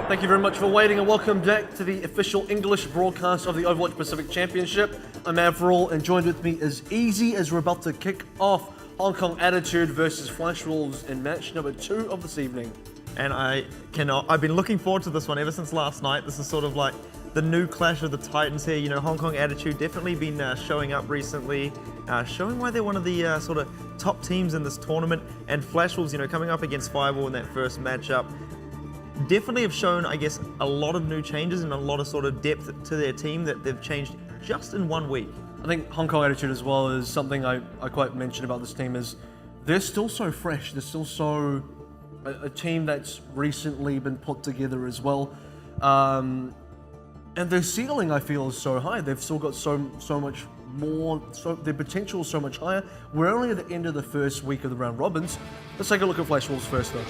Thank you very much for waiting and welcome back to the official English broadcast of the Overwatch Pacific Championship. I'm AVRL and joined with me is Easy as we're about to kick off Hong Kong Attitude versus Flash Wolves in match number 2 of this evening. And I've been looking forward to this one ever since last night. This is sort of like the new clash of the Titans here. You know, Hong Kong Attitude definitely been showing up recently, showing why they're one of the sort of top teams in this tournament. And Flash Wolves, you know, coming up against Fireball in that first matchup, definitely have shown, I guess, a lot of new changes and a lot of sort of depth to their team that they've changed just in 1 week. I think Hong Kong Attitude as well is something I quite mentioned about this team is they're still so fresh. They're still so a team that's recently been put together as well. And their ceiling, I feel, is so high. They've still got so much more, their potential is so much higher. We're only at the end of the first week of the round robins. Let's take a look at Flash Wolves first though.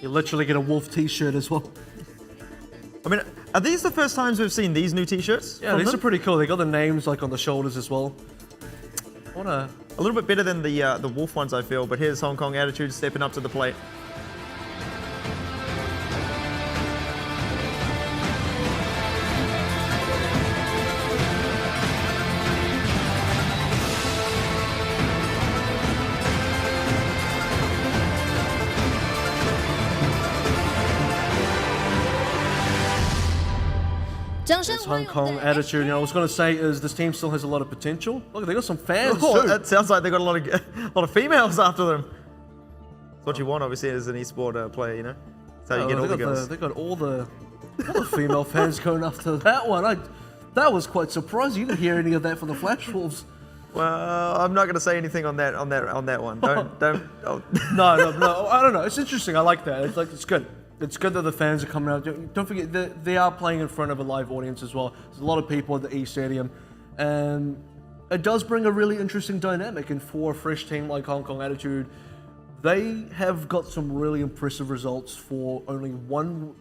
You literally get a Wolf t-shirt as well. I mean, are these the first times we've seen these new t-shirts? Yeah, these are pretty cool. They got the names like on the shoulders as well. A little bit better than the Wolf ones, I feel, but here's Hong Kong Attitude stepping up to the plate. This Hong Kong Attitude, you know, I was going to say is this team still has a lot of potential. Look, they got some fans too. That sounds like they got a lot of females after them. That's what you want, obviously, as an esport player, you know. That's how you get all the girls. They got all the female fans going after that one. That was quite surprising. You didn't hear any of that from the Flash Wolves. Well, I'm not going to say anything on that one. Don't. Oh. No. I don't know. It's interesting. I like that. It's good. It's good that the fans are coming out. Don't forget, they are playing in front of a live audience as well. There's a lot of people at the E Stadium. And it does bring a really interesting dynamic. And for a fresh team like Hong Kong Attitude, they have got some really impressive results for only one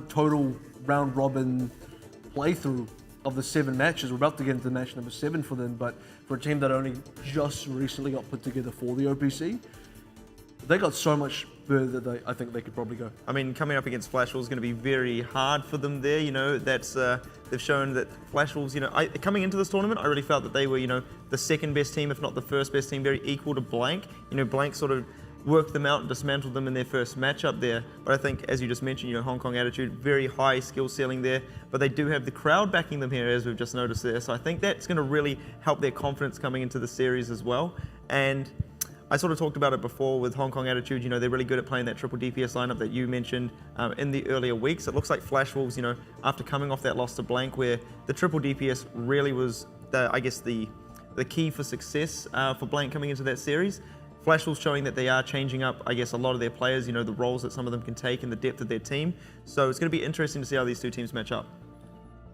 total round robin playthrough of the 7 matches. We're about to get into match number 7 for them, but for a team that only just recently got put together for the OPC, they got so much further that I think they could probably go. I mean, coming up against Flash Wolves is going to be very hard for them there. You know, that's they've shown that Flash Wolves, you know, coming into this tournament, I really felt that they were, you know, the second best team, if not the first best team, very equal to Blank. You know, Blank sort of worked them out and dismantled them in their first matchup there. But I think, as you just mentioned, you know, Hong Kong Attitude, very high skill ceiling there, but they do have the crowd backing them here, as we've just noticed there. So I think that's going to really help their confidence coming into the series as well. And I sort of talked about it before with Hong Kong Attitude. You know, they're really good at playing that triple DPS lineup that you mentioned in the earlier weeks. It looks like Flash Wolves, you know, after coming off that loss to Blank, where the triple DPS really was, I guess, the key for success for Blank coming into that series. Flash Wolves showing that they are changing up, I guess, a lot of their players, you know, the roles that some of them can take and the depth of their team. So it's going to be interesting to see how these two teams match up.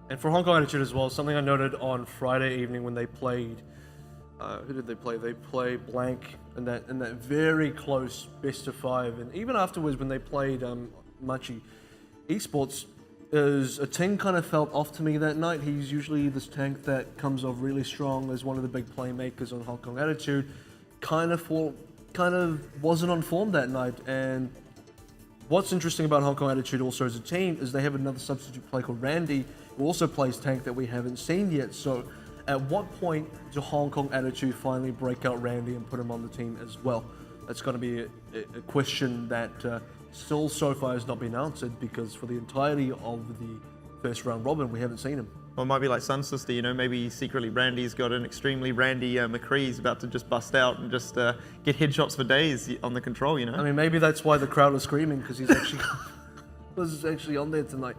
And for Hong Kong Attitude as well, something I noted on Friday evening when they played, who did they play? They played Blank in that very close best of 5, and even afterwards when they played Machi, Esports is a team kind of felt off to me that night. He's usually this tank that comes off really strong as one of the big playmakers on Hong Kong Attitude. Kind of wasn't on form that night. And what's interesting about Hong Kong Attitude also as a team is they have another substitute player called Randy, who also plays tank that we haven't seen yet. So at what point do Hong Kong Attitude finally break out Randy and put him on the team as well? That's going to be a question that still so far has not been answered, because for the entirety of the first round robin, we haven't seen him. Well, it might be like Sun Sister, you know, maybe secretly Randy's got an extremely Randy McCree's about to just bust out and just get headshots for days on the control, you know? I mean, maybe that's why the crowd was screaming, because he's actually was actually on there tonight.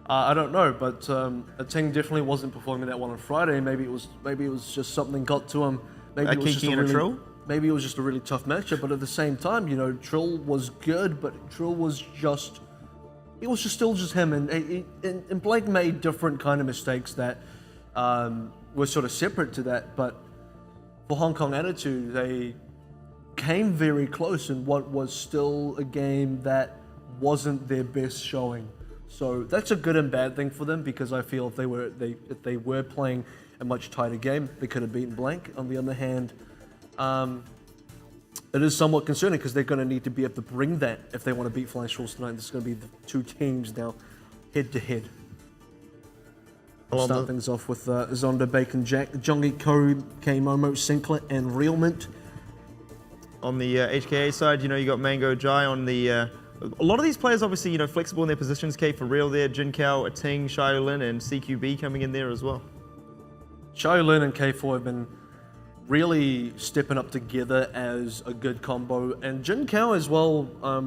I don't know, but Ting definitely wasn't performing that one on Friday. Maybe it was just something got to him. Maybe it was just a Trill? Maybe it was just a really tough matchup. But at the same time, you know, Trill was good, but Trill was just still just him. And Blake made different kind of mistakes that were sort of separate to that. But for Hong Kong Attitude, they came very close in what was still a game that wasn't their best showing. So that's a good and bad thing for them, because I feel if they were playing a much tighter game, they could have beaten Blank. On the other hand, it is somewhat concerning because they're going to need to be able to bring that if they want to beat Flash Wolves tonight. This is going to be the two teams now head to head. We'll start things off with Zonda, Bacon Jack, Jongi, Ko, K, Momo, Sinclair, and Realment. On the HKA side, you got Mango, Jai on the... a lot of these players, obviously, flexible in their positions. K for real there, Jin Kao, Ating, Xiaolin, and CQB coming in there as well. Xiaolin and K4 have been really stepping up together as a good combo. And Jin Kao as well,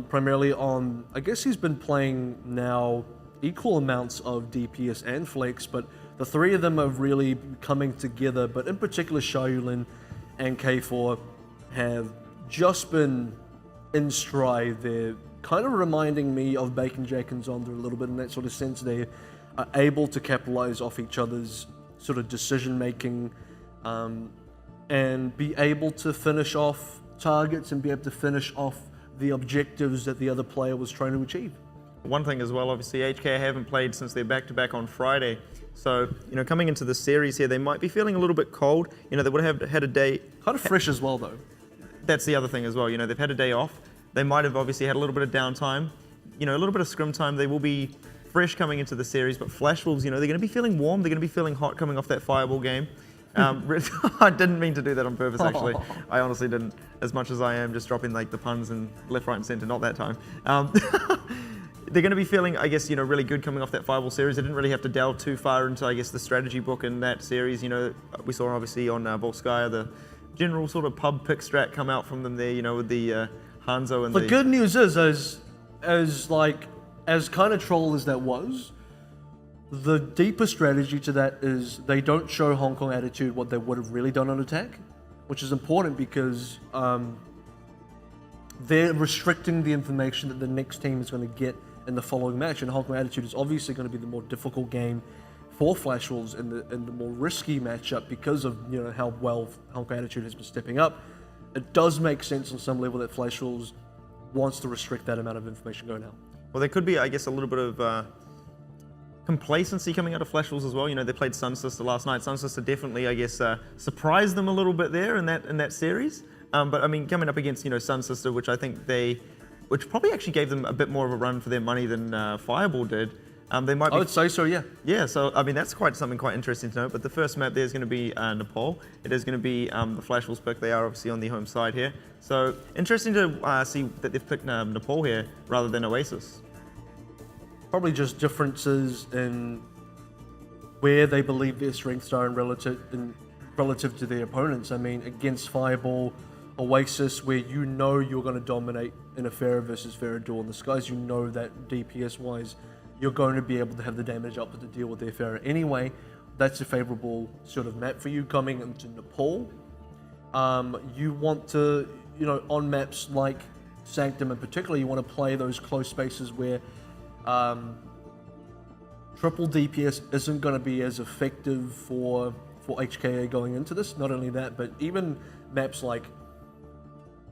primarily on... I guess he's been playing now equal amounts of DPS and Flex, but the three of them are really coming together. But in particular, Xiaolin and K4 have just been in stride. They're kind of reminding me of Bacon Jack and Zonda a little bit in that sort of sense. They are able to capitalize off each other's sort of decision making and be able to finish off targets and be able to finish off the objectives that the other player was trying to achieve. One thing as well, obviously, HK haven't played since they're back-to-back on Friday. So, coming into the series here, they might be feeling a little bit cold. They would have had a day... Kind of fresh as well, though. That's the other thing as well. They've had a day off. They might have obviously had a little bit of downtime. A little bit of scrim time. They will be fresh coming into the series. But Flash Wolves, they're going to be feeling warm. They're going to be feeling hot coming off that Fireball game. I didn't mean to do that on purpose, actually. I honestly didn't. As much as I am just dropping the puns and left, right, and center, not that time. They're going to be feeling, I guess, really good coming off that Fireball series. They didn't really have to delve too far into, I guess, the strategy book in that series. We saw obviously on Volskaya the general sort of pub pick strat come out from them there, with the Hanzo and the good news is, as kind of troll as that was, the deeper strategy to that is they don't show Hong Kong Attitude what they would have really done on attack, which is important because they're restricting the information that the next team is going to get in the following match, and Hong Kong Attitude is obviously going to be the more difficult game for Flash Wolves in the more risky matchup because of how well Hong Kong Attitude has been stepping up. It does make sense on some level that Flash Wolves wants to restrict that amount of information going out. Well, there could be, I guess, a little bit of complacency coming out of Flash Wolves as well. They played Sun Sister last night. Sun Sister definitely, I guess, surprised them a little bit there in that series. But I mean, coming up against Sun Sister, which I think which probably actually gave them a bit more of a run for their money than Fireball did. They might be, I would say so, yeah. Yeah, so I mean, that's something quite interesting to know. But the first map there is going to be Nepal. It is going to be the Flash Wolves pick. They are obviously on the home side here. So interesting to see that they've picked Nepal here rather than Oasis. Probably just differences in where they believe their strengths are relative to their opponents. I mean, against Fireball, Oasis, where you're going to dominate in a Pharah versus Pharah duel in the skies, that DPS-wise, you're going to be able to have the damage output to deal with their Pharah anyway. That's a favorable sort of map for you coming into Nepal. You want to, on maps like Sanctum in particular, you want to play those close spaces where triple DPS isn't going to be as effective for HKA going into this. Not only that, but even maps like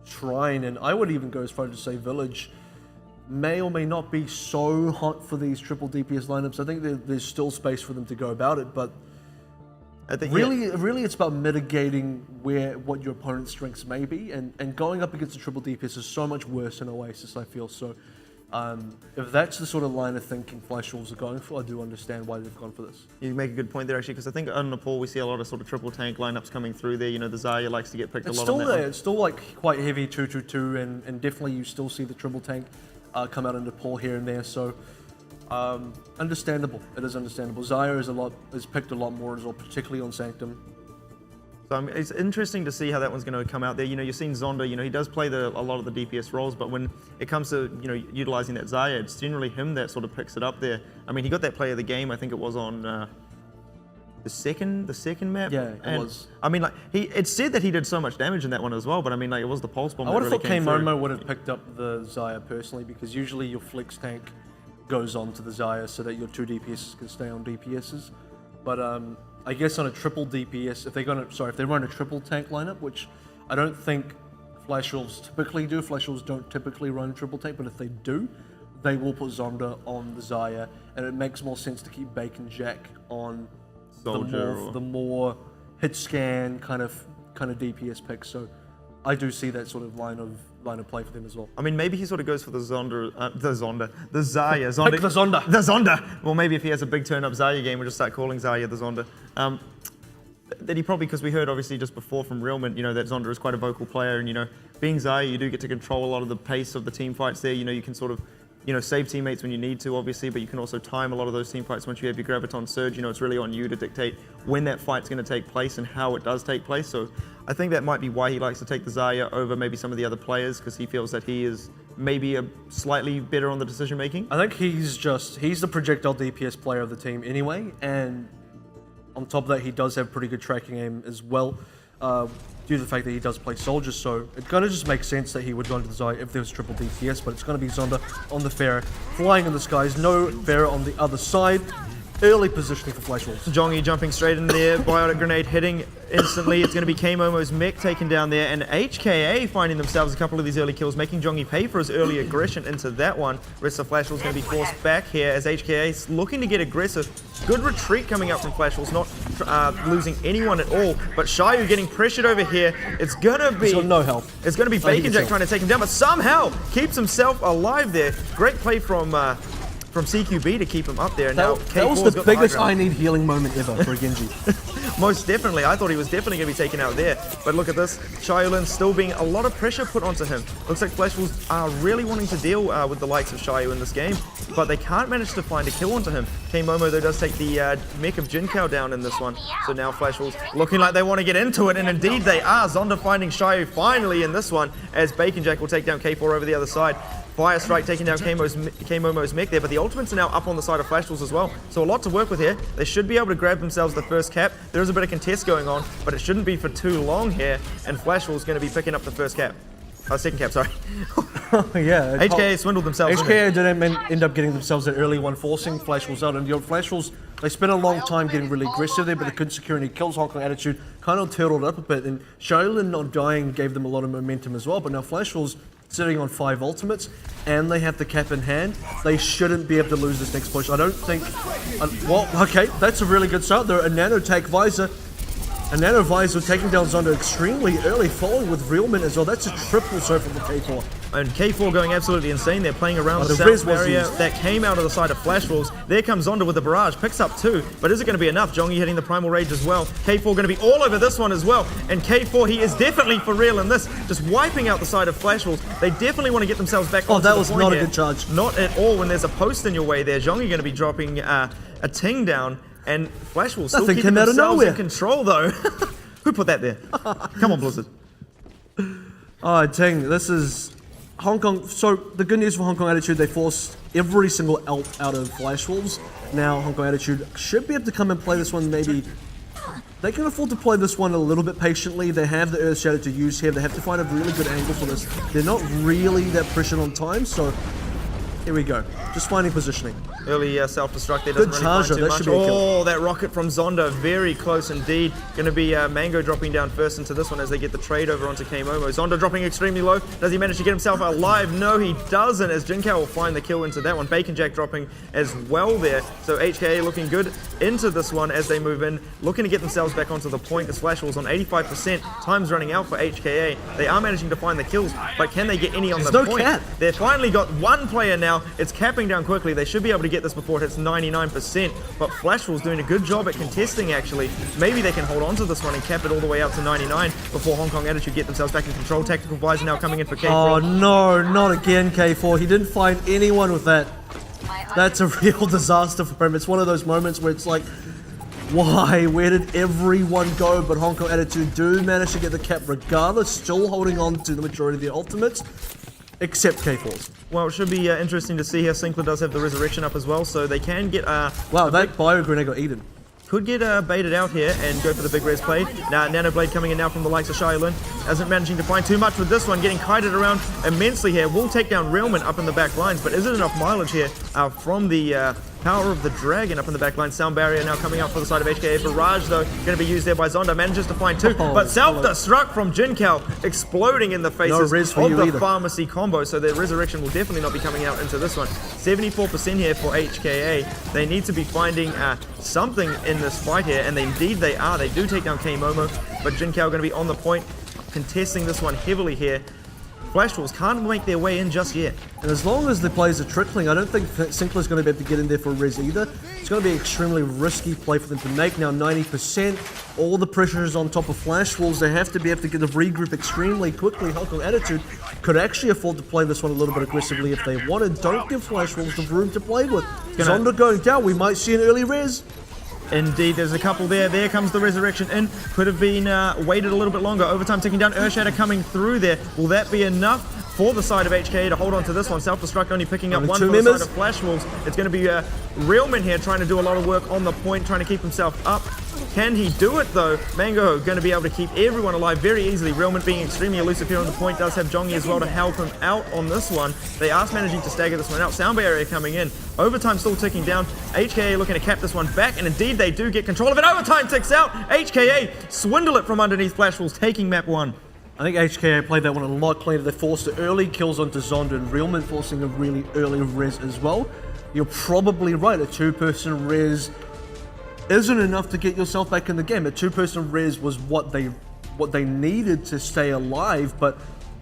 Shrine, and I would even go as far as to say Village, may or may not be so hot for these triple DPS lineups. I think there's still space for them to go about it, but I think really it's about mitigating what your opponent's strengths may be, and going up against a triple DPS is so much worse than Oasis, I feel. So if that's the sort of line of thinking Flash Wolves are going for, I do understand why they've gone for this. You make a good point there, actually, because I think on Nepal we see a lot of sort of triple tank lineups coming through there. The Zarya likes to get picked a lot on that one. It's still quite heavy 2-2-2, and definitely you still see the triple tank come out in Nepal here and there. So understandable. It is understandable. Zarya is picked a lot more as well, particularly on Sanctum. So it's interesting to see how that one's going to come out there. You've seen Zonda, he does play a lot of the DPS roles, but when it comes to, utilizing that Zarya, it's generally him that sort of picks it up there. I mean, he got that play of the game, I think it was on the second map. Yeah, it was. I mean, it said that he did so much damage in that one as well, but I mean, it was the pulse bomb. I would have thought K-Momo Momo would have picked up the Zarya personally, because usually your flex tank goes on to the Zarya so that your two DPSs can stay on DPSs. But I guess on a triple DPS, if they run a triple tank lineup, which I don't think Flash Wolves typically do. Flash Wolves don't typically run triple tank, but if they do, they will put Zonda on the Zarya, and it makes more sense to keep Bacon Jack on the more hit scan kind of DPS picks. So I do see that sort of line of play for them as well. I mean, maybe he sort of goes for the Zarya. Pick the Zonda. The Zonda. Well, maybe if he has a big turn-up Zarya game, we'll just start calling Zarya the Zonda. That he probably, because we heard obviously just before from Realman, that Zonda is quite a vocal player, and being Zarya, you do get to control a lot of the pace of the team fights there. You can sort of, save teammates when you need to, obviously, but you can also time a lot of those team fights once you have your Graviton Surge. It's really on you to dictate when that fight's going to take place and how it does take place. So I think that might be why he likes to take the Zarya over maybe some of the other players, because he feels that he is maybe a slightly better on the decision making. I think he's the projectile DPS player of the team anyway, and on top of that, he does have pretty good tracking aim as well, due to the fact that he does play soldiers. So it kind of just makes sense that he would go into the Zarya if there was triple DPS, but it's going to be Zonda on the Pharah, flying in the skies, no Pharah on the other side. Early positioning for Flash Wolves. Jongi jumping straight in there, Biotic Grenade hitting instantly. It's going to be K-Momo's mech taken down there, and HKA finding themselves a couple of these early kills, making Jongi pay for his early aggression into that one. Rest of Flash Wolves going to be forced back here as HKA is looking to get aggressive. Good retreat coming up from Flash Wolves, not losing anyone at all, but Shayu getting pressured over here. It's going to be... He's got no health. It's going to be Bacon Jack trying to take him down, but somehow keeps himself alive there. Great play from CQB to keep him up there. And that was the biggest I need healing moment ever for Genji. Most definitely. I thought he was definitely going to be taken out there. But look at this. Shaolin still being a lot of pressure put onto him. Looks like Flash Wolves are really wanting to deal with the likes of Shayu in this game, but they can't manage to find a kill onto him. K-Momo, though, does take the mech of Jinkao down in this one. So now Flash Wolves looking like they want to get into it, and indeed they are. Zonda finding Shayu finally in this one, as Bacon Jack will take down K4 over the other side. Fire Strike taking down K-Momo's mech there, but the ultimates are now up on the side of Flash Wolves as well. So a lot to work with here. They should be able to grab themselves the first cap. There is a bit of contest going on, but it shouldn't be for too long here, and Flash Wolves going to be picking up the first cap. Second cap, sorry. Yeah. HKA swindled themselves. HKA didn't end up getting themselves an early one, forcing Flash Wolves out. And Flash Wolves, they spent a long time getting really aggressive there, but they couldn't secure any kills. Hong Kong Attitude kind of turtled up a bit, and Shaolin not dying gave them a lot of momentum as well. But now Flash Wolves sitting on 5 ultimates, and they have the cap in hand. They shouldn't be able to lose this next push. I don't think... well, okay, that's a really good start. They're a nano take Visor. A nano Visor taking down Zonda extremely early, following with Realman as well. That's a triple so from the K4. And K4 going absolutely insane. They're playing around the south area that came out of the side of Flash Wolves. There comes Zonda with the barrage, picks up 2, but is it going to be enough? Jongi hitting the Primal Rage as well. K4 going to be all over this one as well. And K4, he is definitely for real in this, just wiping out the side of Flash Wolves. They definitely want to get themselves back on. Oh, that was not a good charge. Not at all when there's a post in your way there. Jongi going to be dropping a ting down, and Flash Wolves still keeping themselves in control though. Who put that there? Come on, Blizzard. Oh, Ting, this is Hong Kong. So the good news for Hong Kong Attitude, they forced every single ult out of Flash Wolves. Now Hong Kong Attitude should be able to come and play this one maybe. They can afford to play this one a little bit patiently. They have the Earth Shadow to use here. They have to find a really good angle for this. They're not really that pressured on time, so here we go. Just finding positioning. Early self-destruct there, doesn't really find too much. Oh, that rocket from Zonda, very close indeed. Going to be Mango dropping down first into this one as they get the trade over onto K-Momo. Zonda dropping extremely low. Does he manage to get himself alive? No, he doesn't, as Jinkao will find the kill into that one. Bacon Jack dropping as well there. So HKA looking good into this one as they move in, looking to get themselves back onto the point. The Flash Wolves on 85%. Time's running out for HKA. They are managing to find the kills, but can they get any on the point? Cap. They've finally got one player now. It's capping down quickly. They should be able to get this before it hits 99%, but Flash Wolves doing a good job at contesting actually. Maybe they can hold on to this one and cap it all the way out to 99 before Hong Kong Attitude get themselves back in control. Tactical Visor now coming in for K4. Oh no, not again K4. He didn't find anyone with that. That's a real disaster for him. It's one of those moments where it's like, why? Where did everyone go? But Hong Kong Attitude do manage to get the cap regardless, still holding on to the majority of the ultimates, except K4's. Well, it should be interesting to see here. Sinclair does have the resurrection up as well, so they can get wow, that bio grenade got eaten. Could get baited out here and go for the big res play. Now, Nanoblade coming in now from the likes of Shaolin. Isn't managing to find too much with this one, getting kited around immensely here. Will take down Realman up in the back lines, but is it enough mileage here from the Power of the Dragon up in the back line. Sound Barrier now coming up for the side of HKA. Barrage, though, going to be used there by Zonda. Manages to find 2, but self-destruct from Jinkel, exploding in the faces of the Pharmacy combo, so their Resurrection will definitely not be coming out into this one. 74% here for HKA. They need to be finding something in this fight here, and indeed they are. They do take down K-Momo, but Jinkel going to be on the point, contesting this one heavily here. Flash Wolves can't make their way in just yet. And as long as the players are trickling, I don't think Sinclair's going to be able to get in there for a res either. It's going to be an extremely risky play for them to make. Now 90%, all the pressure is on top of Flash Wolves. They have to be able to get the regroup extremely quickly. Hong Kong Attitude could actually afford to play this one a little bit aggressively if they wanted. Don't give Flash Wolves the room to play with. Zonda going down, we might see an early res. Indeed, there's a couple there. There comes the Resurrection in. Could have been waited a little bit longer. Overtime ticking down. Earthshatter coming through there. Will that be enough for the side of HKA to hold on to this one? Self-destruct only picking up one for the side of Flash Wolves. It's going to be Realman here trying to do a lot of work on the point, trying to keep himself up. Can he do it though? Mango going to be able to keep everyone alive very easily. Realman being extremely elusive here on the point. Does have Jongi as well to help him out on this one. They are managing to stagger this one out. Sound Barrier coming in. Overtime still ticking down. HKA looking to cap this one back, and indeed they do get control of it. Overtime ticks out. HKA swindle it from underneath Flash Wolves, taking map 1. I think HKA played that one a lot cleaner. They forced the early kills onto Zonda, and Realman forcing a really early res as well. You're probably right. A 2-person res isn't enough to get yourself back in the game. A 2-person res was what they needed to stay alive, but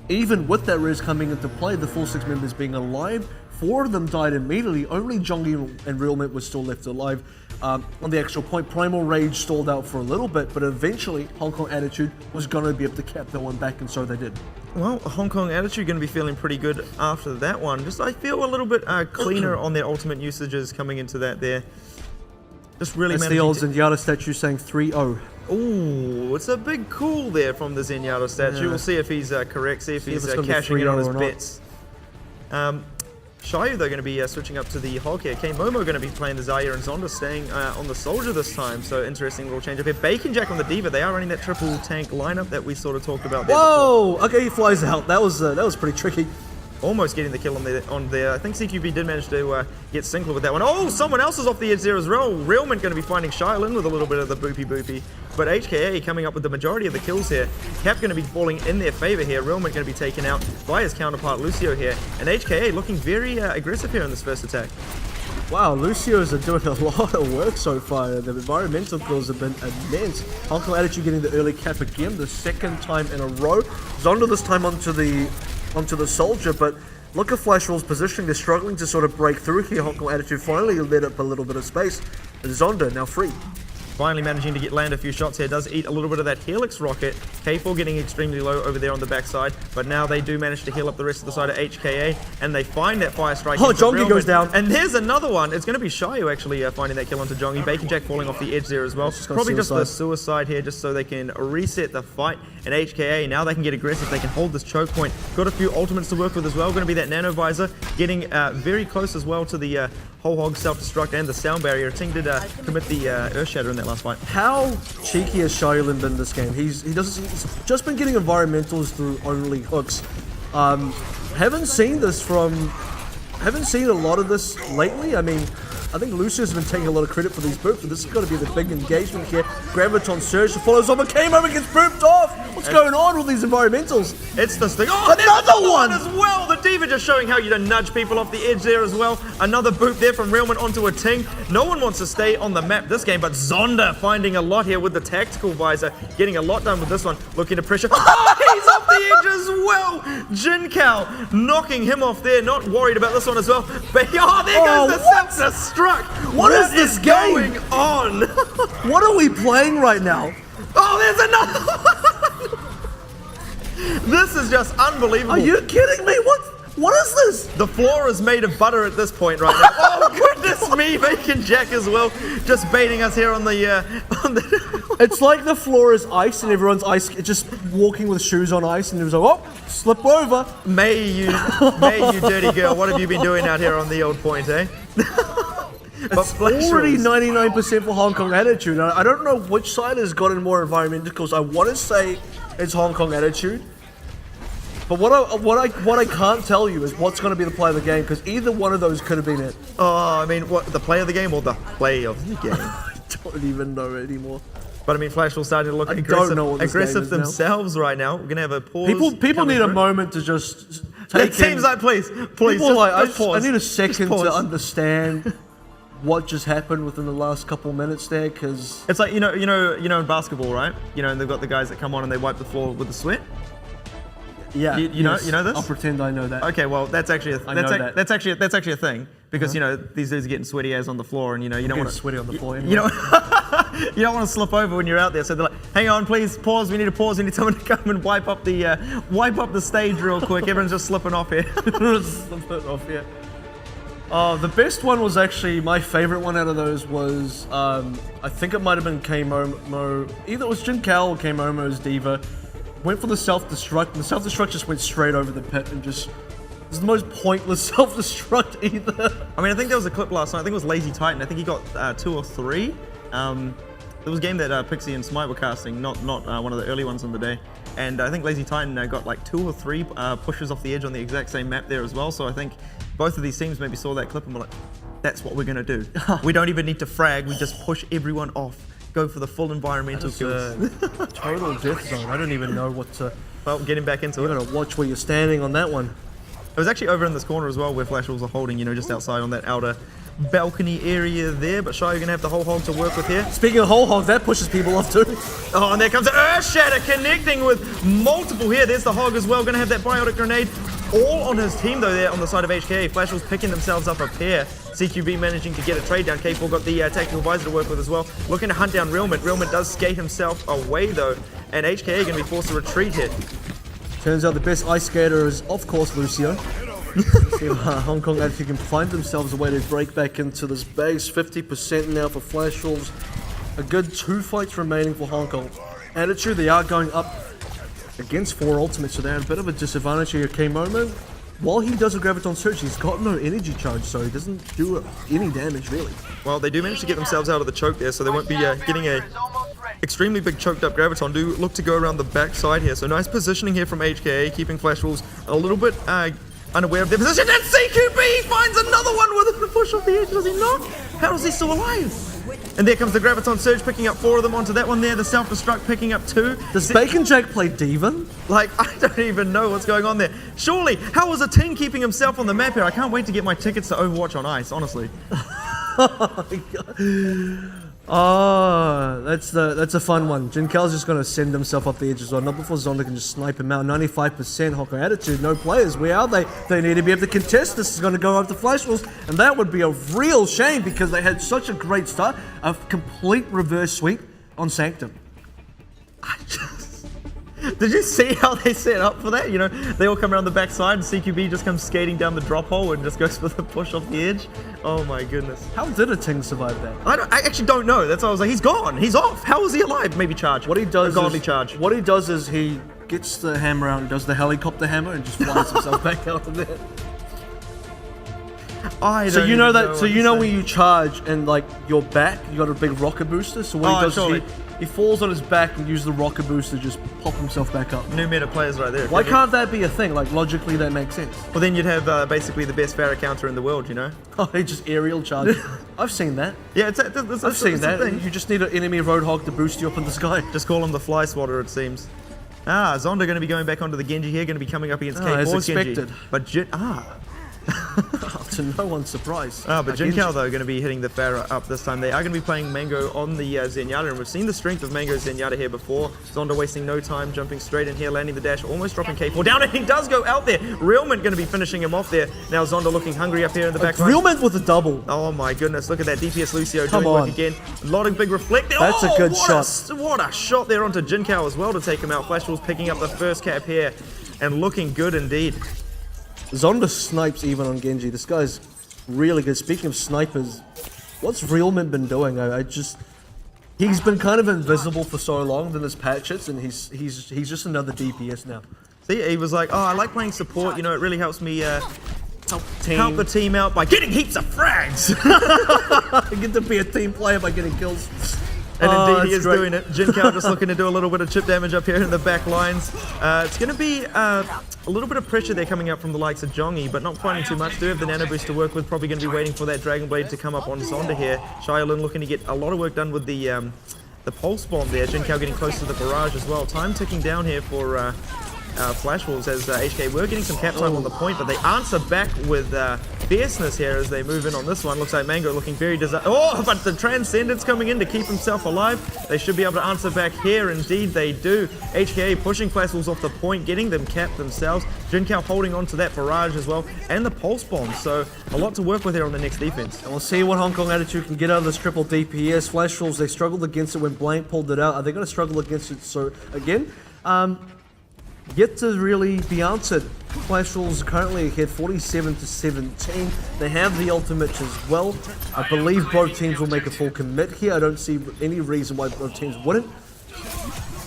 even with that res coming into play, the full 6 members being alive, 4 of them died immediately. Only Jongi and Realman were still left alive. On the actual point, Primal Rage stalled out for a little bit, but eventually Hong Kong Attitude was going to be able to cap that one back, and so they did. Well, Hong Kong Attitude going to be feeling pretty good after that one. Just I feel a little bit cleaner on their ultimate usages coming into that there. Just really That's the old Zenyatta statue saying 3-0. Ooh, it's a big call there from the Zenyatta statue. Yeah. We'll see if he's correct, see if he's cashing in on his bets. Shayu, they're going to be switching up to the Hog here. K-Momo going to be playing the Zaire, and Zonda staying on the Soldier this time. So interesting little change up here. Bacon Jack on the Diva. They are running that triple tank lineup that we sort of talked about there. Whoa! Before. Okay, he flies out. That was pretty tricky. Almost getting the kill on there. I think CQB did manage to get Sinclair with that one. Oh, someone else is off the edge there as well. Realman going to be finding Shylin with a little bit of the boopy. But HKA coming up with the majority of the kills here. Cap going to be falling in their favor here. Realman going to be taken out by his counterpart Lucio here. And HKA looking very aggressive here in this first attack. Wow, Lucio's doing a lot of work so far. The environmental kills have been immense. Hong Kong Attitude getting the early cap again, the 2nd time in a row. Zonda this time onto the Soldier, but look at Flash Wolves' positioning. They're struggling to sort of break through here. Hong Kong Attitude finally let up a little bit of space. Zonda now free. Finally managing to land a few shots here. Does eat a little bit of that Helix rocket. K4 getting extremely low over there on the backside, but now they do manage to heal up the rest of the side of HKA, and they find that Fire Strike. Oh, Jongi goes down. And there's another one. It's going to be Shayu actually finding that kill onto Jongi. Bacon Jack falling off the edge there as well. Probably just the suicide here, just so they can reset the fight. And HKA, now they can get aggressive. They can hold this choke point. Got a few ultimates to work with as well. Going to be that Nano Visor getting very close as well to the Whole Hog self-destruct and the Sound Barrier. Ting did commit the Earth Shatter in that last fight. How cheeky has Shylin been this game? He's just been getting environmentals through only hooks. Haven't seen a lot of this lately. I mean, I think Lucio's been taking a lot of credit for these boops, but this has got to be the big engagement here. Graviton Surge follows on, but K-Momo gets booped off. What's going on with these environmentals? It's this thing. Oh, another one as well. The Diva just showing how you don't nudge people off the edge there as well. Another boop there from Realman onto a Ting. No one wants to stay on the map this game, but Zonda finding a lot here with the Tactical Visor. Getting a lot done with this one. Looking to pressure. Oh, he's off the edge as well. Jinkao knocking him off there. Not worried about this one as well. But there goes the self-destruct. What is this game going on? What are we playing right now? Oh, there's another one! This is just unbelievable. Are you kidding me? What is this? The floor is made of butter at this point right now. Oh goodness me, Bacon Jack as well, just baiting us here on the. It's like the floor is ice and everyone's just walking with shoes on ice, and it was like, oh, slip over. May you dirty girl, what have you been doing out here on the old point, eh? It's already 99% for Hong Kong Attitude. I don't know which side has gotten more environmentals. I want to say it's Hong Kong Attitude. But what I can't tell you is what's going to be the play of the game, because either one of those could have been it. Oh, I mean, what, the play of the game or the play of the game? I don't even know anymore. But I mean, Flash will start to look I aggressive, don't know what this game is now. themselves right now. We're gonna have a pause. People need a moment to just take It seems like, please, People are just, like, just pause. I need a second Just to pause. understand what just happened within the last couple minutes there, because It's like you know in basketball, right? You know, and they've got the guys that come on and they wipe the floor with the sweat. yeah, You know this? I'll pretend I know that. Okay, well that's actually that's actually a thing because you know these dudes are getting sweaty as on the floor, and you know you don't Getting want to sweaty on the floor. Anyway. you know you don't want to slip over when you're out there. So they're like, hang on, please pause. We need to pause. We need someone to come and wipe up the stage real quick. Everyone's just slipping off here. Slip it off, yeah. The best one was actually, my favorite one out of those was, I think it might have been K-Momo, either it was Jin Kao or K-Momo's Diva, went for the self-destruct, and the self-destruct just went straight over the pit and just, it was the most pointless self-destruct either. I mean, I think there was a clip last night. I think it was Lazy Titan. I think he got 2 or 3. There was a game that Pixie and Smite were casting, not one of the early ones on the day. And I think Lazy Titan got like 2 or 3 pushes off the edge on the exact same map there as well. So I think both of these teams maybe saw that clip and were like, that's what we're going to do. We don't even need to frag. We just push everyone off. Go for the full environmental kills. Total death zone. I don't even know what to... Well, getting back into You it. gotta watch where you're standing on that one. It was actually over in this corner as well where Flash Wolves are holding, you know, just outside on that outer balcony area there. But Shy, you're going to have the whole hog to work with here. Speaking of whole hog, that pushes people off too. Oh, and there comes the Earth Shatter connecting with multiple here. There's the hog as well. Going to have that biotic grenade all on his team though there on the side of HKA. Flash Wolves picking themselves up a pair. CQB managing to get a trade down. K4 got the tactical visor to work with as well. Looking to hunt down Realmint. Realmint does skate himself away though. And HKA going to be forced to retreat here. Turns out the best ice skater is, of course, Lucio. See if Hong Kong actually can find themselves a way to break back into this base. 50% now for Flash Wolves. A good 2 fights remaining for Hong Kong. Attitude, they are going up against 4 ultimates, so they're at a bit of a disadvantage here. K-Momo, while he does a Graviton Search, he's got no energy charge, so he doesn't do any damage, really. Well, they do manage to get themselves out of the choke there, so they won't be getting a extremely big choked up Graviton. Do look to go around the back side here, so nice positioning here from HKA, keeping Flash Wolves a little bit unaware of their position. And CQB finds another one with a push off the edge, does he not? How is he still alive? And there comes the Graviton Surge, picking up 4 of them onto that one there. The self-destruct picking up 2. Does Bacon Jack play Diva? Like, I don't even know what's going on there. Surely, how was a team keeping himself on the map here? I can't wait to get my tickets to Overwatch on ice, honestly. Oh, that's a fun one. Jin Kao's just going to send himself up the edge as well. Not before Zonda can just snipe him out. 95% Hong Kong attitude, no players. Where are they? They need to be able to contest. This is going to go up to Flash Wolves, and that would be a real shame because they had such a great start. A complete reverse sweep on Sanctum. Did you see how they set up for that? You know, they all come around the backside and CQB just comes skating down the drop hole and just goes for the push off the edge. Oh my goodness. How did a Ting survive that? I actually don't know. That's why I was like, he's gone. He's off. How is he alive? Maybe charge. What he does a godly is, charge. What he does is he gets the hammer out and does the helicopter hammer and just flies himself back out of there. So you know that. So you know when you charge and like your back, you got a big rocket booster. So what he does is he falls on his back and uses the rocket booster to just pop himself back up. New meta players right there. Why can't that be a thing? Like logically, that makes sense. Well, then you'd have basically the best Pharah counter in the world, you know? Oh, he just aerial charge. I've seen that. Yeah, I've seen that. You just need an enemy Roadhog to boost you up in the sky. Just call him the fly swatter, it seems. Zonda going to be going back onto the Genji here, going to be coming up against K4's as expected. Genji. But to no one's surprise. But Jin Kao, though, going to be hitting the Pharah up this time. They are going to be playing Mango on the Zenyatta, and we've seen the strength of Mango's Zenyatta here before. Zonda wasting no time, jumping straight in here, landing the dash, almost dropping K4 down, and he does go out there. Realmint going to be finishing him off there. Now Zonda looking hungry up here in the back line. Realmint with a double. Oh my goodness, look at that. DPS Lucio doing work again. A lot of big reflect there. That's a good shot. What a shot there onto Jin Kao as well to take him out. Flash Wolves picking up the first cap here and looking good indeed. Zonda snipes even on Genji. This guy's really good. Speaking of snipers, what's Realmint been doing? He's been kind of invisible for so long, then there's patches, and he's just another DPS now. See, he was like, oh, I like playing support. You know, it really helps me help the team out by getting heaps of frags. I get to be a team player by getting kills. And indeed, he that's is great. doing it. Jinkao just looking to do a little bit of chip damage up here in the back lines. It's going to be a little bit of pressure there coming up from the likes of Jongi, but not finding too much. Do have the Nano Boost to work with. Probably going to be waiting for that Dragon Blade to come up on Zonda here. Shiolin looking to get a lot of work done with the Pulse Bomb there. Jinkao getting close to the barrage as well. Time ticking down here for Flash Wolves as HK were getting some cap time on the point, but they answer back with fierceness here as they move in on this one. Looks like Mango looking very but the Transcendence coming in to keep himself alive. They should be able to answer back here. Indeed they do. HKA pushing Flash Wolves off the point, getting them capped themselves. Jinkao holding on to that barrage as well, and the Pulse Bomb. So a lot to work with here on the next defense. And we'll see what Hong Kong Attitude can get out of this triple DPS. Flash Wolves, they struggled against it when Blank pulled it out. Are they going to struggle against it so again? Yet to really be answered. Flash Wolves currently ahead 47-17. They have the ultimates as well. I believe both teams will make a full commit here. I don't see any reason why both teams wouldn't.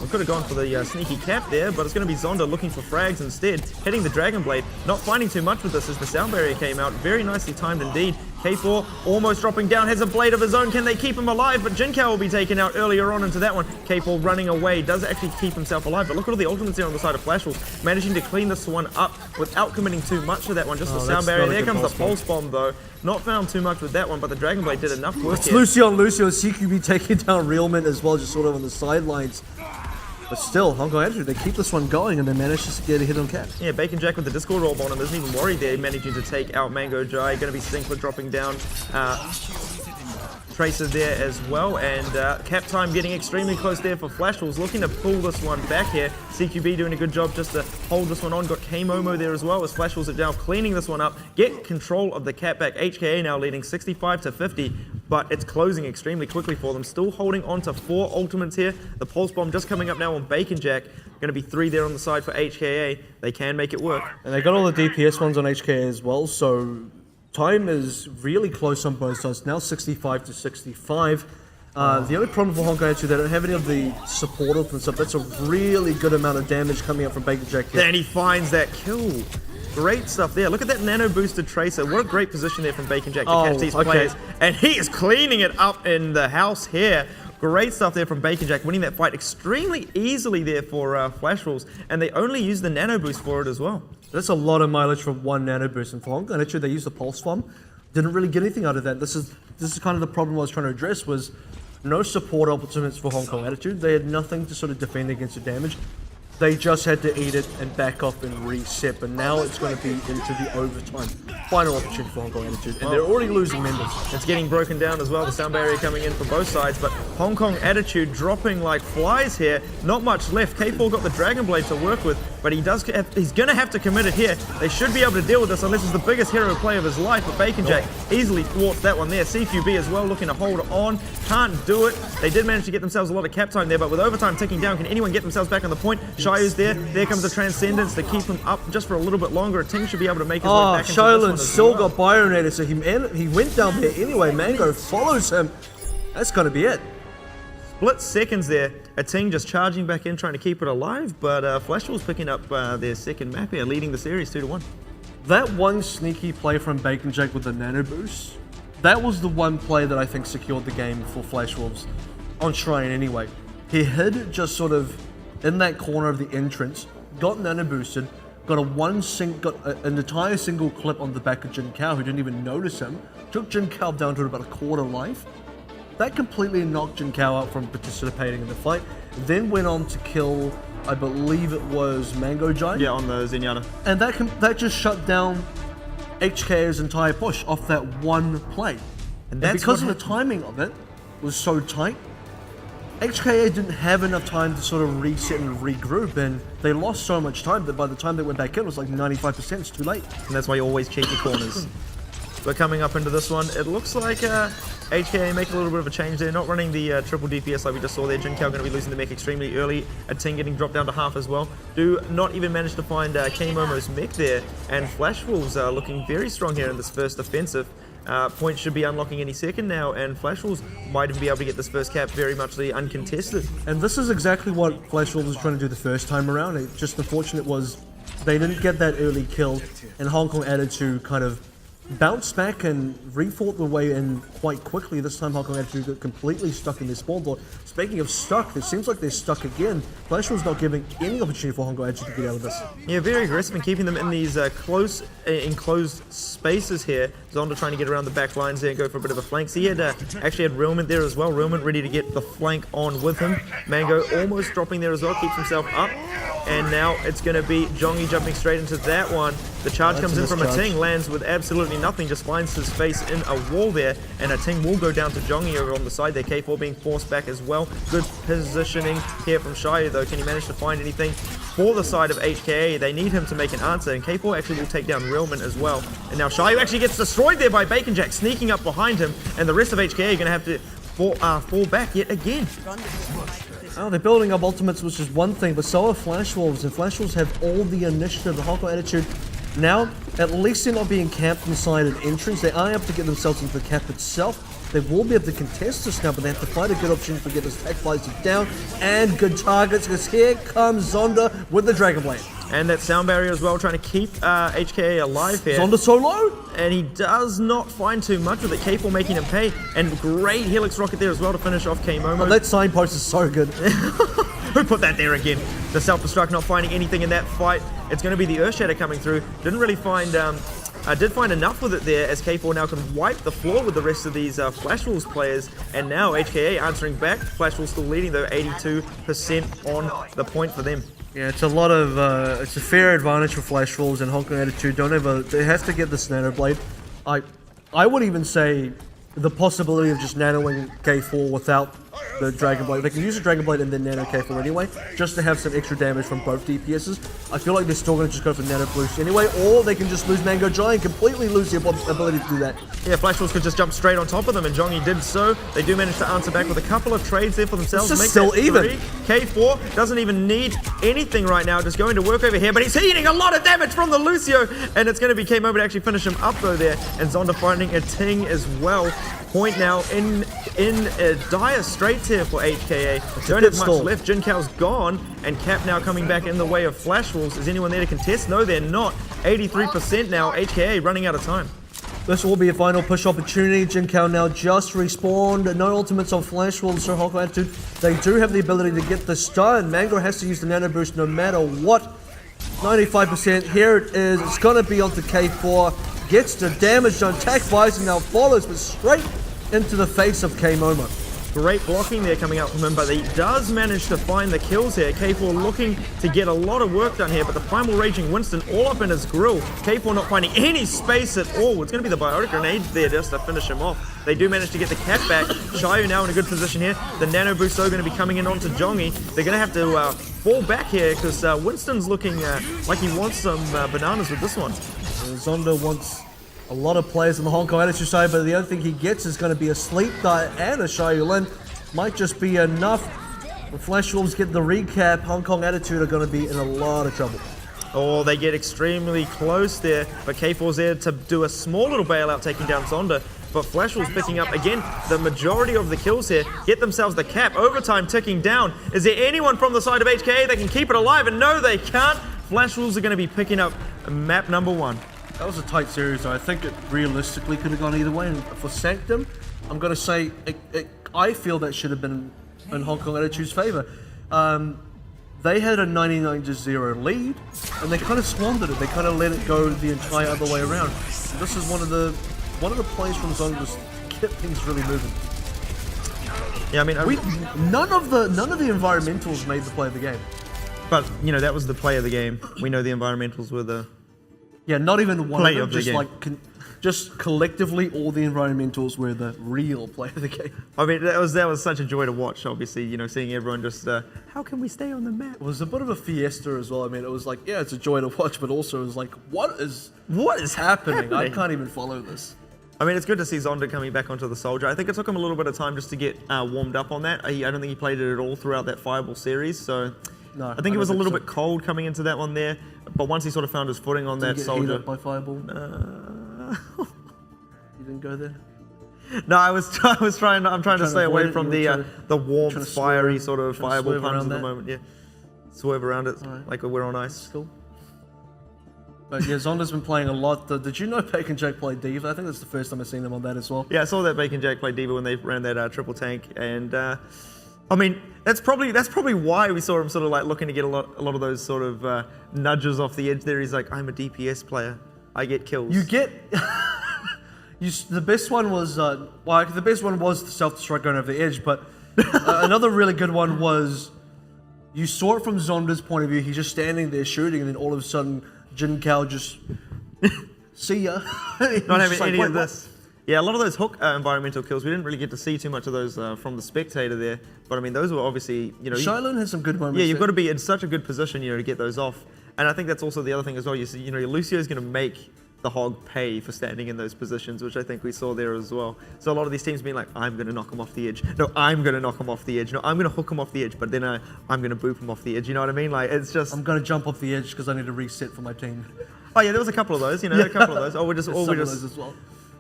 We could have gone for the sneaky cap there, but it's going to be Zonda looking for frags instead, hitting the Dragon Blade, not finding too much with this as the sound barrier came out. Very nicely timed indeed. K4 almost dropping down, has a blade of his own. Can they keep him alive? But Jinkao will be taken out earlier on into that one. K4 running away, does actually keep himself alive, but look at all the ultimates there on the side of Flash Wolves, managing to clean this one up without committing too much to that one. Just the sound barrier. There comes the Pulse Bomb though. Not found too much with that one, but the Dragon Blade did enough work It's here. Lucio, CQB taking down Realman as well, just sort of on the sidelines. But still, Hong Kong Attitude, they keep this one going and they manage to get a hit on cap. Yeah, Bacon Jack with the Discord roll on him isn't even worried there, managing to take out Mango Jai. Going to be Stinkler dropping down Tracer there as well, and cap time getting extremely close there for Flash Wolves, looking to pull this one back here. CQB doing a good job just to hold this one on. Got K-Momo there as well as Flash Wolves are now cleaning this one up, get control of the cap back. HKA now leading 65-50, but it's closing extremely quickly for them. Still holding on to 4 ultimates here. The Pulse Bomb just coming up now on Bacon Jack. Going to be 3 there on the side for HKA. They can make it work. And they got all the DPS ones on HKA as well, so time is really close on both sides. Now 65-65. The only problem for Hong Kong Attitude, they don't have any of the support and stuff. That's a really good amount of damage coming up from Bacon Jack here. And he finds that kill. Great stuff there. Look at that nano boosted Tracer. What a great position there from Bacon Jack to catch these players. And he is cleaning it up in the house here. Great stuff there from Bacon Jack, winning that fight extremely easily there for Flash Wolves. And they only use the nano boost for it as well. That's a lot of mileage from one nano boost. And for Hong Kong Attitude, they used the Pulse Bomb. Didn't really get anything out of that. This is kind of the problem I was trying to address, was no support ultimates for Hong Kong Attitude. They had nothing to sort of defend against the damage. They just had to eat it and back off and reset, but now it's going to be into the overtime. Final opportunity for Hong Kong Attitude, and they're already losing members. It's getting broken down as well, the sound barrier coming in from both sides, but Hong Kong Attitude dropping like flies here. Not much left. K4 got the Dragon Blade to work with, but he's going to have to commit it here. They should be able to deal with this unless it's the biggest hero play of his life, but Bacon Jack easily thwarts that one there. CQB as well looking to hold on. Can't do it. They did manage to get themselves a lot of cap time there, but with overtime ticking down, can anyone get themselves back on the point? Shayu's there. There comes the Transcendence to keep him up just for a little bit longer. A team should be able to make his way back into this one as still well. got Bionated, so he went down there anyway. Mango follows him. That's going to be it. Split seconds there. A team just charging back in, trying to keep it alive, but Flash Wolves picking up their second map here, leading the series 2-1. That one sneaky play from Bacon Jack with the nano boost, that was the one play that I think secured the game for Flash Wolves on Shrine anyway. He hid just sort of in that corner of the entrance, got nano boosted, got an entire single clip on the back of Jinkao, who didn't even notice him, took Jinkao down to about a quarter life. That completely knocked Jinkao out from participating in the fight, then went on to kill, I believe it was Mango Giant. Yeah, on the Zenyatta. And that just shut down HK's entire push off that one play. And because of the timing of it was so tight, HKA didn't have enough time to sort of reset and regroup, and they lost so much time that by the time they went back in, it was like 95%. It's too late. And that's why you always check your corners. But coming up into this one, it looks like HKA make a little bit of a change there. Not running the triple DPS like we just saw there. Jinkao going to be losing the mech extremely early. A Ting getting dropped down to half as well. Do not even manage to find K-Momo's mech there. And Flash Wolves are looking very strong here in this first offensive. Point should be unlocking any second now, and Flash Wolves might even be able to get this first cap very much uncontested. And this is exactly what Flash Wolves was trying to do the first time around. It just unfortunate was they didn't get that early kill, and Hong Kong Attitude kind of bounced back and refought the way in quite quickly. This time Hong Kong Attitude got completely stuck in their spawn board. Speaking of stuck, it seems like they're stuck again. Flashwell's not giving any opportunity for Hong Kong Attitude to get out of this. Yeah, very aggressive and keeping them in these close, enclosed spaces here. Zonda trying to get around the back lines there and go for a bit of a flank. So he had actually had Realment there as well. Realment ready to get the flank on with him. Mango almost dropping there as well, keeps himself up. And now it's going to be Jongi jumping straight into that one. The charge comes in from a Ting, lands with absolutely nothing, just finds his face in a wall there, and a Ting will go down to Jongi over on the side there. K4 being forced back as well. Good positioning here from Shio though. Can he manage to find anything for the side of HKA? They need him to make an answer, and K4 actually will take down Realman as well. And now Shio actually gets destroyed there by Bacon Jack, sneaking up behind him, and the rest of HKA are going to have to fall back yet again. Oh, they're building up ultimates, which is one thing, but so are Flash Wolves, and Flash Wolves have all the initiative. The Hong Kong Attitude, now, at least they're not being camped inside an entrance. They are able to get themselves into the cap itself. They will be able to contest this now, but they have to find a good option to get this attack flies down, and good targets, because here comes Zonda with the Dragon Blade. And that sound barrier as well, trying to keep HKA alive here. Zonda so low! And he does not find too much with it. K4 making him pay. And great Helix Rocket there as well to finish off K-Momo. Oh, that signpost is so good. Who put that there again? The self-destruct not finding anything in that fight. It's going to be the Earthshatter coming through. Didn't really find... did find enough with it there, as K4 now can wipe the floor with the rest of these Flash Wolves players. And now HKA answering back. Flash Wolves still leading though, 82% on the point for them. Yeah, it's a lot of, it's a fair advantage for Flash Wolves, and Hong Kong Attitude they have to get this Nano Blade. I would even say the possibility of just nanoing K4 without the Dragon Blade. They can use the Dragon Blade and then nano K4 anyway, just to have some extra damage from both DPSs. I feel like they're still going to just go for nano boost anyway, or they can just lose Mango Giant, completely lose the ability to do that. Yeah, Flash Wolves could just jump straight on top of them, and Jongi did so. They do manage to answer back with a couple of trades there for themselves. It's still even. K4 doesn't even need anything right now, just going to work over here, but he's eating a lot of damage from the Lucio, and it's going to be K-Mo to actually finish him up though there, and Zonda finding a Ting as well. Point now in dire straits here for HKA. Don't have much left. Jin Kao's gone, and Cap now coming back in the way of Flash Wolves. Is anyone there to contest? No, they're not. 83% now. HKA running out of time. This will be a final push opportunity. Jin Kao now just respawned. No ultimates on Flash Wolves, so Hong Kong Attitude, they do have the ability to get this done. Mango has to use the nano boost no matter what. 95%. Here it is. It's going to be onto K4. Gets the damage done. Attack flies and now follows, but straight into the face of K-Momo. Great blocking there coming out from him, but he does manage to find the kills here. K4 looking to get a lot of work done here, but the Primal Raging Winston all up in his grill. K4 not finding any space at all. It's going to be the Biotic Grenades there just to finish him off. They do manage to get the Cap back. Shio now in a good position here. The Nano Boost though going to be coming in onto Jongi. They're going to have to fall back here because Winston's looking like he wants some bananas with this one. Zonda wants a lot of players on the Hong Kong Attitude side, but the only thing he gets is going to be a Sleep Dart and a Xiaolin. Might just be enough. When Flash Wolves get the recap, Hong Kong Attitude are going to be in a lot of trouble. Oh, they get extremely close there, but K4's there to do a small little bailout taking down Zonda. But Flash Wolves picking up, again, the majority of the kills here, get themselves the cap. Overtime ticking down. Is there anyone from the side of HKA that can keep it alive? And no, they can't. Flash Wolves are going to be picking up map number 1. That was a tight series, though. I think it realistically could have gone either way. And for Sanctum, I'm going to say I feel that should have been in Hong Kong Attitude's favor. They had a 99-0 lead, and they kind of squandered it. They kind of let it go the entire other way around. And this is one of the plays from Zonda just kept things really moving. Yeah, I mean, none of the environmentals made the play of the game. But you know that was the play of the game. We know the environmentals were the. Yeah, not even one play of them, of the just game. just collectively all the environmentals were the real play of the game. I mean, that was such a joy to watch, obviously, you know, seeing everyone just, how can we stay on the map? It was a bit of a fiesta as well. I mean, it was like, yeah, it's a joy to watch, but also it was like, what is happening? I can't even follow this. I mean, it's good to see Zonda coming back onto the Soldier. I think it took him a little bit of time just to get warmed up on that. I don't think he played it at all throughout that Fireball series, so no, I think he was a little bit cold coming into that one there. But once he sort of found his footing on that Soldier. Heated up by Fireball? You didn't go there? No, I'm trying to stay away from the warm, fiery sort of Fireball puns at the moment. Yeah, swerve around it like we're on ice. Cool. But yeah, Zonda's been playing a lot. Did you know Bacon Jack played Diva? I think that's the first time I've seen him on that as well. Yeah, I saw that Bacon Jack play Diva when they ran that triple tank, and I mean that's probably why we saw him sort of like looking to get a lot of those sort of nudges off the edge there. He's like, I'm a DPS player, I get kills. You get. The best one was the best one was the self-destruct going over the edge, but another really good one was you saw it from Zonda's point of view. He's just standing there shooting, and then all of a sudden, Jin Kao just see ya. Not having any of this. Yeah, a lot of those hook environmental kills, we didn't really get to see too much of those from the spectator there. But I mean, those were obviously, Shaolin has some good moments. Yeah, you've got to be in such a good position, to get those off. And I think that's also the other thing as well. Lucio's going to make the hog pay for standing in those positions, which I think we saw there as well. So a lot of these teams being like, I'm going to knock him off the edge. No, I'm going to knock him off the edge. No, I'm going to hook him off the edge, but then I'm going to boop him off the edge. You know what I mean? Like, it's just... I'm going to jump off the edge because I need to reset for my team. Oh yeah, there was a couple of those, a couple of those.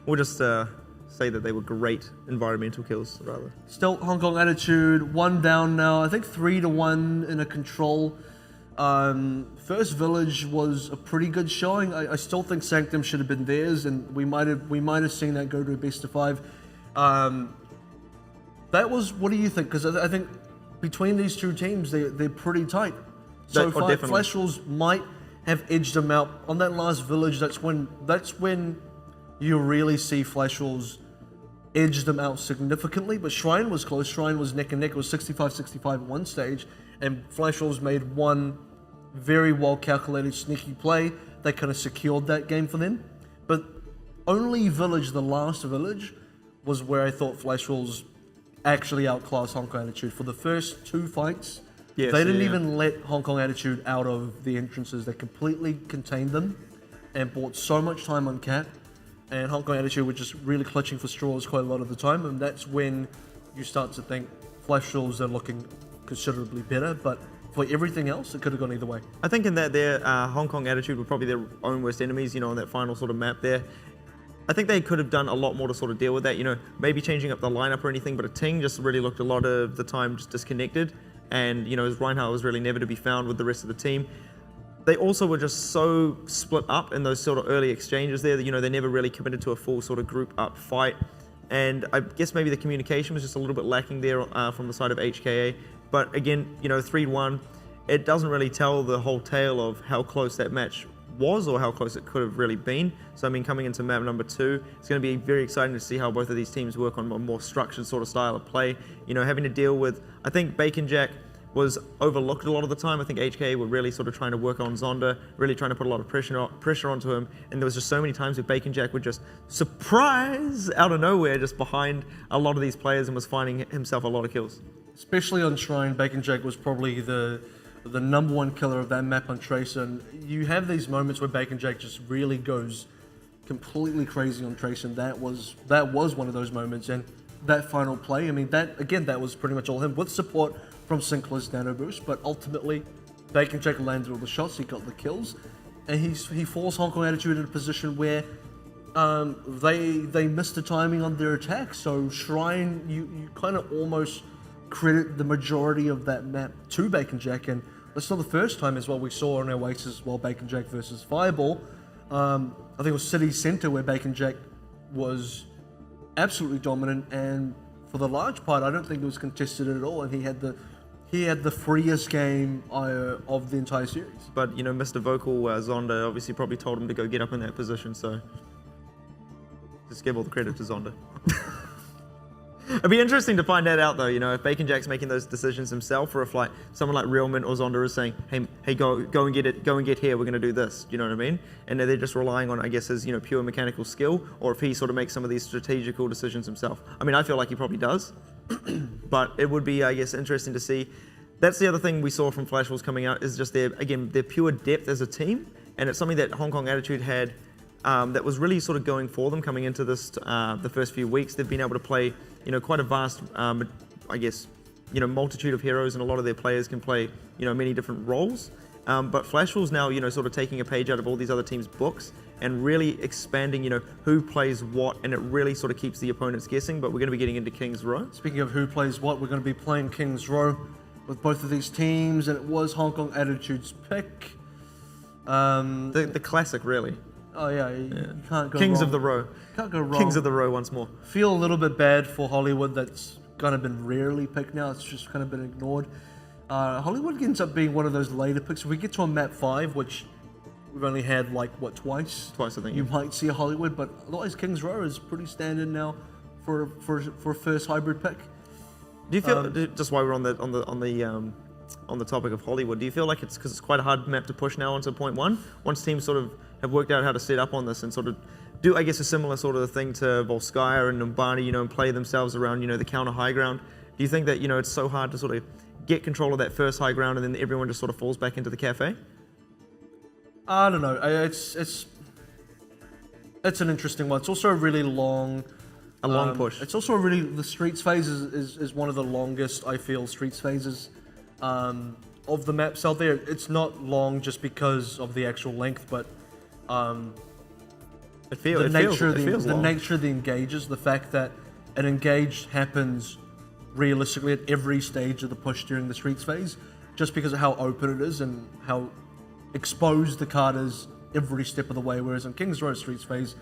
We'll just say that they were great environmental kills, rather. Still, Hong Kong Attitude, 1 down now. I think 3-1 in a control. First Village was a pretty good showing. I still think Sanctum should have been theirs, and we might have seen that go to a best of 5. That was. What do you think? Because I think between these two teams, they're pretty tight. So Flash Wolves might have edged them out on that last Village. That's when you really see Flash Wolves edge them out significantly. But Shrine was close. Shrine was neck and neck. It was 65-65 at one stage, and Flash Wolves made one very well calculated sneaky play that kind of secured that game for them. But only Village, the last Village, was where I thought Flash Wolves actually outclassed Hong Kong Attitude. For the first 2 fights, they didn't even let Hong Kong Attitude out of the entrances. They completely contained them and bought so much time on cap. And Hong Kong Attitude were just really clutching for straws quite a lot of the time. And that's when you start to think Flash Wolves are looking considerably better. But for everything else, it could have gone either way. I think in that there, Hong Kong Attitude were probably their own worst enemies, on that final sort of map there. I think they could have done a lot more to sort of deal with that, maybe changing up the lineup or anything, but Ting just really looked a lot of the time just disconnected. And, as Reinhardt was really never to be found with the rest of the team. They also were just so split up in those sort of early exchanges there that, they never really committed to a full sort of group up fight. And I guess maybe the communication was just a little bit lacking there from the side of HKA. But again, 3-1, it doesn't really tell the whole tale of how close that match was or how close it could have really been. So, I mean, coming into map number 2, it's going to be very exciting to see how both of these teams work on a more structured sort of style of play. Having to deal with, I think Bacon Jack was overlooked a lot of the time. I think HKA were really sort of trying to work on Zonda, really trying to put a lot of pressure onto him. And there was just so many times where Bacon Jack would just surprise out of nowhere just behind a lot of these players and was finding himself a lot of kills. Especially on Shrine, Bacon Jack was probably the number 1 killer of that map on Tracer. And you have these moments where Bacon Jack just really goes completely crazy on Tracer, and that was one of those moments. And that final play, I mean, that was pretty much all him with support from Sinclair's Nano Boost, but ultimately Bacon Jack landed all the shots, he got the kills, and he forced Hong Kong Attitude in a position where they missed the timing on their attack. So Shrine, you kind of almost credit the majority of that map to Bacon Jack, and that's not the first time as well we saw on our weights as well, Bacon Jack versus Fireball. I think it was City Centre where Bacon Jack was absolutely dominant, and for the large part I don't think it was contested at all, and he had the freest game of the entire series. But Mr. Vocal Zonda obviously probably told him to go get up in that position, so just give all the credit to Zonda. It'd be interesting to find that out though, if Bacon Jack's making those decisions himself, or if like someone like Real Mint or Zonda is saying, hey, go and get it, go and get here, we're gonna do this, you know what I mean? And they're just relying on, I guess, his pure mechanical skill, or if he sort of makes some of these strategical decisions himself. I mean, I feel like he probably does, but it would be, I guess, interesting to see. That's the other thing we saw from Flash Wolves coming out, is just their pure depth as a team, and it's something that Hong Kong Attitude had that was really sort of going for them coming into this the first few weeks. They've been able to play quite a vast I guess multitude of heroes, and a lot of their players can play many different roles, but Flash Wolves now sort of taking a page out of all these other teams' books and really expanding who plays what, and it really sort of keeps the opponents guessing. But we're going to be getting into King's Row. Speaking of who plays what, we're going to be playing King's Row with both of these teams, and it was Hong Kong Attitude's pick. The classic, really. Oh yeah, you can't go Kings wrong. of the Row. Can't go wrong. Kings of the Row once more. Feel a little bit bad for Hollywood. That's kind of been rarely picked now. It's just kind of been ignored. Hollywood ends up being one of those later picks. If we get to a map 5, which we've only had like what, twice? Twice, I think. You might see a Hollywood, but otherwise Kings Row is pretty standard now for a first hybrid pick. Do you feel just while we're on the topic of Hollywood, do you feel like it's because it's quite a hard map to push now onto point 1? Once teams sort of have worked out how to set up on this and sort of do, I guess, a similar sort of thing to Volskaya and Numbani, and play themselves around, the counter high ground. Do you think that, it's so hard to sort of get control of that first high ground and then everyone just sort of falls back into the cafe? I don't know. It's an interesting one. It's also a really long... A long push. It's also the Streets phase is one of the longest, I feel, Streets phases of the maps out there. It's not long just because of the actual length, but the nature of the engages, the fact that an engage happens realistically at every stage of the push during the Streets phase, just because of how open it is and how exposed the card is every step of the way, whereas in Kings Row Streets phase,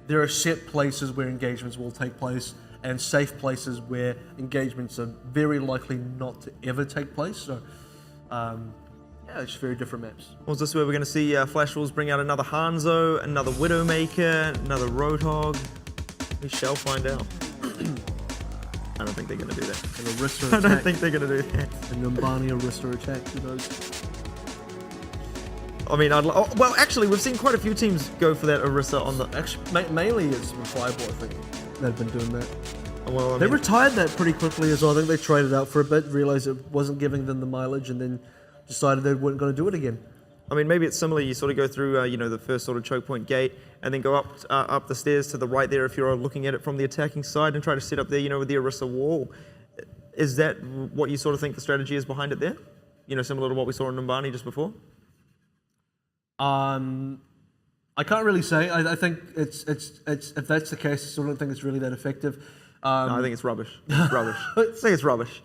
there are set places where engagements will take place and safe places where engagements are very likely not to ever take place. So, it's just very different maps. Well, is this where we're going to see Flash Wolves bring out another Hanzo, another Widowmaker, another Roadhog? We shall find out. I don't think they're going to do that. An Arista I attack. don't think they're going to do that. A Numbani Arista attack, who knows? I mean, well, actually, we've seen quite a few teams go for that Orisa on the... Actually, mainly it's Fireball, I think, that have been doing that. Well, they retired that pretty quickly as well. I think they traded out for a bit, realized it wasn't giving them the mileage, and then decided they weren't going to do it again. I mean, maybe it's similar. You sort of go through, the first sort of choke point gate, and then go up the stairs to the right there if you're looking at it from the attacking side, and try to set up there, with the Orisa wall. Is that what you sort of think the strategy is behind it there? Similar to what we saw in Numbani just before? I can't really say. I think it's if that's the case, I still don't think it's really that effective. No, I think it's rubbish. It's rubbish. I think it's rubbish.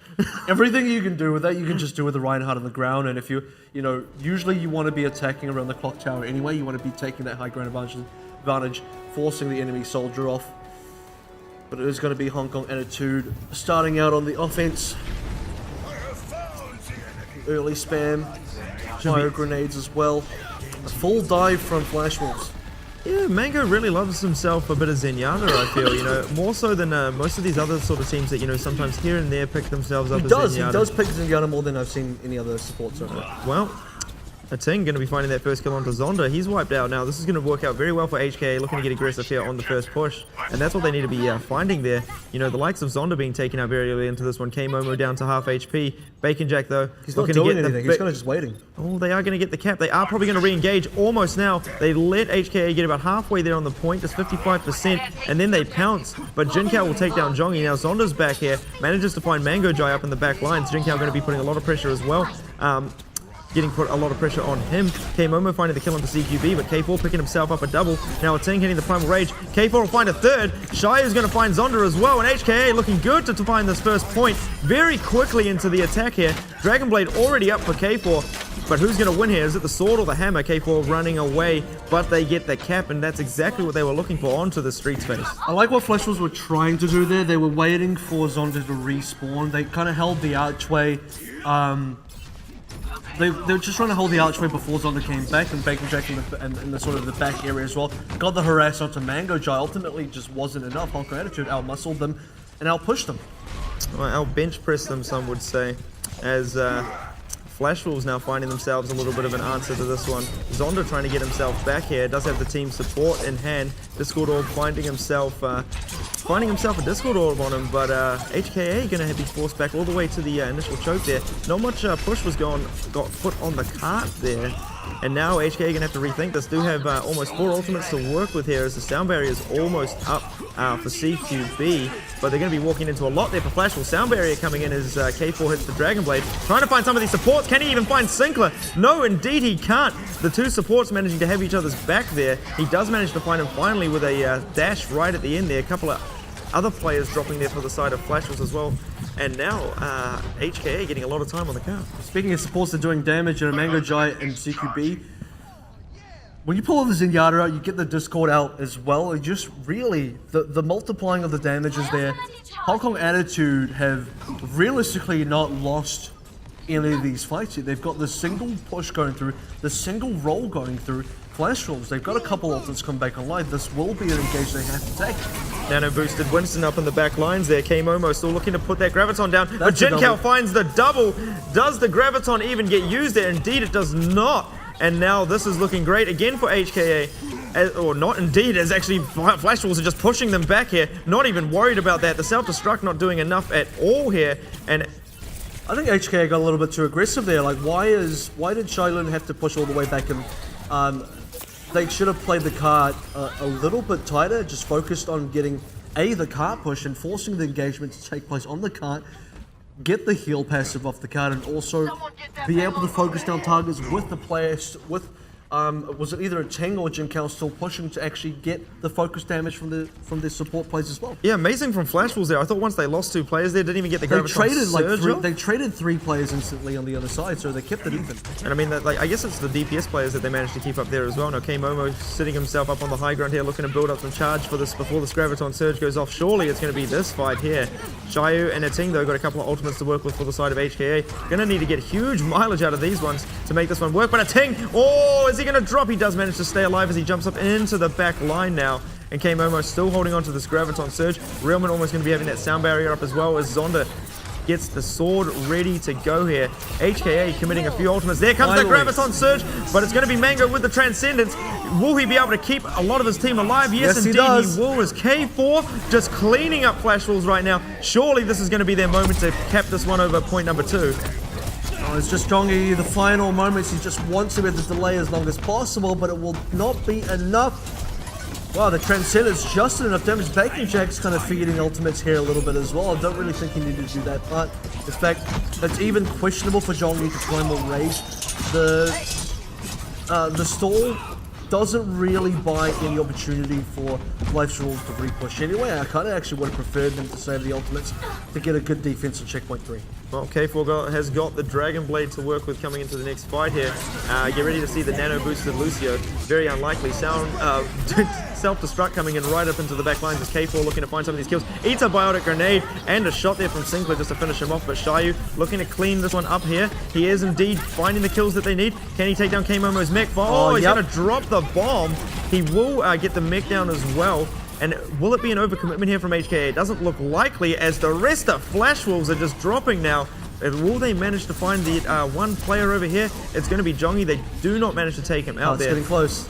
Everything you can do with that, you can just do with the Reinhardt on the ground. And if usually you want to be attacking around the clock tower anyway. You want to be taking that high ground advantage, forcing the enemy soldier off. But it is going to be Hong Kong Attitude starting out on the offense. Early spam, fire grenades as well. A full dive from Flash Wolves. Yeah, Mango really loves himself a bit of Zenyatta, I feel, more so than most of these other sort of teams that, sometimes here and there pick themselves up as Zenyatta. He does pick Zenyatta more than I've seen any other support so far. Well, Ating going to be finding that first kill onto Zonda. He's wiped out now. This is going to work out very well for HKA, looking to get aggressive here on the first push. And that's what they need to be finding there. The likes of Zonda being taken out very early into this one. K-Momo down to half HP. Bacon Jack, though, he's not doing anything. He's kind of just waiting. Oh, they are going to get the cap. They are probably going to re-engage almost now. They let HKA get about halfway there on the point, just 55%, and then they pounce. But Jinkao will take down Jongi. Now Zonda's back here, manages to find Mango Jai up in the back lines. Jinkao going to be putting a lot of pressure as well. Getting put a lot of pressure on him. K-Momo finding the kill onto CQB, but K4 picking himself up a double. Now Ating hitting the Primal Rage. K4 will find a third. Shai is going to find Zonda as well, and HKA looking good to find this first point very quickly into the attack here. Dragonblade already up for K4, but who's going to win here? Is it the sword or the hammer? K4 running away, but they get the cap, and that's exactly what they were looking for onto the Streets phase. I like what Flash Wolves were trying to do there. They were waiting for Zonda to respawn. They kind of held the archway. They were just trying to hold the archway before Zonda came back, and Bacon Jack in the sort of the back area as well. Got the harass onto Mango Jai. Ultimately, just wasn't enough. Hong Kong Attitude out-muscled them and out-pushed them. Well, out-bench pressed them, some would say, as Flash Wolves now finding themselves a little bit of an answer to this one. Zonda trying to get himself back here. Does have the team support in hand. Discord Orb finding himself a Discord Orb on him, but HKA going to be forced back all the way to the initial choke there. Not much push got put on the cart there. And now HKA going to have to rethink this. Do have almost 4 ultimates to work with here as the sound barrier is almost up for CQB. But they're going to be walking into a lot there for Flash Wolves. Sound barrier coming in as K4 hits the Dragonblade. Trying to find some of these supports. Can he even find Sinclair? No, indeed he can't. The two supports managing to have each other's back there. He does manage to find him finally with a dash right at the end there. A couple of other players dropping there for the side of Flash Wolves as well. And now, HKA getting a lot of time on the card. Speaking of supports, they're doing damage. Mango Jai and CQB when you pull the Zenyatta out, you get the Discord out as well. It just really, the multiplying of the damage is there. Hong Kong Attitude have realistically not lost any of these fights yet. They've got the single push going through, the single roll going through. Flash rolls, they've got a couple ultimates come back online. This will be an engage they have to take. Nano boosted Winston up in the back lines there. K-Momo still looking to put that Graviton down. But Jinkel finds the double. Does the Graviton even get used there? Indeed, it does not. And now this is looking great again for HKA. Or not indeed, as actually Flash Walls are just pushing them back here. Not even worried about that. The self-destruct not doing enough at all here. And I think HKA got a little bit too aggressive there. Like, why did Shailun have to push all the way back? And they should have played the card a little bit tighter, just focused on getting the card push and forcing the engagement to take place on the card, get the heal passive off the card, and also be able to focus down targets with the players, with was it either a Ting or Jinkel still pushing to actually get the focus damage from the support plays as well? Yeah, amazing from Flash Walls there. I thought once they lost 2 players there, didn't even get the Graviton they traded 3 players instantly on the other side, so they kept it even. And I mean, I guess it's the DPS players that they managed to keep up there as well. Now K-Momo sitting himself up on the high ground here, looking to build up some charge for this before this Graviton surge goes off. Surely it's going to be this fight here. Xiaoyu and Ting though got a couple of ultimates to work with for the side of HKA. Gonna need to get huge mileage out of these ones to make this one work. But Ting, oh, is he gonna drop? He does manage to stay alive as he jumps up into the back line now. And K-Momo still holding on to this Graviton surge. Realman almost going to be having that sound barrier up as well as Zonda gets the sword ready to go here. HKA committing a few ultimates. There comes the Graviton surge, but it's going to be Mango with the Transcendence. Will he be able to keep a lot of his team alive? Yes indeed, he will, as K4 just cleaning up Flash Walls right now. Surely this is going to be their moment to cap this one over point number 2. Oh, it's just Jongi, the final moments. He just wants to get the delay as long as possible, but it will not be enough. Wow, the Transcendence just enough damage. Bacon Jack's kind of feeding ultimates here a little bit as well. I don't really think he needed to do that, but in fact, it's even questionable for Jongi to Primal Rage. The stall doesn't really buy any opportunity for Flash Walls to repush anyway. I kind of actually would have preferred them to save the ultimates to get a good defense on checkpoint 3. Well, K4 has got the Dragon Blade to work with coming into the next fight here. Get ready to see the nano boosted Lucio. Very unlikely. Self-destruct coming in right up into the back lines as K4 looking to find some of these kills. Eats a biotic grenade and a shot there from Sinclair just to finish him off. But Xiaoyu looking to clean this one up here. He is indeed finding the kills that they need. Can he take down K-Momo's mech? Oh, he's going to drop the bomb. He will get the mech down as well. And will it be an overcommitment here from HKA? It doesn't look likely as the rest of Flash Wolves are just dropping now. Will they manage to find the one player over here? It's going to be Jongi. They do not manage to take him out there. It's getting close.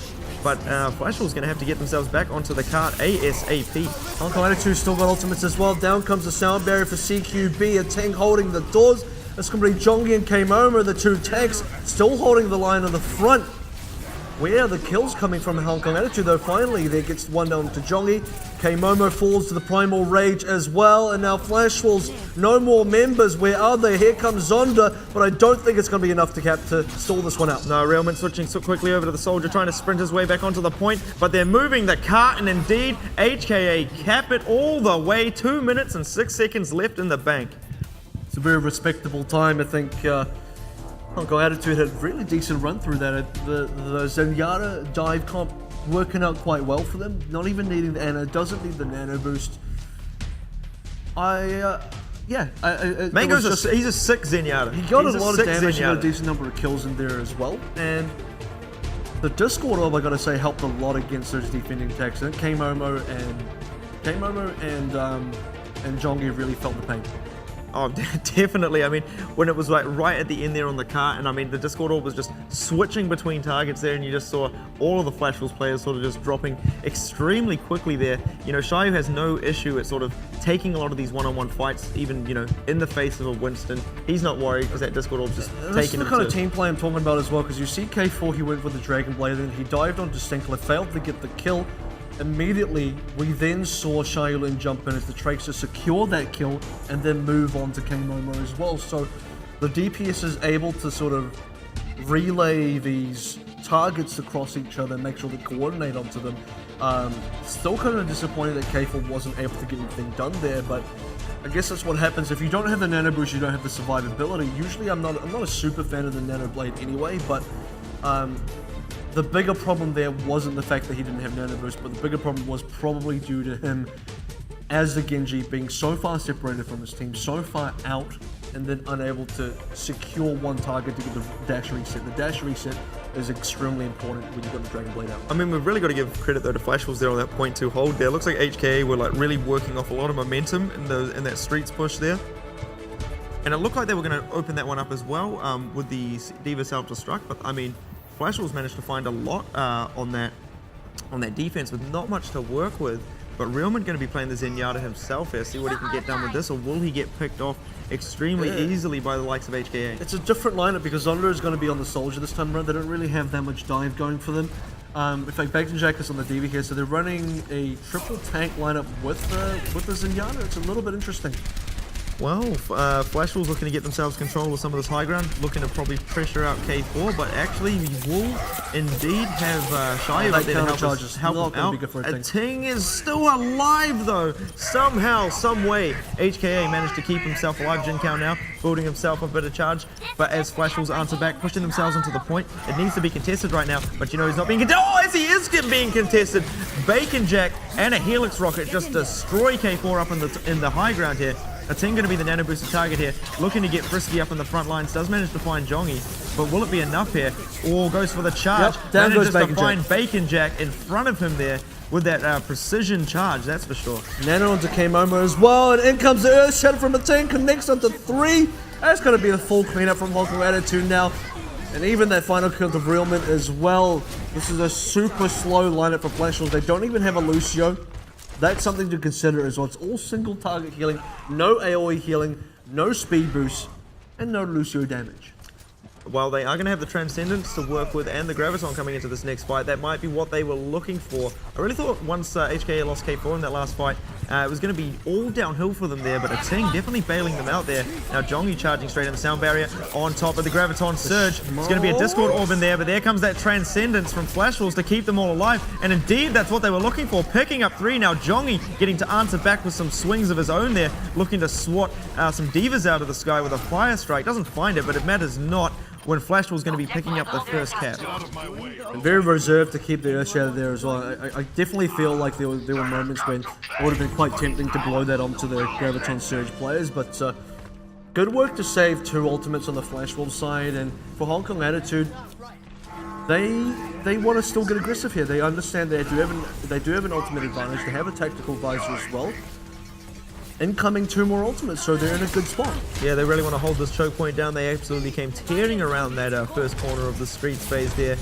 But Flash Wolves going to have to get themselves back onto the cart ASAP. Hong Kong Attitude still got ultimates as well. Down comes the sound barrier for CQB. A Ting holding the doors. It's going to be Jongi and K-Momo, the 2 tanks, still holding the line on the front. Where are the kills coming from Hong Kong Attitude though? Finally, there gets one down to Jongi. K-Momo falls to the Primal Rage as well. And now Flash Walls, no more members. Where are they? Here comes Zonda, but I don't think it's going to be enough to stall this one out. No, Realman switching so quickly over to the Soldier, trying to sprint his way back onto the point. But they're moving the cart, and indeed, HKA cap it all the way. 2 minutes and 6 seconds left in the bank. It's a very respectable time, I think. Hong Kong Attitude had a really decent run through that. The Zenyatta dive comp working out quite well for them. Not even needing the Ana, doesn't need the nano boost. Mango's he's a sick Zenyatta. He got a lot of damage and a decent number of kills in there as well. And the Discord orb, I gotta say, helped a lot against those defending attacks. And K-Momo and Jongi really felt the pain. Oh, definitely. I mean, when it was like right at the end there on the cart, and I mean, the Discord orb was just switching between targets there, and you just saw all of the Flash Wolves players sort of just dropping extremely quickly there. You know, Xiaoyu has no issue at sort of taking a lot of these one-on-one fights, even, you know, in the face of a Winston. He's not worried because that Discord orb's just taking him. This is the kind of team play I'm talking about as well, because you see K4, he went for the Dragon Blade, and he dived onto Sinclair, failed to get the kill. Immediately, we then saw Shailun jump in as the Tracer secure that kill and then move on to K-Momo as well. So the DPS is able to sort of relay these targets across each other and make sure they coordinate onto them. Still kind of disappointed that K4 wasn't able to get anything done there, but I guess that's what happens. If you don't have the Nano Boost, you don't have the survivability. Usually I'm not a super fan of the Nano Blade anyway, but the bigger problem there wasn't the fact that he didn't have Nano Boost, but the bigger problem was probably due to him as the Genji being so far separated from his team, so far out, and then unable to secure one target to get the dash reset. The dash reset is extremely important when you've got the Dragon Blade out. I mean, we've really got to give credit though to Flash Wolves there on that point 2 hold there. Looks like HKA were like really working off a lot of momentum in that streets push there. And it looked like they were going to open that one up as well with the D.Va self-destruct, but I mean, Flash Wolves managed to find a lot on that defense with not much to work with. But Realman going to be playing the Zenyatta himself here, see what he can get done with this, or will he get picked off extremely easily by the likes of HKA? It's a different lineup because Zonda is going to be on the Soldier this time around. They don't really have that much dive going for them. In fact, Bacon Jack is on the D.Va here, so they're running a triple tank lineup with the Zenyatta. It's a little bit interesting. Well, Flash Wolves looking to get themselves control of some of this high ground, looking to probably pressure out K4, but actually we will indeed have Shai out there to help him out. Ting is still alive though, somehow, some way. HKA managed to keep himself alive. Jinkao now building himself a bit of charge, but as Flash Wolves answer back, pushing themselves into the point, it needs to be contested right now, but you know he's not being contested. Oh, as he is being contested! Bacon Jack and a Helix Rocket just destroy K4 up in the high ground here. A Ting going to be the nano boosted target here, looking to get frisky up in the front lines, does manage to find Jongi, but will it be enough here? Or goes for the charge, down goes manages to find Bacon Jack in front of him there with that precision charge, that's for sure. Nano onto K-Momo as well, and in comes the Earth Shatter from a Ting, connects onto 3. That's going to be the full cleanup from Hong Kong Attitude now. And even that final kill of Realman as well. This is a super slow lineup for Flash Wolves. They don't even have a Lucio. That's something to consider as well. It's all single target healing, no AoE healing, no speed boost, and no Lucio damage. While they are going to have the Transcendence to work with and the Graviton coming into this next fight, that might be what they were looking for. I really thought once HKA lost K4 in that last fight, it was going to be all downhill for them there, but a Ting definitely bailing them out there. Now Jongi charging straight in the sound barrier on top of the Graviton Surge. It's going to be a Discord Orb in there, but there comes that Transcendence from Flash Wolves to keep them all alive. And indeed, that's what they were looking for, picking up 3. Now Jongi getting to answer back with some swings of his own there, looking to swat some Divas out of the sky with a Fire Strike. Doesn't find it, but it matters not when Flash was going to be picking up the first cap. And very reserved to keep the Earth Shatter there as well. I definitely feel like there were moments when it would have been quite tempting to blow that onto the Graviton Surge players, but good work to save 2 ultimates on the Flash Wolves side, and for Hong Kong Attitude, they want to still get aggressive here. They understand they do have an ultimate advantage. They have a tactical visor as well. Incoming 2 more ultimates, so they're in a good spot. Yeah, they really want to hold this choke point down. They absolutely came tearing around that first corner of the street space there,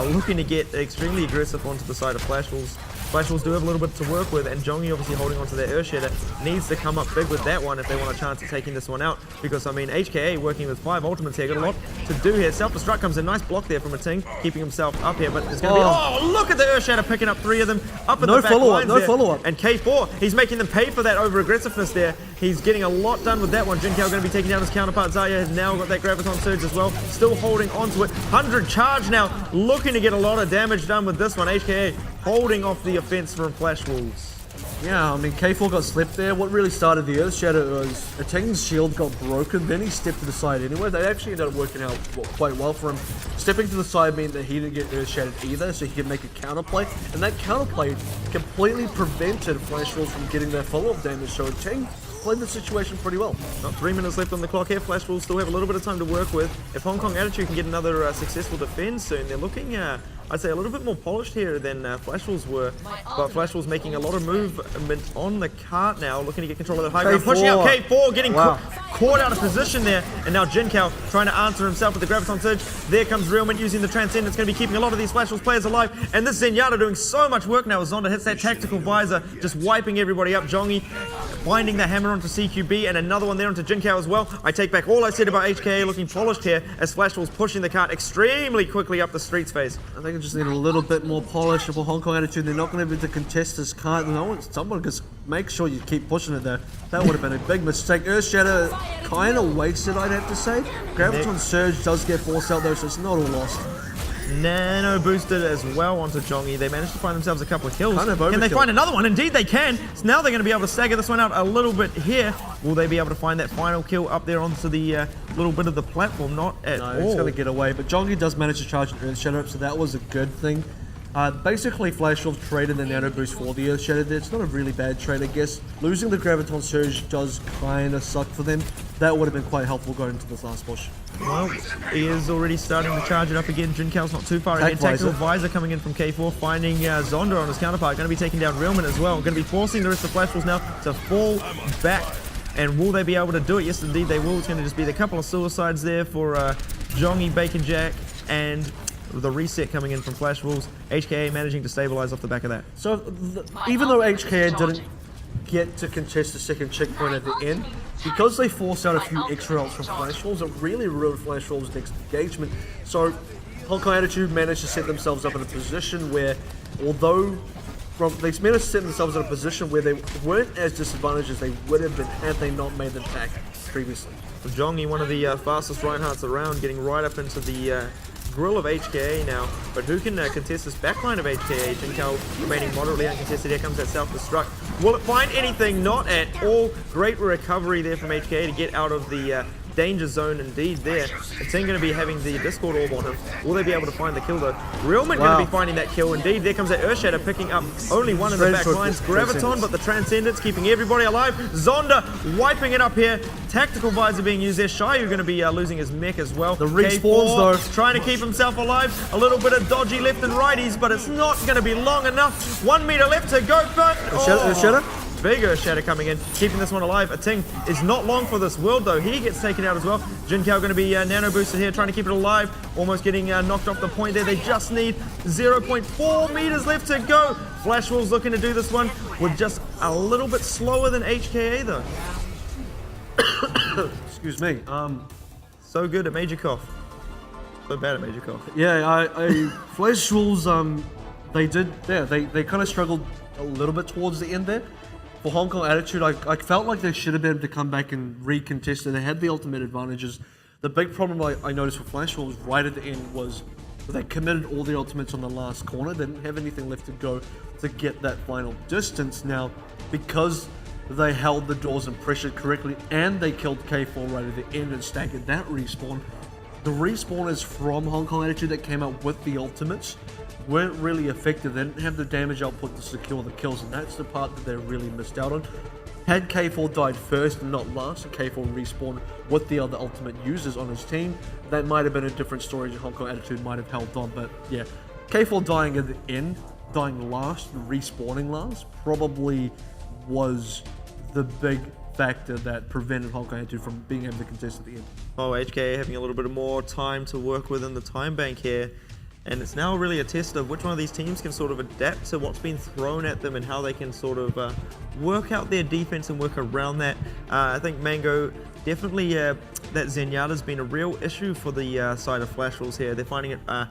looking to get extremely aggressive onto the side of Flash Wolves. Flash Wolves do have a little bit to work with, and Jongi obviously holding onto their Earth Shatter needs to come up big with that one if they want a chance at taking this one out, because I mean HKA working with 5 ultimates here, got a lot to do here. Self-destruct comes in, nice block there from a Ting, keeping himself up here, but it's going to be, oh look at the Earth Shatter picking up 3 of them up in the back lines there. No follow-up. And K4, he's making them pay for that over-aggressiveness there. He's getting a lot done with that one. Jinkao going to be taking down his counterpart. Zarya has now got that Graviton Surge as well, still holding onto it. 100 charge now, looking to get a lot of damage done with this one. HKA holding off the offense from Flash Wolves. Yeah, I mean, K4 got slipped there. What really started the Earth Shatter was a Ting's shield got broken, then he stepped to the side anyway. They actually ended up working out quite well for him. Stepping to the side meant that he didn't get Earth Shattered either, so he could make a counterplay, and that counterplay completely prevented Flash Wolves from getting their follow-up damage, so Ting played the situation pretty well. Not 3 minutes left on the clock here. Flash Wolves still have a little bit of time to work with. If Hong Kong Attitude can get another successful defense soon, they're looking, I'd say, a little bit more polished here than Flash Wolves were. But Flash Wolves making a lot of movement on the cart now, looking to get control of the high ground. Pushing out K4, getting caught out of position there. And now Jinkao trying to answer himself with the Graviton Surge. There comes Realman using the Transcendence, going to be keeping a lot of these Flash Wolves players alive. And this Zenyatta doing so much work now as Zonda hits that tactical visor, just wiping everybody up. Jongi finding the hammer onto CQB, and another one there onto Jinkao as well. I take back all I said about HKA looking polished here as Flash Wolves pushing the cart extremely quickly up the street space. I think it just need a little bit more polish for Hong Kong Attitude. They're not going to be able to contest this cart. No, someone just make sure you keep pushing it there. That would have been a big mistake. Earth Shatter kind of wasted, I'd have to say. Graviton Surge does get forced out though, so it's not all lost. Nano boosted as well onto Jongi. They managed to find themselves a couple of kills. Kind of Can they overkill. find another one? Indeed they can. So now they're going to be able to stagger this one out a little bit here. Will they be able to find that final kill up there onto the little bit of the platform? Not at No, all. he's going to get away, but Jongi does manage to charge an Earth Shatter, so that was a good thing. Basically, Flash Wolf traded the Nano Boost for the Earth Shatter there. It's not a really bad trade, I guess. Losing the Graviton Surge does kind of suck for them. That would have been quite helpful going into this last push. Well, he is already starting to charge it up again. Jinkao's not too far ahead. Tactical Visor coming in from K4, finding Zonda on his counterpart. Going to be taking down Realman as well. Going to be forcing the rest of Flash Wolves now to fall back. And will they be able to do it? Yes, indeed they will. It's going to just be a couple of suicides there for Jongi, Bacon Jack, and the reset coming in from Flash Wolves. HKA managing to stabilize off the back of that. So, even though HKA didn't get to contest the second checkpoint at the end, because they forced out a few extra ults from Flash Wolves, it really ruined Flash Wolves' next engagement. So, Hong Kong Attitude managed to set themselves up in a position where, although they managed to set themselves in a position where they weren't as disadvantaged as they would have been had they not made the attack previously. Jongi, one of the fastest Reinhardts around, getting right up into the grill of HKA now, but who can contest this backline of HKA? Jinkao remaining moderately uncontested. Here comes that self-destruct. Will it find anything? Not at all. Great recovery there from HKA to get out of the danger zone indeed there. The team going to be having the Discord orb on him. Will they be able to find the kill though? Realman going to be finding that kill indeed. There comes that Earth Shatter picking up only one in the back lines. Graviton, but the Transcendence keeping everybody alive. Zonda wiping it up here. Tactical Visor being used there. Shayu going to be losing his mech as well. The respawns though. Trying to keep himself alive. A little bit of dodgy left and righties, but it's not going to be long enough. 1 meter left to go, but Earth Shatter? big Earth Shatter coming in, keeping this one alive. A Ting is not long for this world though. He gets taken out as well. Jinkao going to be nano boosted here, trying to keep it alive. Almost getting knocked off the point there. They just need 0.4 meters left to go. Flash Wolves looking to do this one with just a little bit slower than HKA though. Excuse me. So good at Major Cough. So bad at Major Cough. Yeah, Flash Wolves, they kind of struggled a little bit towards the end there. For Hong Kong Attitude, I felt like they should have been able to come back and recontest it. They had the ultimate advantages. The big problem I noticed for Flash Wolves right at the end was they committed all the ultimates on the last corner. They didn't have anything left to go to get that final distance. Now, because they held the doors and pressured correctly, and they killed K4 right at the end and staggered that respawn, the respawners from Hong Kong Attitude that came out with the ultimates weren't really effective. They didn't have the damage output to secure the kills, and that's the part that they really missed out on. Had K4 died first and not last, and K4 respawned with the other ultimate users on his team, that might have been a different story and Hong Kong Attitude might have held on. But yeah, K4 dying at the end, dying last, respawning last, probably was the big factor that prevented Hong Kong Attitude from being able to contest at the end. Oh, HK having a little bit more time to work with in the time bank here. And it's now really a test of which one of these teams can sort of adapt to what's been thrown at them and how they can sort of work out their defense and work around that. I think Mango, definitely that Zenyatta's been a real issue for the side of Flash Wolves here. They're finding it a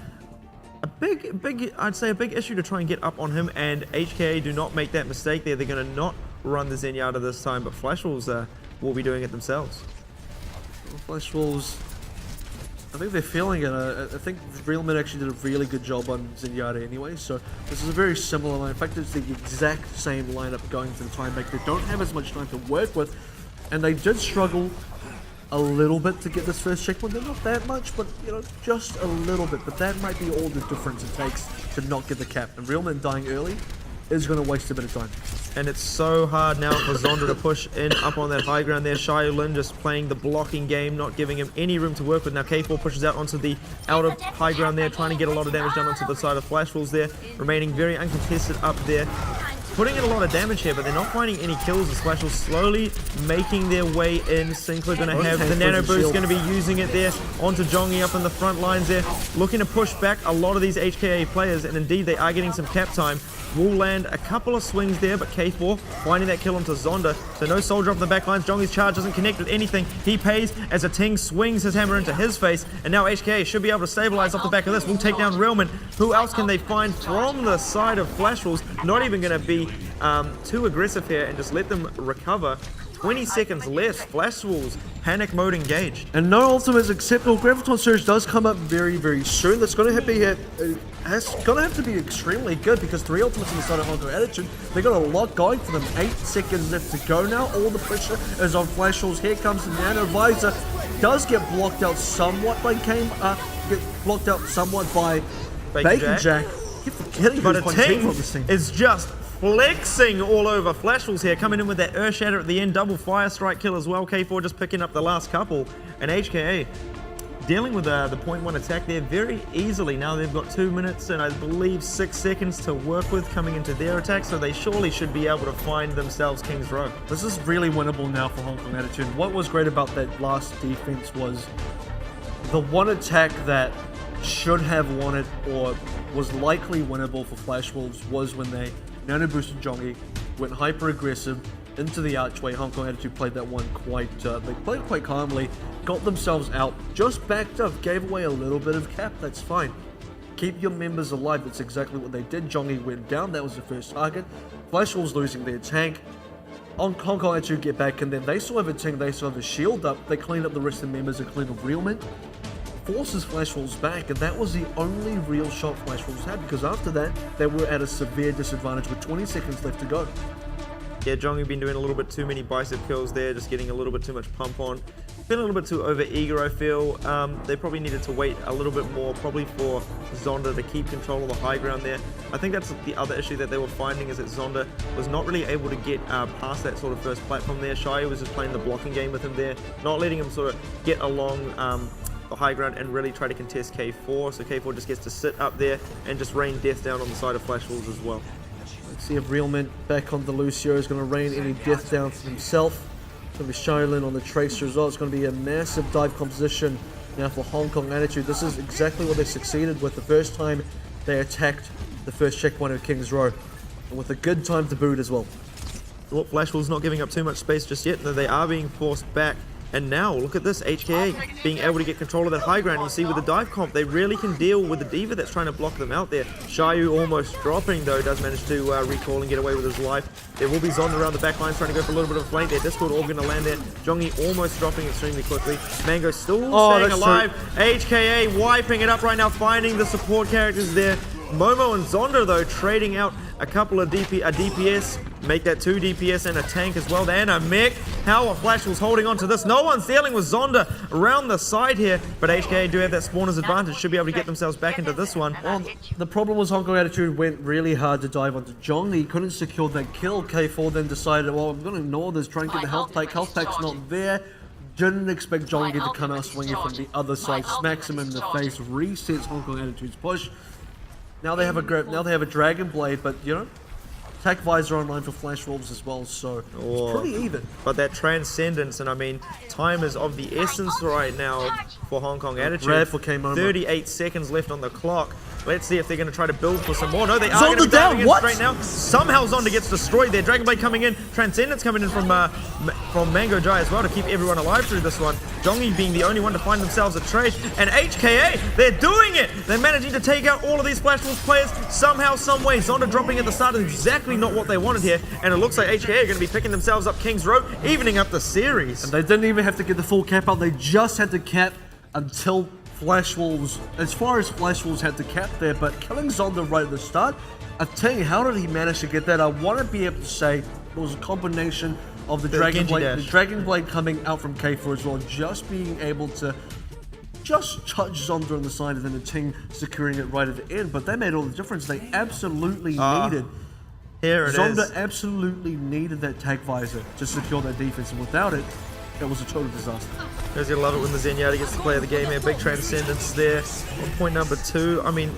big, I'd say a big issue to try and get up on him, and HK do not make that mistake there. They're going to not run the Zenyatta this time, but Flash Wolves will be doing it themselves. Well, Flash Wolves, I think they're feeling it. I think Realman actually did a really good job on Zenyatta anyway, so this is a very similar line. In fact, it's the exact same lineup going to the time back. They don't have as much time to work with, and they did struggle a little bit to get this first checkpoint. They're not that much, but you know, just a little bit. But that might be all the difference it takes to not get the cap. And Realman dying early is going to waste a bit of time. And it's so hard now for Zonda to push in up on that high ground there. Xiaolin just playing the blocking game, not giving him any room to work with. Now K4 pushes out onto the outer high ground there, trying to get a lot of damage done onto the side of Flash Wolves there, remaining very uncontested up there. Putting in a lot of damage here, but they're not finding any kills. The Flash Wolves slowly making their way in. Sinclair going to have the nano boost, going to be using it there onto Jongi up in the front lines there, looking to push back a lot of these HKA players, and indeed they are getting some cap time. Will land a couple of swings there, but K4 finding that kill onto Zonda. So no soldier up in the back lines. Jongi's charge doesn't connect with anything. He pays as a Ting swings his hammer into his face, and now HKA should be able to stabilize off the back of this. We'll take down Realman. Who else can they find from the side of Flash Wolves? Not even going to be too aggressive here and just let them recover. 20 seconds left. Flash Wolves, panic mode engaged. And no ultimates acceptable. Graviton Surge does come up very, very soon. That's going to have to be extremely good because 3 ultimates on the side of Hong Kong Attitude. They got a lot going for them. 8 seconds left to go now. All the pressure is on Flash Wolves. Here comes the Nano Visor. Does get blocked out somewhat by Bacon Jack. Keep forgetting But who's a playing team on this team. is just flexing all over. Flash Wolves here coming in with that Earth Shatter at the end. Double Fire Strike kill as well. K4 just picking up the last couple. And HKA dealing with the 0.1 attack there very easily. Now they've got 2 minutes and I believe 6 seconds to work with coming into their attack, so they surely should be able to find themselves King's Row. This is really winnable now for Hong Kong Attitude. What was great about that last defense was the one attack that should have won it or was likely winnable for Flash Wolves was when they nano boosted Jongi, went hyper aggressive into the archway. Hong Kong Attitude played that one they played it quite calmly, got themselves out, just backed up, gave away a little bit of cap. That's fine. Keep your members alive. That's exactly what they did. Jongi went down. That was the first target. Flash Wolves losing their tank. Hong Kong Attitude get back, and then they still have a tank. They still have a shield up. They cleaned up the rest of the members, including Realment. Forces Flash Wolves back, and that was the only real shot Flash Wolves had, because after that they were at a severe disadvantage with 20 seconds left to go. Yeah, Jongi been doing a little bit too many bicep kills there, just getting a little bit too much pump on. Been a little bit too over eager, I feel. They probably needed to wait a little bit more, probably for Zonda to keep control of the high ground there. I think that's the other issue that they were finding, is that Zonda was not really able to get past that sort of first platform there. Shai was just playing the blocking game with him there, not letting him sort of get along the high ground and really try to contest K4. So K4 just gets to sit up there and just rain death down on the side of Flash Wolves as well. Let's see if Realment back on the Lucio is going to rain any death down for himself. It's going to be Shaolin on the Tracer as well. It's going to be a massive dive composition now for Hong Kong Attitude. This is exactly what they succeeded with the first time they attacked the first checkpoint of King's Row, and with a good time to boot as well. Well, Flash Wolves not giving up too much space just yet, though they are being forced back. And now, look at this, HKA being able to get control of that high ground. You see with the dive comp, they really can deal with the Diva that's trying to block them out there. Shayu almost dropping, though, does manage to recall and get away with his life. There will be Zonda around the back line trying to go for a little bit of a flank there. Discord all going to land there. Jongi almost dropping extremely quickly. Mango still staying alive. HKA wiping it up right now, finding the support characters there. Momo and Zonda, though, trading out a couple of DPS, make that 2 DPS and a tank as well. And a mech. How are Flash Wolves holding on to this? No one's dealing with Zonda around the side here, but HKA do have that spawner's advantage. Should be able to get themselves back into this one. Well, the problem was Hong Kong Attitude went really hard to dive onto Jongi. Couldn't secure that kill. K4 then decided, well, I'm going to ignore this, try and get the health pack. Health pack's not there. Didn't expect Jongi to come out swinging from the other side. Smacks him in the face, resets Hong Kong Attitude's push. Now they have a Dragon Blade, but you know, attack visor online for Flash Wolves as well, so it's pretty even. But that transcendence, and I mean, time is of the essence right now for Hong Kong Attitude. Red for K-Moment. 38 seconds left on the clock. Let's see if they're going to try to build for some more. No, they are going to be down. in straight now. Somehow Zonda gets destroyed there. Dragon Blade coming in. Transcendence coming in from Mango Jai as well to keep everyone alive through this one. Jongi being the only one to find themselves a trade. And HKA, they're doing it. They're managing to take out all of these Flash Wolves players somehow, some way. Zonda dropping at the start is exactly not what they wanted here. And it looks like HKA are going to be picking themselves up King's Row, evening up the series. And they didn't even have to get the full cap out. They just had to cap until Flash Wolves, as far as Flash Wolves had to cap there, but killing Zonda right at the start, I tell you, how did he manage to get that? I want to be able to say it was a combination of the Dragon Blade coming out from K4 as well, just being able to just touch Zonda on the side and then the Ting securing it right at the end, but that made all the difference. They absolutely needed Zonda absolutely needed that tag visor to secure that defense, and without it, it was a total disaster. Guys, you love it when the Zenyatta gets to play the game here. Big transcendence there on point number 2. I mean,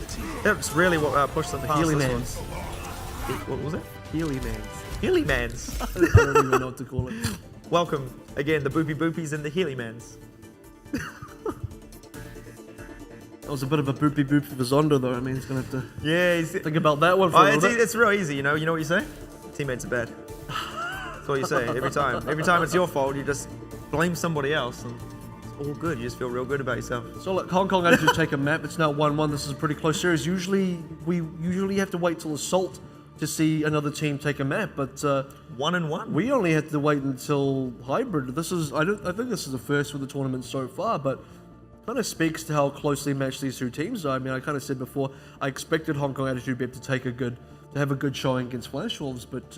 that's really what pushed them past Healy this Mans. one. What was it? Healy Mans. Healy Mans. I don't even know what to call it. Welcome again, the Boopy Boopies and the Healy Mans. That was a bit of a boopy boop for Zonda, though. I mean, he's gonna have to think about that one for a little bit. It's real easy, you know. You know what you say? Teammates are bad. That's what you say every time. Every time it's your fault, you just blame somebody else, and it's all good. You just feel real good about yourself. So look, Hong Kong Attitude take a map. It's now 1-1. This is a pretty close series. We usually have to wait till Assault to see another team take a map, but 1-1. we only had to wait until hybrid. I think this is the first for the tournament so far, but kind of speaks to how closely matched these two teams are. I mean, I kind of said before, I expected Hong Kong Attitude to be able to have a good showing against Flash Wolves, but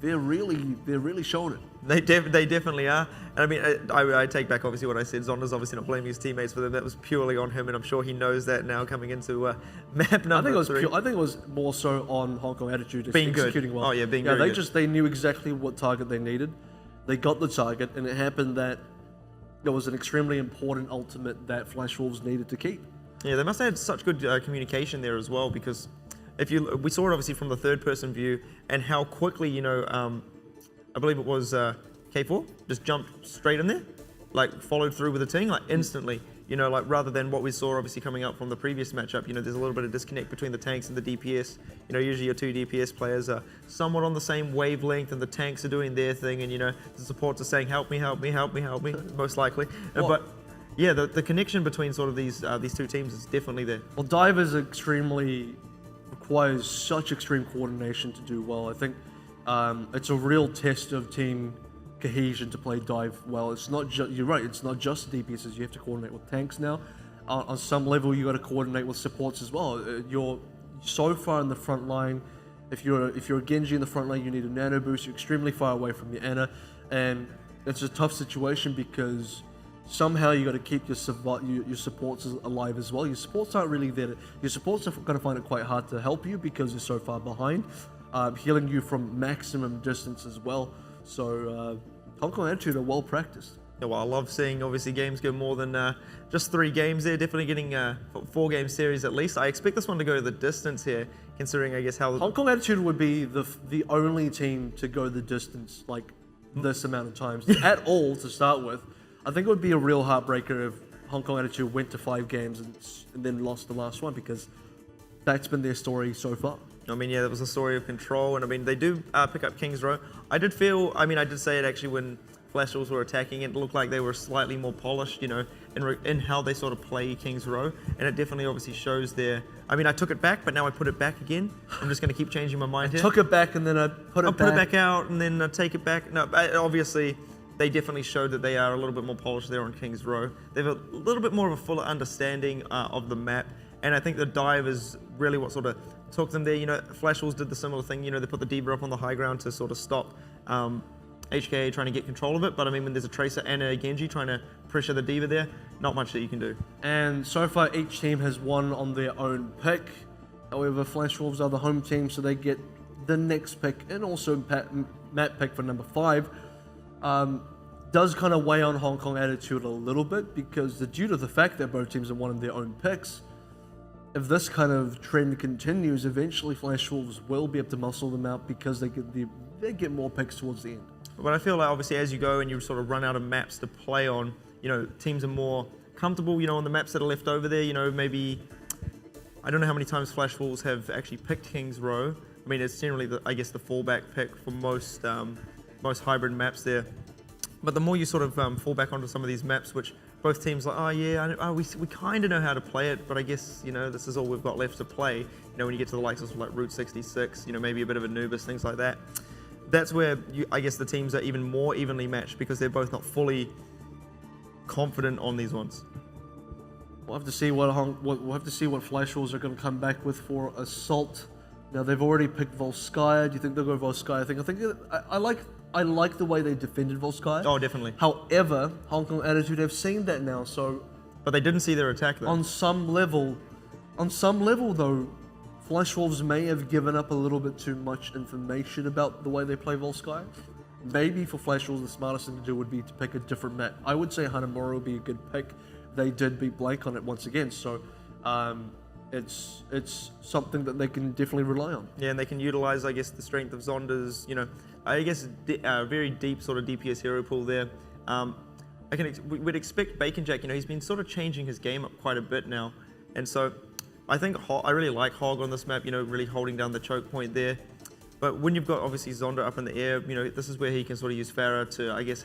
they're really showing it. They definitely are. And I mean, I take back obviously what I said. Zonda's obviously not blaming his teammates for them. That was purely on him, and I'm sure he knows that now coming into map number 3. I think it was more so on Hong Kong Attitude being executing good. well. Oh yeah, being very good. They knew exactly what target they needed. They got the target, and it happened that there was an extremely important ultimate that Flash Wolves needed to keep. Yeah, they must have had such good communication there as well, because we saw it obviously from the third-person view, and how quickly, you know, I believe it was K4 just jumped straight in there, like followed through with the team, like instantly. You know, like rather than what we saw obviously coming up from the previous matchup, you know, there's a little bit of disconnect between the tanks and the DPS. You know, usually your two DPS players are somewhat on the same wavelength, and the tanks are doing their thing, and you know, the supports are saying, help me, help me, help me, help me, most likely. But yeah, the connection between sort of these two teams is definitely there. Well, Divers requires such extreme coordination to do well. I think it's a real test of team cohesion to play dive well. It's not just, you're right, it's not just DPSs. You have to coordinate with tanks now. On some level, you got to coordinate with supports as well. You're so far in the front line. If you're a Genji in the front line, you need a nano boost. You're extremely far away from your Ana, and it's a tough situation because somehow you got to keep your supports alive as well. Your supports aren't really there. Your supports are going to find it quite hard to help you because you're so far behind, healing you from maximum distance as well. So Hong Kong Attitude are well practiced. Yeah, well, I love seeing obviously games go more than just 3 games there. Definitely getting 4-game series at least. I expect this one to go the distance here, considering I guess how Hong Kong Attitude would be the only team to go the distance like this amount of times at all to start with. I think it would be a real heartbreaker if Hong Kong Attitude went to 5 games and then lost the last one, because that's been their story so far. I mean, yeah, that was a story of control, and I mean, they do pick up King's Row. I did say it actually when Flash Wolves were attacking, it looked like they were slightly more polished, you know, in how they sort of play King's Row, and it definitely obviously shows their. I mean, I took it back, but now I put it back again. I'm just going to keep changing my mind here. Took it back and then I put it back out, and then I take it back. No, obviously, they definitely showed that they are a little bit more polished there on King's Row. They have a little bit more of a fuller understanding of the map, and I think the dive is really what sort of took them there. You know, Flash Wolves did the similar thing. You know, they put the D.Va up on the high ground to sort of stop HKA trying to get control of it. But I mean, when there's a Tracer and a Genji trying to pressure the D.Va there, not much that you can do. And so far, each team has won on their own pick. However, Flash Wolves are the home team, so they get the next pick and also map pick for number 5. Does kind of weigh on Hong Kong Attitude a little bit, because due to the fact that both teams have won their own picks, if this kind of trend continues, eventually Flash Wolves will be able to muscle them out because they get more picks towards the end. But I feel like obviously as you go and you sort of run out of maps to play on, you know, teams are more comfortable, you know, on the maps that are left over there. You know, maybe I don't know how many times Flash Wolves have actually picked King's Row. I mean, it's generally the fallback pick for most hybrid maps there. But the more you sort of fall back onto some of these maps, which both teams like, oh yeah, we kind of know how to play it, but I guess, you know, this is all we've got left to play. You know, when you get to the likes of like Route 66, you know, maybe a bit of Anubis, things like that. That's where I guess the teams are even more evenly matched, because they're both not fully confident on these ones. We'll have to see what Flash Wolves are going to come back with for Assault. Now they've already picked Volskaya. Do you think they'll go Volskaya? I like the way they defended Volskaya. Oh, definitely. However, Hong Kong Attitude have seen that now, so. But they didn't see their attack though. On some level though, Flash Wolves may have given up a little bit too much information about the way they play Volskaya. Maybe for Flash Wolves, the smartest thing to do would be to pick a different map. I would say Hanamura would be a good pick. They did beat Blank on it once again, so it's something that they can definitely rely on. Yeah, and they can utilize, I guess, the strength of Zonda's, you know, I guess very deep sort of DPS hero pool there. We'd expect Bacon Jack, you know, he's been sort of changing his game up quite a bit now, and so I think I really like Hog on this map, you know, really holding down the choke point there. But when you've got obviously Zonda up in the air, you know, this is where he can sort of use Pharah to, I guess,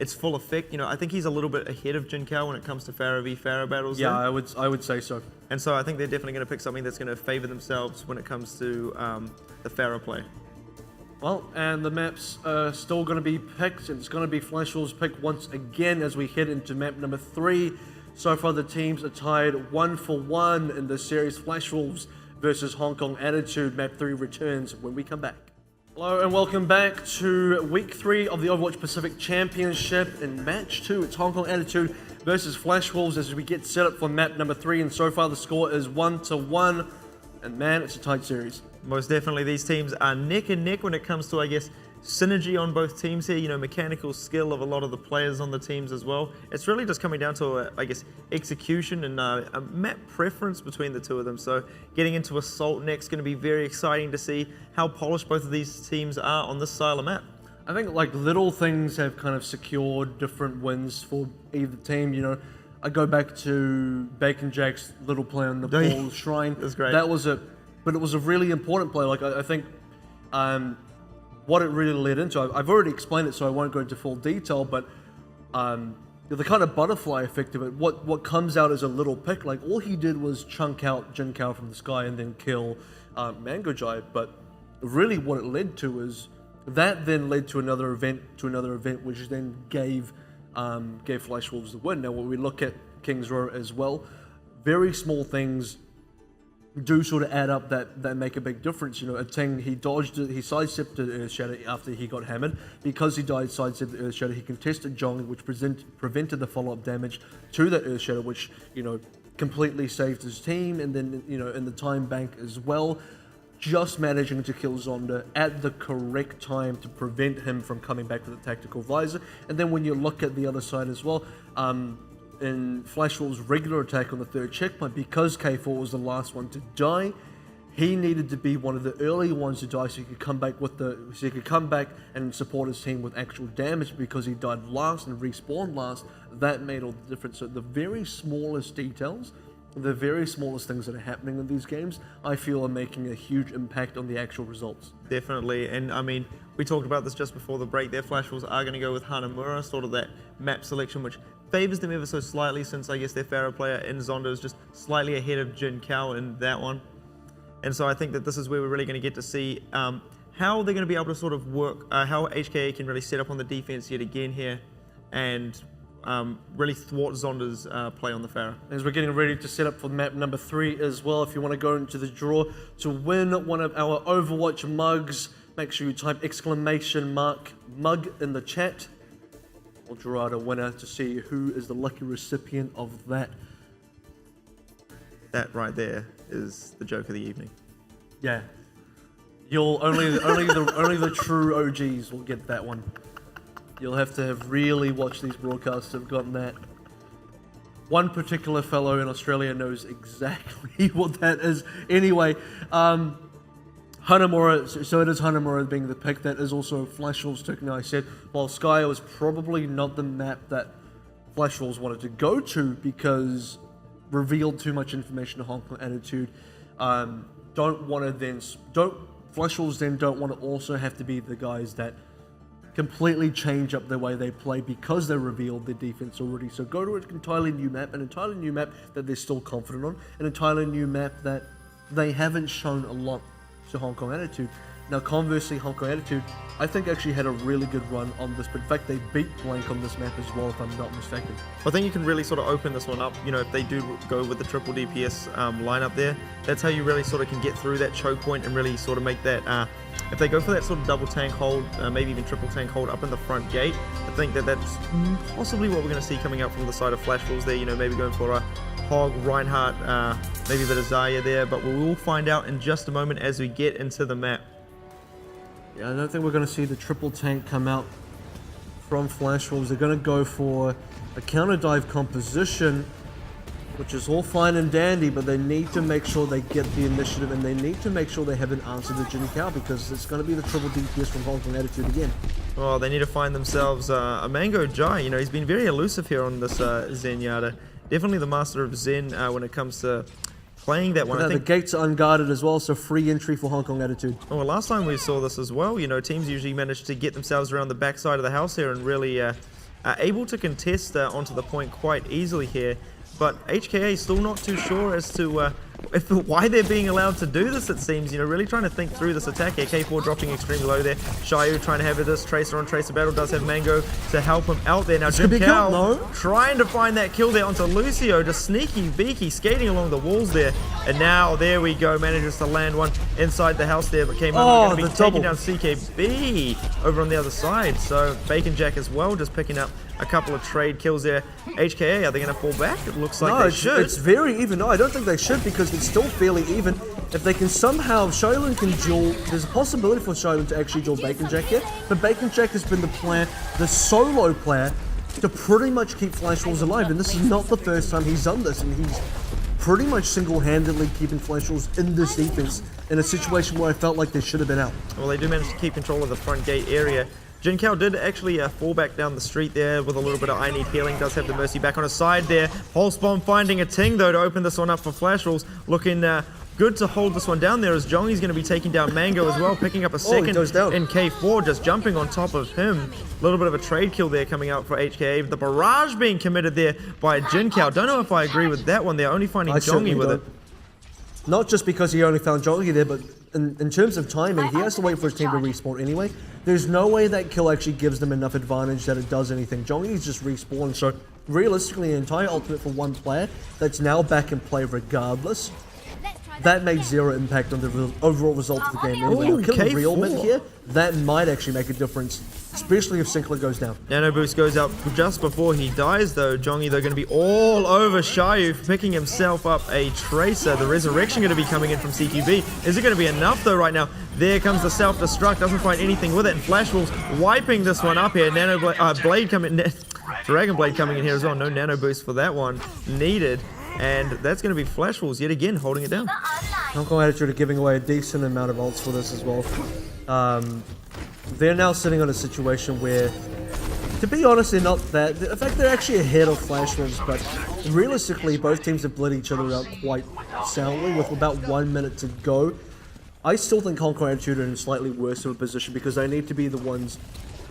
its full effect. You know, I think he's a little bit ahead of Jin Kao when it comes to Pharah v Pharah battles. Yeah, I would say so. And so I think they're definitely going to pick something that's going to favor themselves when it comes to the Farah play. Well, and the maps are still going to be picked, and it's going to be Flash Wolves pick once again as we head into map number 3. So far, the teams are tied 1-1 in the series. Flash Wolves versus Hong Kong Attitude. Map 3 returns when we come back. Hello and welcome back to week 3 of the Overwatch Pacific Championship. In match 2, it's Hong Kong Attitude versus Flash Wolves as we get set up for map number 3. And so far, the score is 1-1. And man, it's a tight series. Most definitely, these teams are neck and neck when it comes to, I guess, synergy on both teams here. You know, mechanical skill of a lot of the players on the teams as well. It's really just coming down to, I guess, execution and a map preference between the two of them. So getting into Assault next going to be very exciting to see how polished both of these teams are on this style of map. I think like little things have kind of secured different wins for either team. You know, I go back to Bacon Jack's little play on Nepal Shrine. That's great. But it was a really important play. Like I think what it really led into, I've already explained it, so I won't go into full detail. But the kind of butterfly effect of it, what comes out as a little pick. Like all he did was chunk out Jin Kao from the sky and then kill Mango Jai. But really, what it led to is that then led to another event, which then gave Flash Wolves the win. Now, when we look at King's Row as well, very small things do sort of add up that make a big difference. You know, a Ting, he dodged it, he sidestepped the Earth Shatter after he got hammered. Because he died sidestepped the Earth Shatter, he contested Jong, which prevented the follow-up damage to that Earth Shatter, which, you know, completely saved his team. And then, you know, in the time bank as well, just managing to kill Zonda at the correct time to prevent him from coming back with a tactical visor. And then when you look at the other side as well, in Flash Wolves' regular attack on the third checkpoint, because K4 was the last one to die, he needed to be one of the early ones to die so he could come back and support his team with actual damage. Because he died last and respawned last, that made all the difference. So the very smallest details, the very smallest things that are happening in these games, I feel are making a huge impact on the actual results. Definitely, and I mean, we talked about this just before the break there. Flash Wolves are going to go with Hanamura, sort of that map selection, which favors them ever so slightly, since I guess their Farah player in Zonda is just slightly ahead of Jin Kao in that one. And so I think that this is where we're really going to get to see how they're going to be able to sort of work, how HKA can really set up on the defense yet again here, and really thwart Zonda's play on the Farah. As we're getting ready to set up for map number 3 as well, if you want to go into the draw to win one of our Overwatch mugs, make sure you type !mug in the chat. We'll draw out a winner to see who is the lucky recipient of that. That right there is the joke of the evening. Yeah, only the true OGs will get that one. You'll have to have really watched these broadcasts to have gotten that. One particular fellow in Australia knows exactly what that is. Anyway, Hanamura, so it is Hanamura being the pick. That is also Flash Wolves token. I said, while Sky was probably not the map that Flash Wolves wanted to go to because revealed too much information to Hong Kong Attitude. Flash Wolves then don't want to also have to be the guys that completely change up the way they play because they revealed their defense already. So go to an entirely new map that they're still confident on, an entirely new map that they haven't shown a lot to Hong Kong Attitude. Now, conversely, Hong Kong Attitude, I think actually had a really good run on this, but in fact, they beat Blank on this map as well, if I'm not mistaken. I think you can really sort of open this one up, you know, if they do go with the triple DPS lineup there. That's how you really sort of can get through that choke point and really sort of make that, if they go for that sort of double tank hold, maybe even triple tank hold up in the front gate, I think that that's possibly what we're going to see coming out from the side of Flash Wolves there, you know, maybe going for a Hog, Reinhardt, maybe a bit of Zarya there, but we will find out in just a moment as we get into the map. Yeah, I don't think we're going to see the triple tank come out from Flash Wolves. They're going to go for a counter dive composition, which is all fine and dandy, but they need to make sure they get the initiative, and they need to make sure they have an answer to Jin Kao, because it's going to be the triple DPS from Hong Kong Attitude again. Oh, they need to find themselves a Mango Jai. You know, he's been very elusive here on this Zenyatta. Definitely the master of Zen when it comes to playing that one. I think the gates are unguarded as well, so free entry for Hong Kong Attitude. Oh, well, last time we saw this as well, you know, teams usually manage to get themselves around the backside of the house here and really are able to contest onto the point quite easily here. But HKA still not too sure as to why they're being allowed to do this, it seems. You know, really trying to think through this attack here. K4 dropping extremely low there. Shayu trying to have this Tracer on Tracer battle. Does have Mango to help him out there. Now Jim Cal trying to find that kill there onto Lucio. Just sneaky beaky skating along the walls there. And now there we go. Manages to land one inside the house there. But came over going to be taking down CKB over on the other side. So Bacon Jack as well just picking up a couple of trade kills there. HKA, are they going to fall back? It looks like they should. It's very even. No, I don't think they should because it's still fairly even. If they can somehow, Shaolin can duel, there's a possibility for Shaolin to actually duel Bacon Jack here, but Bacon Jack has been the player, the solo player, to pretty much keep Flash Wolves alive, and this is not the first time he's done this, and he's pretty much single-handedly keeping Flash Wolves in this defense in a situation where I felt like they should have been out. Well, they do manage to keep control of the front gate area. Jinkao did actually fall back down the street there with a little bit of I need healing. Does have the Mercy back on his side there. Pulse Bomb finding a Ting though to open this one up for Flash Wolves. Looking good to hold this one down there as Jongi's going to be taking down Mango as well. Picking up a second in K4, just jumping on top of him. A little bit of a trade kill there coming out for HKA. The barrage being committed there by Jinkao. Don't know if I agree with that one. They're only finding Jongi with it. Not just because he only found Jongi there, but in terms of timing, he has to wait for his team to respawn anyway. There's no way that kill actually gives them enough advantage that it does anything. Jongi's just respawned, so realistically, an entire ultimate for one player that's now back in play regardless. That makes zero impact on the overall result of the game anyway. Killing real men here, that might actually make a difference, especially if Sinclair goes down. Nano Boost goes out just before he dies though. Jongi though going to be all over Shayu, picking himself up a Tracer. The Resurrection going to be coming in from CQB. Is it going to be enough though right now? There comes the self-destruct, doesn't find anything with it, and Flash Wolves wiping this one up here. Blade coming, Dragon Blade coming in here as well. No Nano Boost for that one needed. And that's going to be Flash Wolves yet again holding it down. Hong Kong Attitude are giving away a decent amount of ults for this as well. They're now sitting on a situation where, to be honest, they're not that. In fact, they're actually ahead of Flash Wolves, but realistically, both teams have bled each other out quite soundly with about 1 minute to go. I still think Hong Kong Attitude are in a slightly worse of a position because they need to be the ones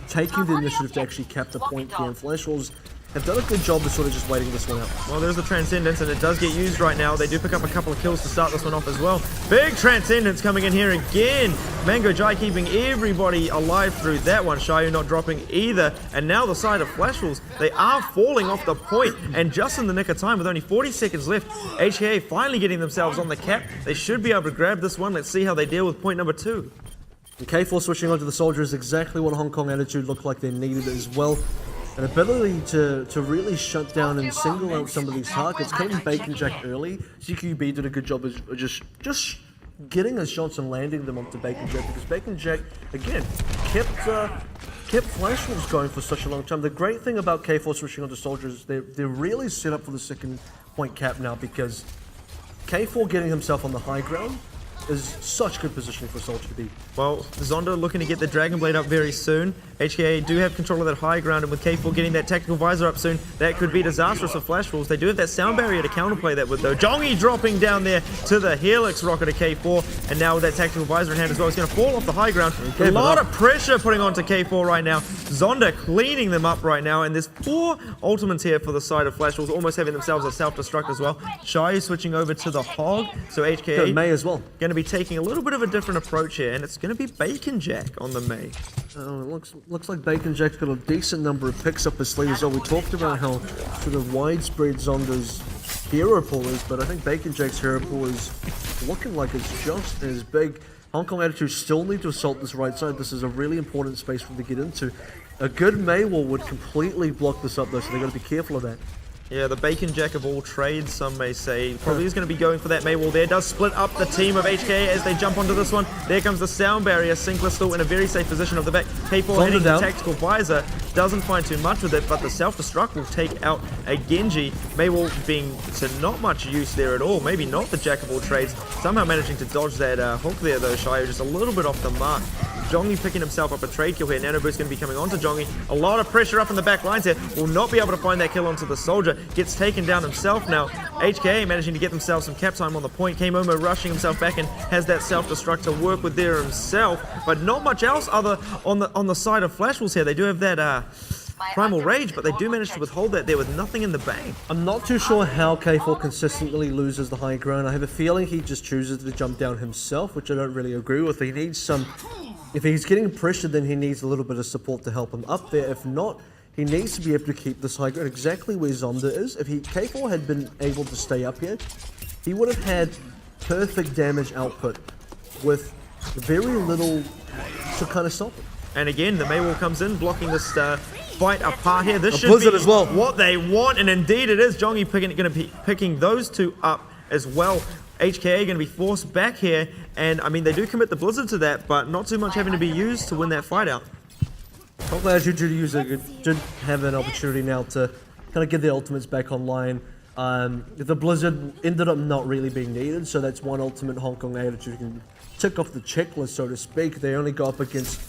taking the initiative to actually cap the point here, and Flash Wolves have done a good job of sort of just waiting this one out. Well, there's the Transcendence, and it does get used right now. They do pick up a couple of kills to start this one off as well. Big Transcendence coming in here again. Mango Jai keeping everybody alive through that one. Shayu not dropping either. And now the side of Flash Wolves, they are falling off the point, and just in the nick of time with only 40 seconds left, HKA finally getting themselves on the cap. They should be able to grab this one. Let's see how they deal with point number 2. And K4 switching onto the Soldier is exactly what Hong Kong Attitude looked like they needed as well. An ability to really shut down and single out some of these targets. Killing Bacon Jack early, CQB did a good job of just getting his shots and landing them onto Bacon Jack, because Bacon Jack, again, kept Flash Wolves going for such a long time. The great thing about K4 switching onto Soldiers is they're really set up for the second point cap now, because K4 getting himself on the high ground is such good positioning for Soldier to be. Well, Zonda looking to get the Dragon Blade up very soon. HKA do have control of that high ground, and with K4 getting that Tactical Visor up soon, that could be disastrous for Flash Wolves. They do have that sound barrier to counterplay that with though. Jongi dropping down there to the Helix rocket of K4, and now with that Tactical Visor in hand as well, he's going to fall off the high ground. A lot of pressure putting onto K4 right now. Zonda cleaning them up right now, and there's 4 ultimates here for the side of Flash Wolves, almost having themselves a self-destruct as well. Shai switching over to the Hog, so HKA May as well. Going to be taking a little bit of a different approach here, and it's going to be Bacon Jack on the May. It looks like Bacon Jack's got a decent number of picks up his sleeve as well. We talked about how sort of widespread Zonda's hero pool is, but I think Bacon Jack's hero pool is looking like it's just as big. Hong Kong Attitude still need to assault this right side. This is a really important space for them to get into. A good May wall would completely block this up though, so they've got to be careful of that. Yeah, the Bacon Jack of all trades, some may say. Probably is going to be going for that Maywall there. Does split up the team of HK as they jump onto this one. There comes the sound barrier. Sinclair still in a very safe position of the back. K4 hitting the Tactical Visor. Doesn't find too much with it, but the self-destruct will take out a Genji. Maywall being to not much use there at all. Maybe not the Jack of all trades. Somehow managing to dodge that hook there though, Shio. Just a little bit off the mark. Jongi picking himself up a trade kill here. Nano Boost going to be coming onto Jongi. A lot of pressure up in the back lines here. Will not be able to find that kill onto the Soldier. Gets taken down himself now. HKA managing to get themselves some cap time on the point. K-Momo rushing himself back and has that self-destruct to work with there himself. But not much else other on the side of Flash Wolves here. They do have that Primal Rage, but they do manage to withhold that there with nothing in the bank. I'm not too sure how K4 consistently loses the high ground. I have a feeling he just chooses to jump down himself, which I don't really agree with. He needs some... If he's getting pressured, then he needs a little bit of support to help him up there. If not, he needs to be able to keep this high ground exactly where Zonda is. If K4 had been able to stay up here, he would have had perfect damage output with very little to kind of stop it. And again, the Maywall comes in, blocking this fight apart here. This should Blizzard be as well. what they want, and indeed it is. Jongi going to be picking those two up as well. HKA going to be forced back here, and I mean, they do commit the Blizzard to that, but not too much having to be used to win that fight out. I'm glad you did have an opportunity now to kind of get the ultimates back online. The Blizzard ended up not really being needed, so that's one ultimate Hong Kong Attitude can tick off the checklist, so to speak. They only go up against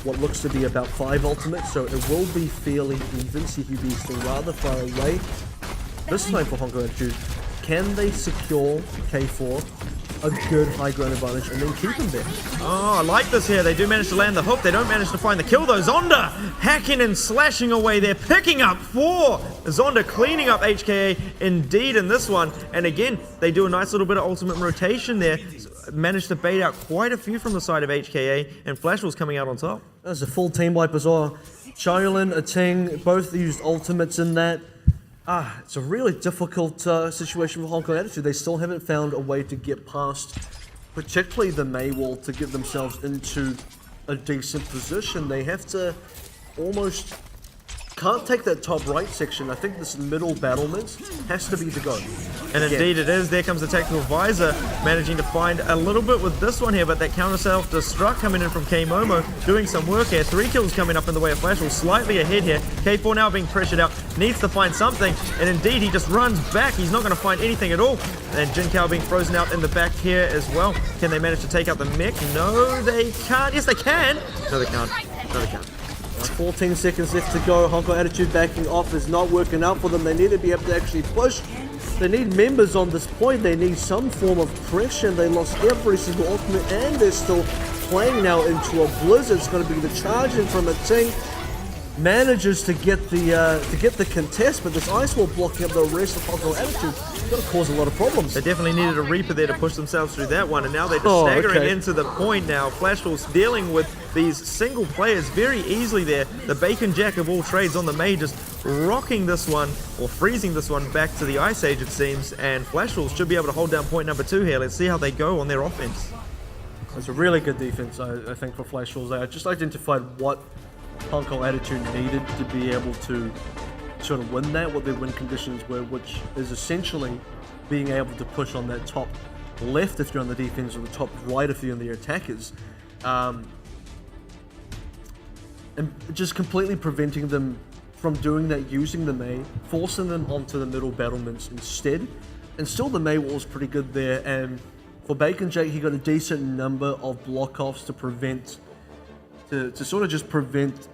what looks to be about 5 ultimates, so it will be fairly even. CQB is still rather far away. This time for Hong Kong Attitude, can they secure K4 a good high ground advantage and then keep him there? Oh, I like this here. They do manage to land the hook. They don't manage to find the kill though. Zonda hacking and slashing away. They're picking up 4. Zonda cleaning up HKA indeed in this one. And again, they do a nice little bit of ultimate rotation there. Managed to bait out quite a few from the side of HKA, and Flashwell's coming out on top. There's a full team wipe as well. Shaolin, Ating, both used ultimates in that. It's a really difficult situation for Hong Kong Attitude. They still haven't found a way to get past, particularly the Maywall, to get themselves into a decent position. They have to almost... Can't take that top right section. I think this middle battlement has to be the go. And indeed it is. There comes the Tactical Visor, managing to find a little bit with this one here, but that counter self-destruct coming in from K-Momo, doing some work here. 3 kills coming up in the way of Flashwell, slightly ahead here. K4 now being pressured out, needs to find something, and indeed he just runs back. He's not going to find anything at all. And Jin Kao being frozen out in the back here as well. Can they manage to take out the mech? No, they can't. Yes, they can. No, they can't. No, they can't. 14 seconds left to go. Hong Kong Attitude backing off is not working out for them. They need to be able to actually push. They need members on this point. They need some form of pressure. They lost every single ultimate, and they're still playing now into a Blizzard. It's going to be the charge in from Ating. Manages to get the contest, but this ice wall blocking up the rest of Hong Kong Attitude is going to cause a lot of problems. They definitely needed a Reaper there to push themselves through that one, and now they're just staggering into the point now. Flashwell's dealing with these single players very easily there. The Bacon Jack of all trades on the May just rocking this one, or freezing this one back to the Ice Age it seems, and Flashwell should be able to hold down point number 2 here. Let's see how they go on their offense. It's a really good defense, I think, for Flashwell. They just identified what Hong Kong Attitude needed to be able to sort of win that, what their win conditions were, which is essentially being able to push on that top left if you're on the defense, or the top right if you're on the attackers, and just completely preventing them from doing that, using the May, forcing them onto the middle battlements instead. And still the May wall's pretty good there, and for Bacon Jake he got a decent number of block-offs to prevent to sort of just prevent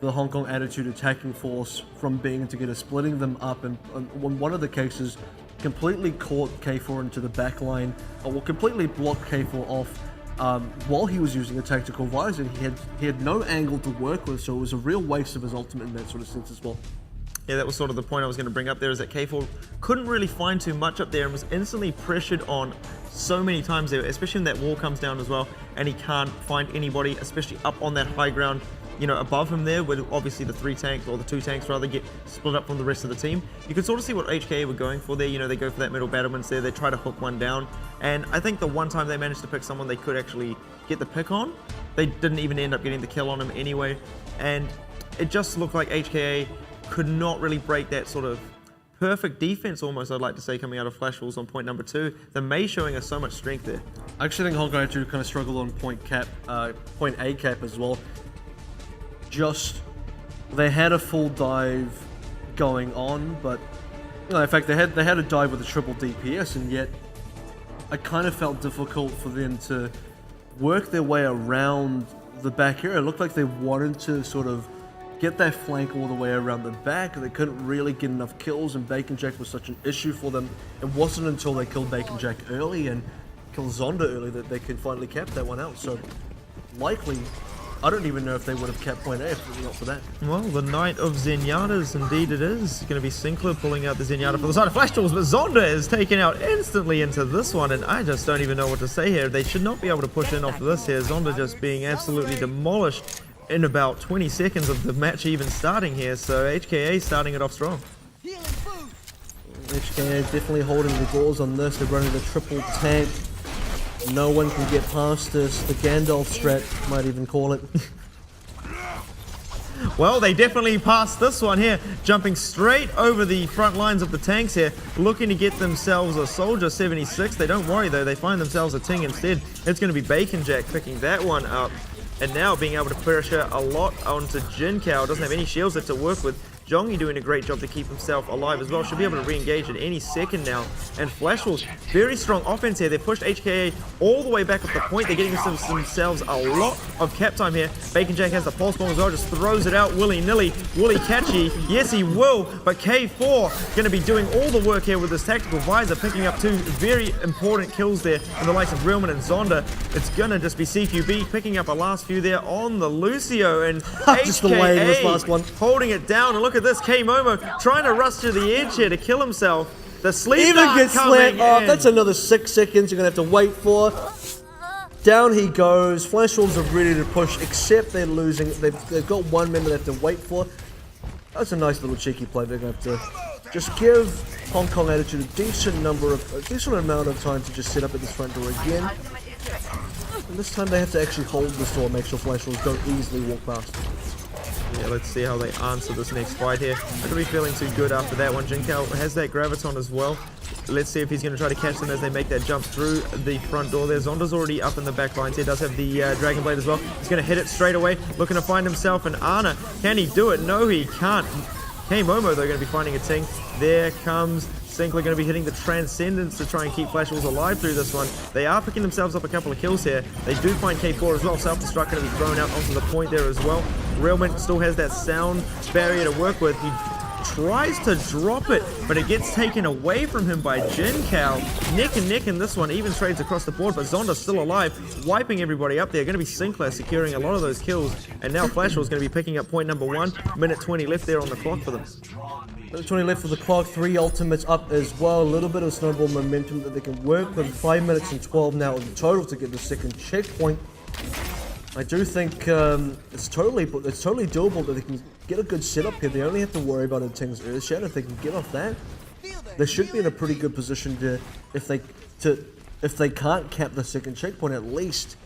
the Hong Kong Attitude attacking force from being together, splitting them up, and in one of the cases completely caught K4 into the back line, or completely blocked K4 off while he was using a tactical visor. He had no angle to work with, so it was a real waste of his ultimate in that sort of sense as well. Yeah, that was sort of the point I was going to bring up there, is that K4 couldn't really find too much up there and was instantly pressured on so many times there, especially when that wall comes down as well, and he can't find anybody, especially up on that high ground, you know, above him there, where obviously the 3 tanks, or the 2 tanks rather, get split up from the rest of the team. You could sort of see what HKA were going for there. You know, they go for that middle battlements there, they try to hook one down, and I think the one time they managed to pick someone they could actually get the pick on, they didn't even end up getting the kill on him anyway, and it just looked like HKA could not really break that sort of perfect defense almost, I'd like to say, coming out of Flashwells on point number 2. The May showing us so much strength there. I actually think Hong Kong Attitude kind of struggled on point A cap as well. Just, they had a full dive going on, but you know, in fact they had a dive with a triple DPS, and yet it kind of felt difficult for them to work their way around the back area. It looked like they wanted to sort of get that flank all the way around the back. They couldn't really get enough kills, and Bacon Jack was such an issue for them. It wasn't until they killed Bacon Jack early and killed Zonda early that they could finally cap that one out. So likely I don't even know if they would have kept point A if it were not for that. Well, the Knight of Zenyatas, indeed it is. Going to be Sinclair pulling out the Zenyatta for the side of Flash Tools, but Zonda is taken out instantly into this one, and I just don't even know what to say here. They should not be able to push in off of this here. Zonda just being absolutely demolished in about 20 seconds of the match even starting here, so HKA starting it off strong. HKA definitely holding the balls on this. They're running the triple tank. No one can get past this. The Gandalf strat, might even call it. Well, they definitely passed this one here, jumping straight over the front lines of the tanks here, looking to get themselves a Soldier 76. They don't worry though, they find themselves a Ting instead. It's going to be Bacon Jack picking that one up. And now being able to pressure a lot onto Jinkao. Doesn't have any shields left to work with. Jongi doing a great job to keep himself alive as well. Should be able to re-engage at any second now. And Flash Wolves, very strong offense here. They pushed HKA all the way back up the point. They're getting themselves a lot of cap time here. Bacon Jack has the pulse bomb as well. Just throws it out willy-nilly. Will he catch he? Yes, he will. But K4 going to be doing all the work here with his tactical visor, picking up 2 very important kills there in the likes of Realman and Zonda. It's going to just be CQB picking up a last few there on the Lucio. And Just the way in this last one. Holding it down. And look at this, K-Momo trying to rush to the edge here to kill himself. The sleep Even dart gets coming slammed off. in. That's another 6 seconds you're going to have to wait for. Down he goes. Flash Wolves are ready to push, except they're losing. They've got 1 member they have to wait for. That's a nice little cheeky play. They're going to have to just give Hong Kong Attitude a decent amount of time to just sit up at this front door again. And this time they have to actually hold this door, make sure Flash Wolves don't easily walk past. Yeah, let's see how they answer this next fight here. Not going to be feeling too good after that one. Jinkao has that Graviton as well. Let's see if he's going to try to catch them as they make that jump through the front door there. Zonda's already up in the back lines here. Does have the Dragon Blade as well. He's going to hit it straight away. Looking to find himself an Ana. Can he do it? No, he can't. K-Momo, they're going to be finding a Ting. There comes Sinclair, going to be hitting the Transcendence to try and keep Flash Wolves alive through this one. They are picking themselves up a couple of kills here. They do find K4 as well. Self-destruct going to be thrown out onto the point there as well. Realman still has that sound barrier to work with. He tries to drop it, but it gets taken away from him by Jinkao. Neck and neck in this one, even trades across the board, but Zonda's still alive, wiping everybody up there. Going to be Sinclair securing a lot of those kills, and now Flash Wolves going to be picking up point number 1. Minute 20 left there on the clock for them. 20 left for the clock, 3 ultimates up as well. A little bit of snowball momentum that they can work with. 5 minutes and 12 now in total to get the second checkpoint. I do think it's totally doable that they can get a good setup here. They only have to worry about a Ting's Earthshatter. If they can get off that, they should be in a pretty good position to, if they can't cap the second checkpoint, at least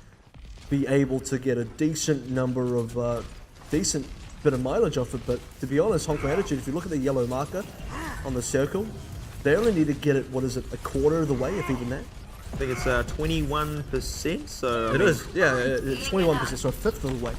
be able to get a decent number of decent bit of mileage off it. But to be honest, Hong Kong Attitude, if you look at the yellow marker on the circle, they only need to get it, what is it, a quarter of the way, if even that. I think it's 21%, so... It is, yeah, it's 21%, so a fifth of the way.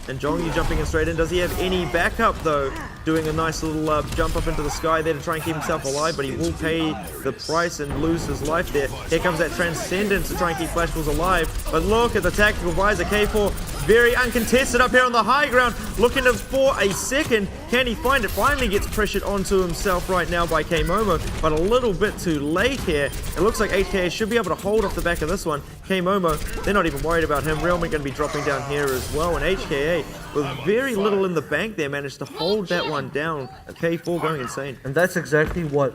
And Jongi jumping in straight in. Does he have any backup, though? Doing a nice little jump up into the sky there to try and keep himself alive, but he will pay the price and lose his life there. Here comes that Transcendence to try and keep Flash Wolves alive. But look at the tactical visor. K4 very uncontested up here on the high ground, looking for a second. Can he find it? Finally gets pressured onto himself right now by K-Momo, but a little bit too late here. It looks like HKA should be able to hold off the back of this one. K-Momo, they're not even worried about him. Realman going to be dropping down here as well, and HKA, with very little in the bank there, managed to hold that one down. K4 going insane. And that's exactly what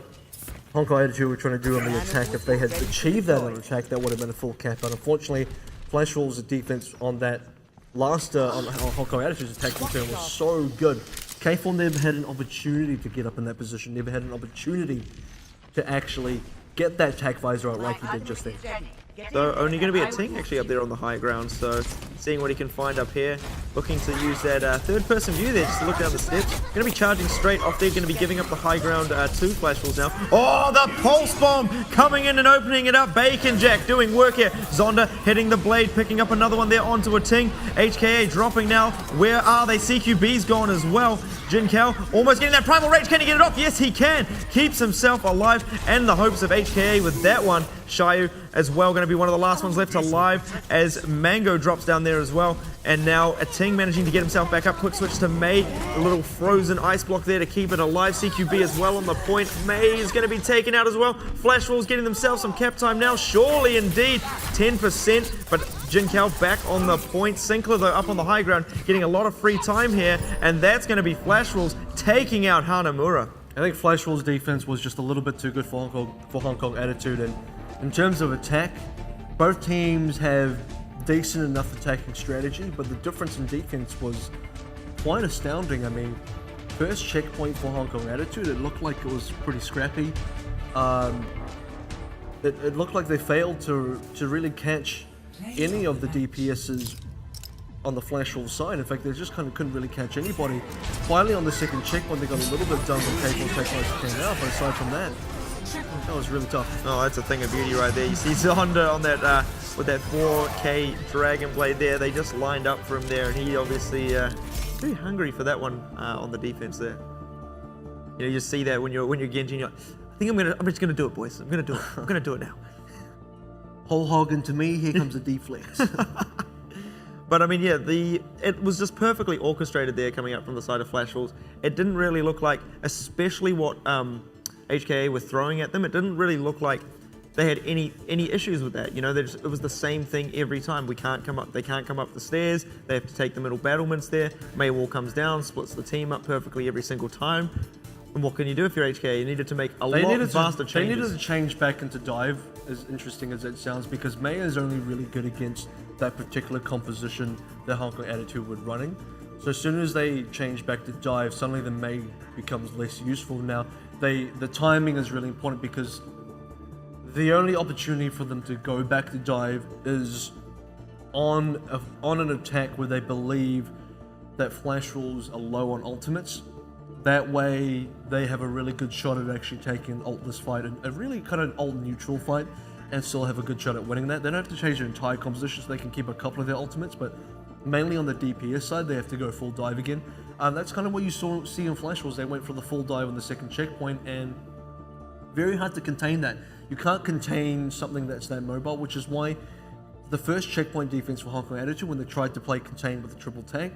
Hong Kong Attitude were trying to do on the attack. If they had achieved that on the attack, that would have been a full cap. But unfortunately, Flash Wolves' defense on that last on Hong Kong Attitude's attacking turn was so good. K4 never had an opportunity to get up in that position, never had an opportunity to actually get that attack visor out like he did just then. So only going to be a Ting actually up there on the high ground, so seeing what he can find up here. Looking to use that third-person view there just to look down the steps. Going to be charging straight off there, going to be giving up the high ground to Flash Wolves now. Oh, the Pulse Bomb coming in and opening it up. Bacon Jack doing work here. Zonda hitting the blade, picking up another one there onto a Ting. HKA dropping now. Where are they? CQB's gone as well. Jinkao almost getting that Primal Rage. Can he get it off? Yes, he can. Keeps himself alive, and the hopes of HKA with that one. Shayu as well, going to be one of the last ones left alive as Mango drops down there as well. And now a Ting managing to get himself back up. Quick switch to May. A little frozen ice block there to keep it alive. CQB as well on the point. May is going to be taken out as well. Flash Wolves getting themselves some cap time now. Surely indeed. 10%. But Jin Kao back on the point. Sinclair, though, up on the high ground, getting a lot of free time here, and that's going to be Flash Wolves taking out Hanamura. I think Flash Wolves' defense was just a little bit too good for Hong Kong Attitude, and in terms of attack, both teams have decent enough attacking strategy, but the difference in defense was quite astounding. I mean, first checkpoint for Hong Kong Attitude, it looked like it was pretty scrappy. It looked like they failed to really catch any of the DPSs on the Flash Wolves side. In fact, they just kind of couldn't really catch anybody. Finally, on the second checkpoint, they got a little bit done when K4 came out, but aside from that, that was really tough. Oh, that's a thing of beauty right there. You see Zonda on that with that 4K Dragon Blade there. They just lined up for him there, and he obviously very hungry for that one on the defense there. You know, you see that when you're Genjin, you're like, I think I'm just gonna do it, boys. I'm gonna do it. I'm gonna do it now. Whole hog into me. Here comes a deflex. But I mean, yeah, it was just perfectly orchestrated there coming out from the side of Flash Wolves. It didn't really look like, especially what HKA were throwing at them, it didn't really look like they had any issues with that. You know, it was the same thing every time. They can't come up the stairs. They have to take the middle battlements there. Maywall comes down, splits the team up perfectly every single time. And what can you do if you're HKA? You needed to make a lot faster changes. They needed to change back into dive, as interesting as it sounds, because Mei is only really good against that particular composition that Hong Kong Attitude were running. So as soon as they change back to dive, suddenly the Mei becomes less useful. Now, the timing is really important because the only opportunity for them to go back to dive is on an attack where they believe that Flash Wolves are low on ultimates. That way, they have a really good shot at actually taking an ultless fight, and a really kind of ult neutral fight, and still have a good shot at winning that. They don't have to change their entire composition, so they can keep a couple of their ultimates, but mainly on the DPS side, they have to go full dive again. That's kind of what you see in Flash Wolves. They went for the full dive on the second checkpoint, and very hard to contain that. You can't contain something that's that mobile, which is why the first checkpoint defense for Hong Kong Attitude, when they tried to play contain with a triple tank,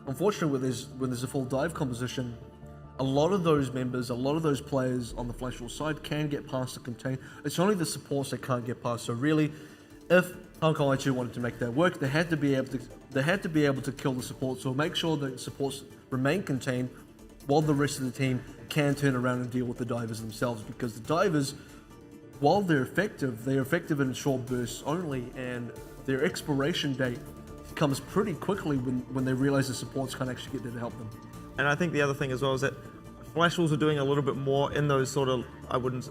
unfortunately, when there's a full dive composition, a lot of those members, a lot of those players on the Flash Wolves side can get past the contain. It's only the supports that can't get past. So really, if Hong Kong Attitude wanted to make that work, they had to be able to kill the supports, or make sure that supports remain contained, while the rest of the team can turn around and deal with the divers themselves. Because the divers, while they're effective in short bursts only, and their expiration date comes pretty quickly when they realize the supports can't actually get there to help them. And I think the other thing as well is that Flash Wolves were doing a little bit more in those sort of, I wouldn't,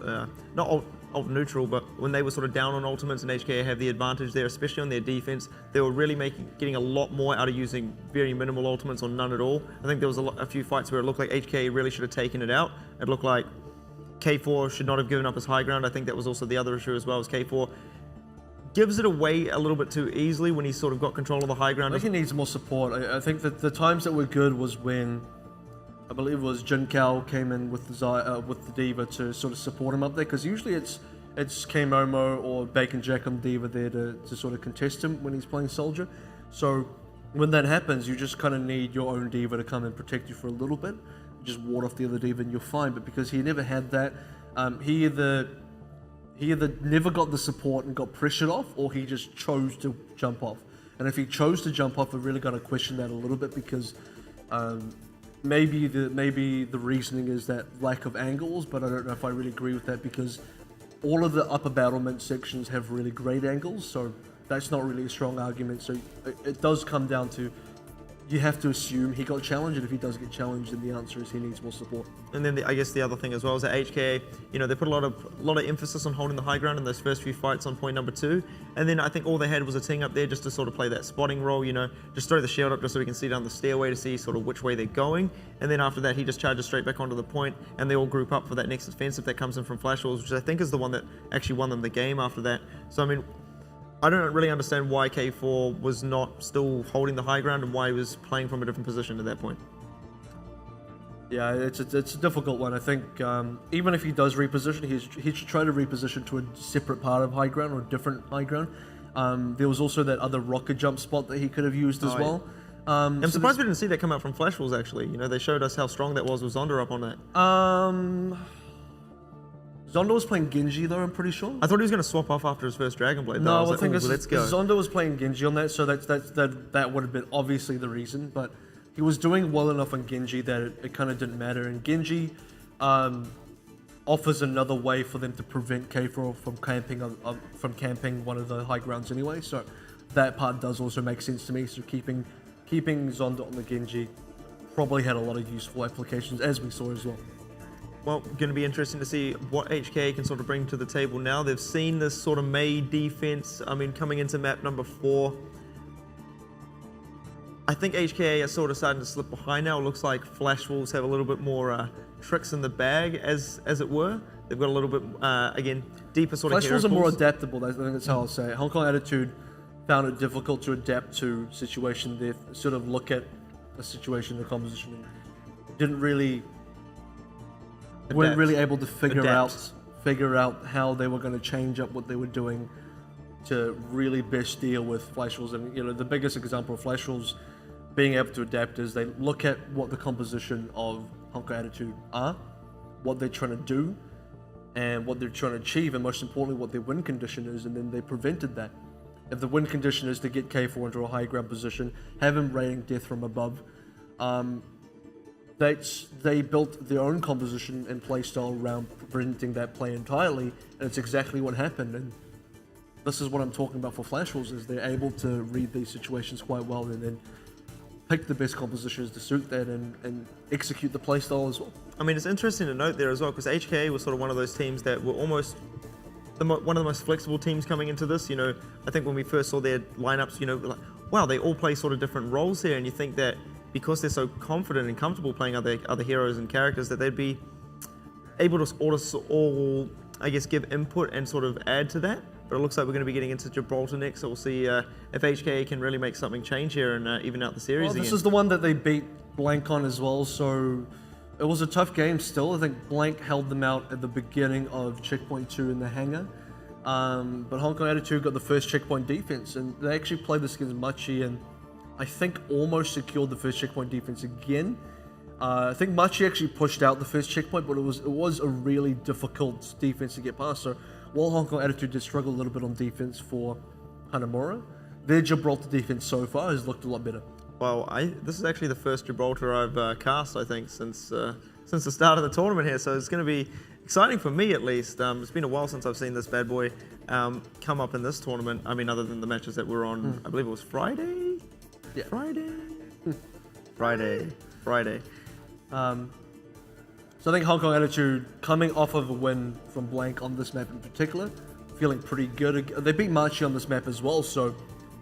not alt neutral, but when they were sort of down on ultimates and HKA have the advantage there, especially on their defense, they were really getting a lot more out of using very minimal ultimates or none at all. I think there was a few fights where it looked like HKA really should have taken it out. It looked like K4 should not have given up his high ground. I think that was also the other issue as well, as K4 gives it away a little bit too easily when he's sort of got control of the high ground. I think he needs more support. I think that the times that were good was when, I believe it was Jin Kao came in with the Diva to sort of support him up there, because usually it's K-Momo or Bacon Jack on Diva there to sort of contest him when he's playing Soldier. So when that happens, you just kind of need your own Diva to come and protect you for a little bit. Just ward off the other Diva and you're fine. But because he never had that, he either never got the support and got pressured off, or he just chose to jump off. And if he chose to jump off, I really got to question that a little bit, because maybe the reasoning is that lack of angles, but I don't know if I really agree with that, because all of the upper battlement sections have really great angles, so that's not really a strong argument. So it does come down to, you have to assume he got challenged, and if he does get challenged, then the answer is he needs more support. And then I guess the other thing as well is that HKA, you know, they put a lot of emphasis on holding the high ground in those first few fights on point number 2, and then I think all they had was a ting up there just to sort of play that spotting role, you know, just throw the shield up just so we can see down the stairway to see sort of which way they're going, and then after that he just charges straight back onto the point, and they all group up for that next offensive that comes in from Flash Wolves, which I think is the one that actually won them the game after that. So I mean, I don't really understand why K4 was not still holding the high ground and why he was playing from a different position at that point. Yeah, it's a difficult one. I think even if he does reposition, he should try to reposition to a separate part of high ground or a different high ground. There was also that other rocket jump spot that he could have used as well. I'm surprised we didn't see that come out from Flash Wolves, actually. You know, they showed us how strong that was with Zonda up on that. Zondo was playing Genji though, I'm pretty sure. I thought he was going to swap off after his first Dragon Blade. No, I I think let's go. Zondo was playing Genji on that, so that would have been obviously the reason. But he was doing well enough on Genji that it kind of didn't matter. And Genji offers another way for them to prevent K4 from camping one of the high grounds anyway. So that part does also make sense to me. So keeping Zondo on the Genji probably had a lot of useful applications, as we saw as well. Well, going to be interesting to see what HK can sort of bring to the table now. They've seen this sort of Mei defense, I mean, coming into map number 4. I think HK are sort of starting to slip behind now. It looks like Flash Wolves have a little bit more tricks in the bag, as it were. They've got a little bit, again, deeper sort of Flash Wolves are more adaptable, I think that's how I'll say it. Hong Kong Attitude found it difficult to adapt to situation. They sort of look at a situation, the composition, and weren't really able to figure out how they were going to change up what they were doing to really best deal with Flash Wolves. And the biggest example of Flash Wolves being able to adapt is they look at what the composition of Hong Kong Attitude are, what they're trying to do, and what they're trying to achieve, and most importantly what their win condition is, and then they prevented that. If the win condition is to get K4 into a high ground position, have him raiding death from above, they built their own composition and playstyle around preventing that play entirely, and it's exactly what happened. And this is what I'm talking about for Flash Wolves, is they're able to read these situations quite well and then pick the best compositions to suit that and execute the playstyle as well. I mean, it's interesting to note there as well, because HK was sort of one of those teams that were almost one of the most flexible teams coming into this. I think when we first saw their lineups, like, wow, they all play sort of different roles here, and you think that because they're so confident and comfortable playing other heroes and characters, that they'd be able to all, I guess, give input and sort of add to that. But it looks like we're going to be getting into Gibraltar next, so we'll see if HK can really make something change here and even out the series again. This is the one that they beat Blank on as well, so it was a tough game still. I think Blank held them out at the beginning of Checkpoint 2 in the hangar. But Hong Kong Attitude got the first checkpoint defense, and they actually played this against Machi and I think almost secured the first checkpoint defense again. I think Machi actually pushed out the first checkpoint, but it was a really difficult defense to get past. So while Hong Kong Attitude did struggle a little bit on defense for Hanamura, their Gibraltar defense so far has looked a lot better. Well, this is actually the first Gibraltar I've cast, I think, since the start of the tournament here. So it's going to be exciting for me, at least. It's been a while since I've seen this bad boy come up in this tournament. I mean, other than the matches that were on, I believe it was Friday. Yeah. Friday. So I think Hong Kong Attitude, coming off of a win from Blank on this map in particular, feeling pretty good. They beat Machi on this map as well, so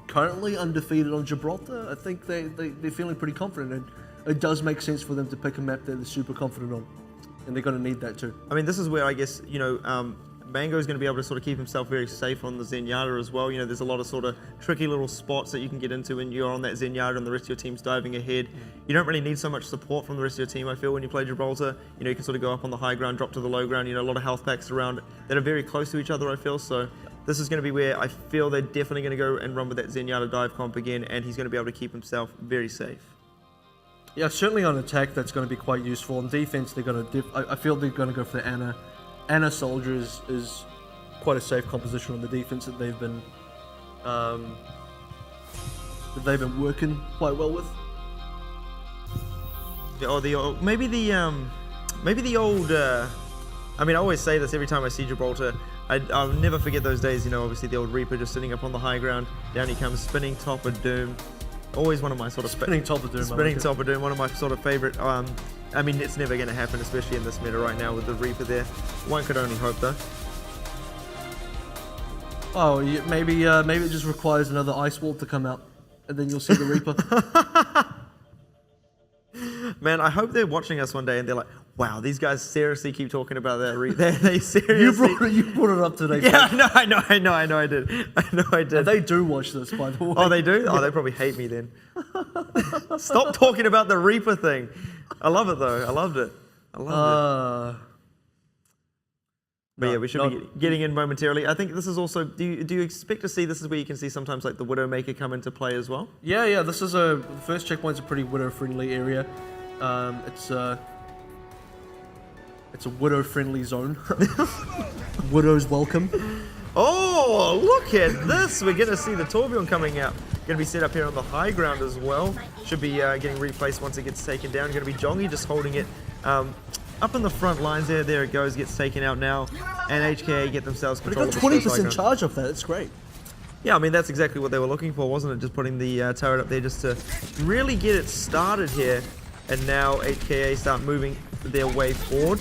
currently undefeated on Gibraltar. I think they're feeling pretty confident, and it does make sense for them to pick a map that they're super confident on, and they're going to need that too. I mean, this is where I guess, Mango is going to be able to sort of keep himself very safe on the Zenyatta as well. There's a lot of sort of tricky little spots that you can get into when you're on that Zenyatta and the rest of your team's diving ahead. You don't really need so much support from the rest of your team, I feel, when you play Gibraltar. You can sort of go up on the high ground, drop to the low ground. A lot of health packs around that are very close to each other, I feel. So this is going to be where I feel they're definitely going to go and run with that Zenyatta dive comp again, and he's going to be able to keep himself very safe. Yeah, certainly on attack, that's going to be quite useful. On defense, they're going to. I feel they're going to go for the Ana. Ana Soldier is quite a safe composition on the defense that they've been working quite well with. Maybe the old. I mean, I always say this every time I see Gibraltar. I'll never forget those days. Obviously the old Reaper just sitting up on the high ground. Down he comes, spinning top of Doom. Always one of my sort of spinning top of Doom. Spinning top of Doom. One of my sort of favorite. I mean, it's never going to happen, especially in this meta right now with the Reaper there. One could only hope, though. Oh, maybe it just requires another ice wall to come out, and then you'll see the Reaper. Man, I hope they're watching us one day and they're like, "Wow, these guys seriously keep talking about that. They seriously." You brought it up today. Yeah, I know, I did. And they do watch this, by the way. Oh, they do? Oh, they probably hate me then. Stop talking about the Reaper thing. I love it though. I loved it. But yeah, we should be getting in momentarily. I think this is also. Do you expect to see this is where you can see sometimes like the Widowmaker come into play as well? Yeah. This is the first checkpoint's a pretty Widow friendly area. It's It's a Widow-friendly zone. Widows welcome. Oh, look at this. We're going to see the Torbjorn coming out. Going to be set up here on the high ground as well. Should be getting replaced once it gets taken down. Going to be Jongi just holding it up in the front lines there. There it goes. Gets taken out now. And HKA get themselves control But of they the got 20% high ground. charge off that. It's great. Yeah, I mean, that's exactly what they were looking for, wasn't it? Just putting the turret up there just to really get it started here. And now HKA start moving their way forward.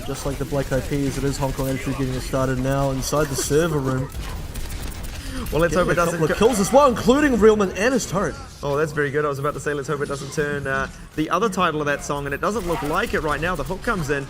Just like the Black Eyed Peas, it is Hong Kong Attitude getting it started now inside the server room. Well, let's hope it A couple doesn't... of kills as well, including Realman and his turret. Oh, that's very good. I was about to say, let's hope it doesn't turn the other title of that song, and it doesn't look like it right now. The hook comes in.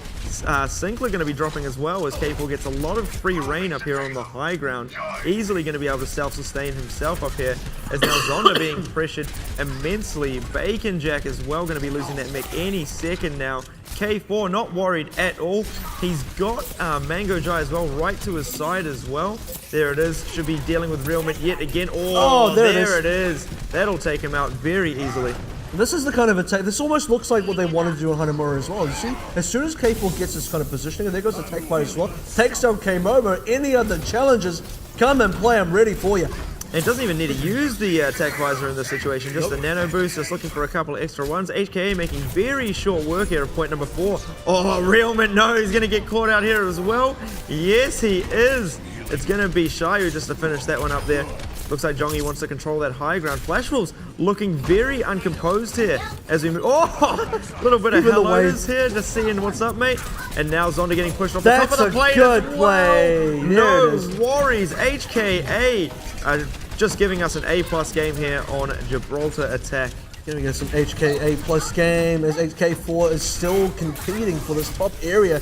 Sinclair going to be dropping as well as K4 gets a lot of free reign up here on the high ground. Easily going to be able to self-sustain himself up here, as now Zonda being pressured immensely. Bacon Jack as well going to be losing that mech any second now. K4 not worried at all. He's got Mango Jai as well right to his side as well. There it is. Should be dealing with Realman yet again. Oh, there it is. That'll take him out very easily. This is the kind of attack. This almost looks like what they wanted to do on Hanamura as well. You see, as soon as K4 gets this kind of positioning, and there goes the Tech Fight as well, takes down K-Momo. Any other challenges, come and play. I'm ready for you. And it doesn't even need to use the attack visor in this situation, just the nano boost, just looking for a couple of extra ones. HKA making very short work here at point number 4. Oh, Realman, no, he's going to get caught out here as well. Yes, he is. It's going to be Shayu just to finish that one up there. Looks like Jongi wants to control that high ground. Flash Wolves looking very uncomposed here as we move. Oh, a little bit of hellos here, just seeing what's up, mate. And now Zonda getting pushed off the top of the plate. That's a good play. No worries. HKA just giving us an A+ game here on Gibraltar attack. Gonna get some HKA plus game as HK4 is still competing for this top area.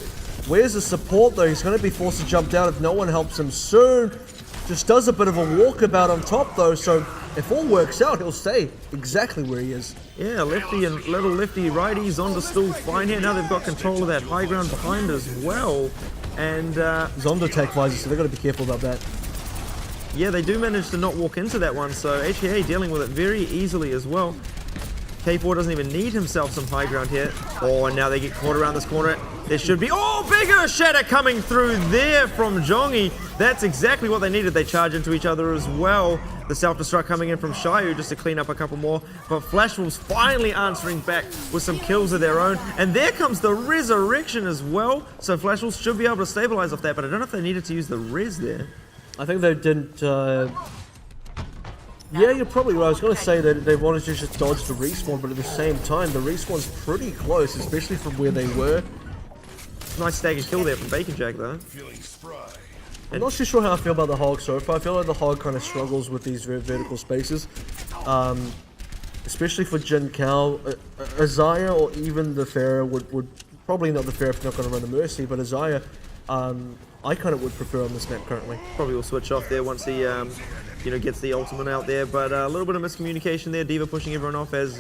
Where's the support though? He's gonna be forced to jump down if no one helps him soon. Just does a bit of a walkabout on top though, so if all works out, he'll stay exactly where he is. Yeah, lefty and little lefty righty. Zonda still fine here. Now they've got control of that high ground behind as well. And Zonda tech visor, so they've got to be careful about that. Yeah, they do manage to not walk into that one, so HKA dealing with it very easily as well. K4 doesn't even need himself some high ground here. Oh, and now they get caught around this corner. There should be... Oh, bigger shatter coming through there from Jongi. That's exactly what they needed. They charge into each other as well. The self-destruct coming in from Shayu just to clean up a couple more. But Flash Wolves finally answering back with some kills of their own. And there comes the resurrection as well. So Flash Wolves should be able to stabilize off that, but I don't know if they needed to use the res there. I think they didn't... Yeah, you're probably right. I was going to say that they wanted to just dodge the respawn, but at the same time, the respawn's pretty close, especially from where they were. Nice stagger kill there from Bacon Jack, though. I'm not too sure how I feel about the Hog so far. I feel like the Hog kind of struggles with these vertical spaces. Especially for Jin Kao. Azaya or even the Pharaoh would probably not the Pharaoh if they're not going to run the Mercy, but Azaya, I kind of would prefer on this map currently. Probably will switch off there once he gets the ultimate out there, but a little bit of miscommunication there. Diva pushing everyone off as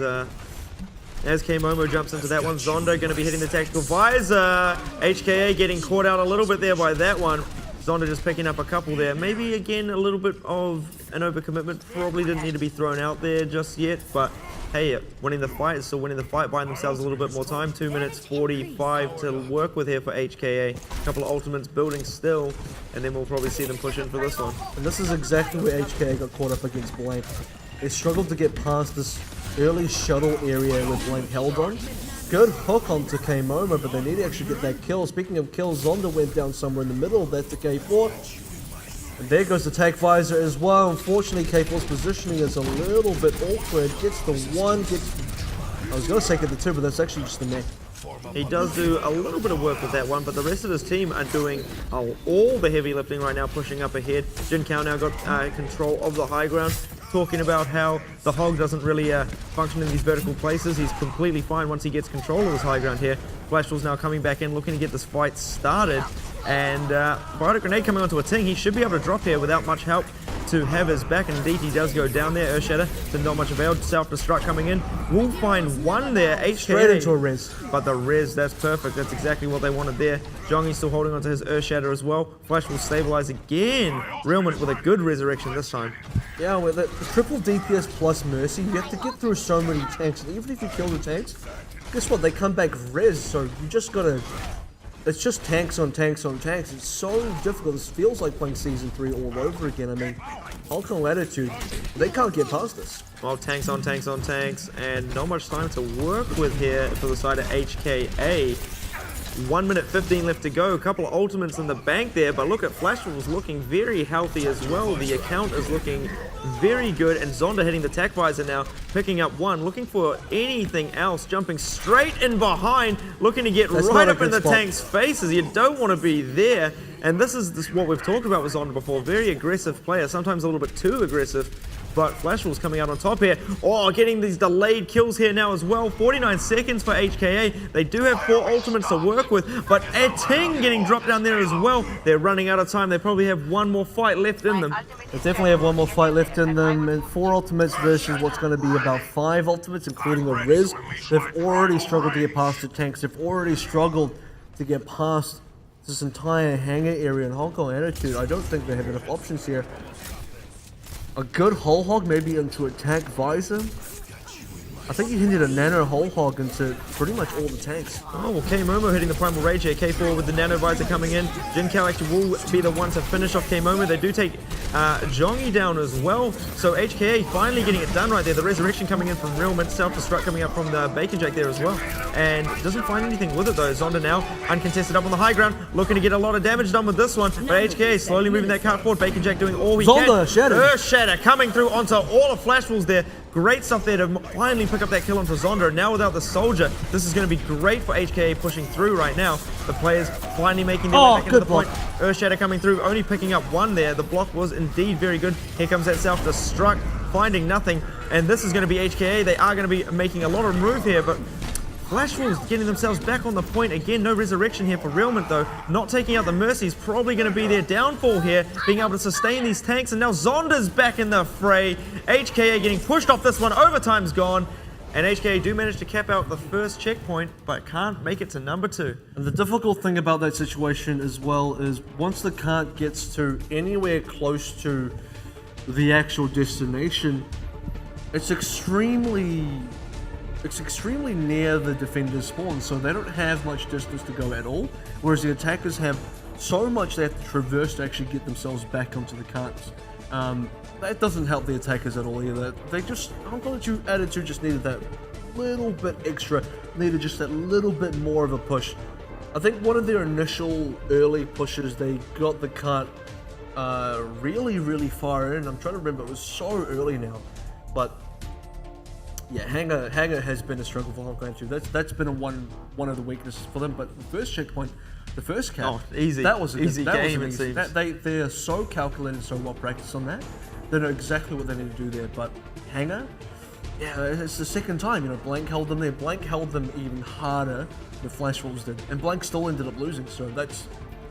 K-Momo jumps into that one. Zonda going to be hitting the tactical visor. HKA getting caught out a little bit there by that one. Zonda just picking up a couple there. Maybe again a little bit of an overcommitment. Probably didn't need to be thrown out there just yet, but hey, winning the fight is still winning the fight, buying themselves a little bit more time. 2 minutes 45 to work with here for HKA. A couple of ultimates building still, and then we'll probably see them push in for this one. And this is exactly where HKA got caught up against Blank. They struggled to get past this early shuttle area with Blank held on. Good hook onto K-Momo, but they need to actually get that kill. Speaking of kills, Zonda went down somewhere in the middle of that to K4. And there goes the tech visor as well. Unfortunately, K4's positioning is a little bit awkward. Gets the one, I was going to say get the two, but that's actually just the neck. He does do a little bit of work with that one, but the rest of his team are doing all the heavy lifting right now, pushing up ahead. Jin Kao now got control of the high ground, talking about how the Hog doesn't really function in these vertical places. He's completely fine once he gets control of his high ground here. Flashball's now coming back in, looking to get this fight started. And Bionic Grenade coming onto a ting. He should be able to drop here without much help to have his back, and indeed he does go down there. Earthshatter to not much avail. Self-destruct coming in. We'll find one there. HKA. Straight into a res. But the res, that's perfect. That's exactly what they wanted there. Jongi still holding onto his Earthshatter as well. Flash will stabilize again. Realman with a good resurrection this time. Yeah, with the triple DPS plus Mercy, you have to get through so many tanks. And even if you kill the tanks, guess what? They come back res, so you just gotta. It's just tanks on tanks on tanks. It's so difficult. This feels like playing Season 3 all over again. I mean, Hong Kong Latitude, they can't get past this. Well, tanks on tanks on tanks, and not much time to work with here for the side of HKA. 1 minute 15 left to go. A couple of ultimates in the bank there, but look at Flashwolves looking very healthy as well. The account is looking very good, and Zonda hitting the tac visor now, picking up one, looking for anything else, jumping straight in behind, looking to get right up in the tank's faces. You don't want to be there, and this is what we've talked about with Zonda before. Very aggressive player, sometimes a little bit too aggressive. But Flashwolves coming out on top here. Oh, getting these delayed kills here now as well. 49 seconds for HKA. They do have 4 ultimates to work with, but a Ting getting dropped down there as well. They're running out of time. They probably have one more fight left in them. They definitely have one more fight left in them, and 4 ultimates versus what's going to be about 5 ultimates, including a Riz. They've already struggled to get past the tanks. They've already struggled to get past this entire hangar area in Hong Kong Attitude. I don't think they have enough options here. A good whole hog maybe into attack visor. I think he hinted a nano whole hog into pretty much all the tanks. Oh, well, K-Momo hitting the Primal Rage here. K4 with the nano visor coming in. Jin Kao actually will be the one to finish off K-Momo. They do take Jongi down as well. So HKA finally getting it done right there. The Resurrection coming in from Realment. Self-destruct coming up from the Bacon Jack there as well. And doesn't find anything with it though. Zonda now uncontested up on the high ground. Looking to get a lot of damage done with this one. But HKA slowly moving that cart forward. Bacon Jack doing all he can. Zonda, Shatter. Earth Shatter coming through onto all of Flashwolves there. Great stuff there to finally pick up that kill onto Zonda. Now without the soldier, this is going to be great for HKA pushing through right now. The players finally making their way back into the point. Earth Shatter coming through, only picking up one there. The block was indeed very good. Here comes that self-destruct, finding nothing. And this is going to be HKA. They are going to be making a lot of move here, but Flashwolves getting themselves back on the point. Again, no resurrection here for Realment though. Not taking out the Mercy's probably going to be their downfall here. Being able to sustain these tanks. And now Zonda's back in the fray. HKA getting pushed off this one. Overtime's gone. And HKA do manage to cap out the first checkpoint, but can't make it to number 2. And the difficult thing about that situation as well is once the cart gets to anywhere close to the actual destination, it's extremely near the defender's spawn, so they don't have much distance to go at all, whereas the attackers have so much they have to traverse to actually get themselves back onto the carts. That doesn't help the attackers at all either. They just, Hong Kong Attitude just needed that little bit extra, needed just that little bit more of a push. I think one of their initial early pushes, they got the cart really far in. I'm trying to remember, it was so early now, but yeah, Hangar has been a struggle for Hong Kong Attitude. That's been one of the weaknesses for them. But the first checkpoint, the first cap, easy. That was easy game. It seems they are so calculated, so well practiced on that. They know exactly what they need to do there. But Hangar, yeah, it's the second time. You know, Blank held them there. Blank held them even harder than Flashwolves did, and Blank still ended up losing. So that's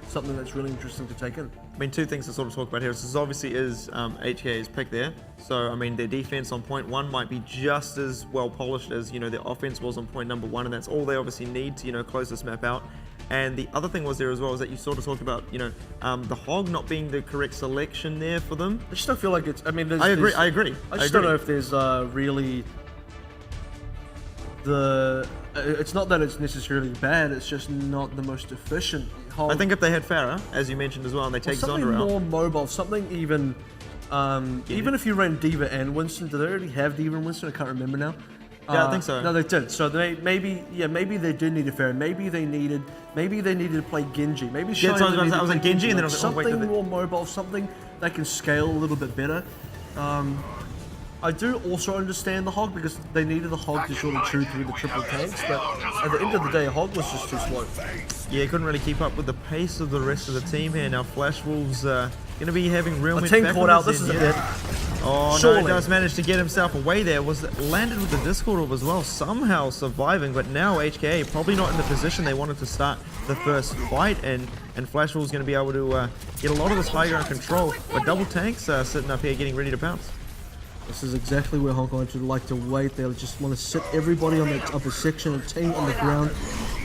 something that's really interesting to take in. I mean, 2 things to sort of talk about here. This obviously is HKA's pick there. So, I mean, their defense on point 1 might be just as well polished as, you know, their offense was on point number 1, and that's all they obviously need to, you know, close this map out. And the other thing was there as well is that you sort of talked about, you know, the Hog not being the correct selection there for them. I just don't feel like it's, I mean, I agree. I just don't know if there's really it's not that it's necessarily bad, it's just not the most efficient. I think if they had Farah, as you mentioned as well, and they take Zonda out. Something more mobile, something even, even if you ran D.Va and Winston, do they already have D.Va and Winston? I can't remember now. Yeah, I think so. No, they did. So they maybe they did need a Farah. Maybe they needed to play Genji. Maybe I was like Genji, and then I was like, something more mobile, something that can scale a little bit better. I do also understand the Hog because they needed the Hog to sort of chew through the triple tanks, but at the end of the day, Hog was just too slow. Yeah, he couldn't really keep up with the pace of the rest of the team here. Now Flashwolves going to be having real A tank caught out. This is a bit. Oh no, he does manage to get himself away there. Landed with the Discord orb as well, somehow surviving, but now HKA probably not in the position they wanted to start the first fight, and Flashwolves going to be able to get a lot of this high ground control, but double tanks sitting up here getting ready to bounce. This is exactly where Hong Kong would like to wait. They just want to sit everybody on that upper section, a Ting on the ground,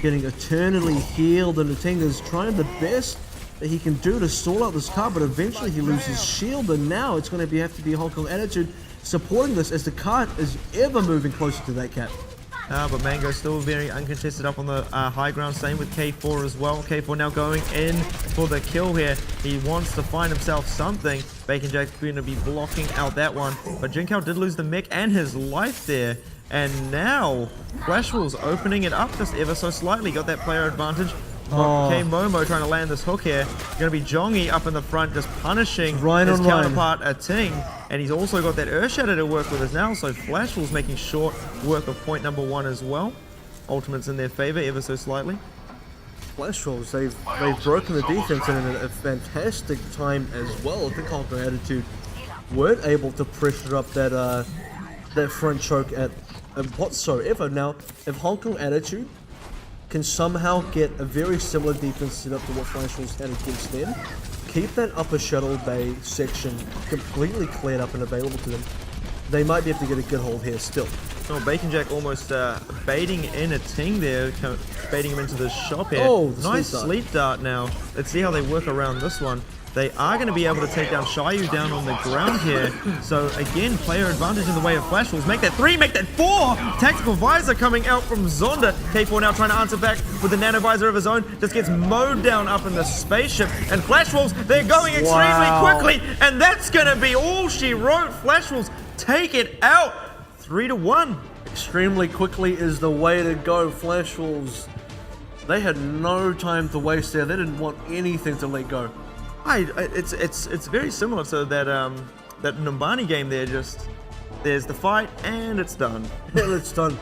getting eternally healed, and the Ting is trying the best that he can do to stall out this car, but eventually he loses shield, and now it's going to have to be Hong Kong Attitude supporting this as the cart is ever moving closer to that cap. But Mango still very uncontested up on the high ground. Same with K4 as well. K4 now going in for the kill here. He wants to find himself something. Bacon Jack's going to be blocking out that one. But Jinkao did lose the mech and his life there. And now Flash Wolves opening it up just ever so slightly. Got that player advantage. K-Momo trying to land this hook here. Going to be Jongi up in the front, just punishing his counterpart, a Ting. And he's also got that Earth Shatter to work with us now. So Flash Wolves making short work of point number 1 as well. Ultimates in their favor ever so slightly. Flash Wolves, they've broken the defense in a fantastic time as well. I think Hong Kong Attitude weren't able to pressure up that front choke at whatsoever. Now, if Hong Kong Attitude can somehow get a very similar defense set up to what Flash Wolves had against them, keep that upper shuttle bay section completely cleared up and available to them, they might be able to get a good hold here still. Oh, Bacon Jack almost baiting in a Ting there, baiting him into the shop here. Oh, nice sleep dart now. Let's see how they work around this one. They are going to be able to take down Shayu down on the ground here. So again, player advantage in the way of Flash Wolves. Make that 3, make that 4! Tactical Visor coming out from Zonda. K4 now trying to answer back with the Nano Visor of his own. Just gets mowed down up in the spaceship. And Flash Wolves, they're going extremely quickly. And that's going to be all she wrote. Flash Wolves take it out 3-1. Extremely quickly is the way to go. Flash Wolves, they had no time to waste there. They didn't want anything to let go. It's very similar to that that Numbani game there. Just there's the fight and it's done. And it's done.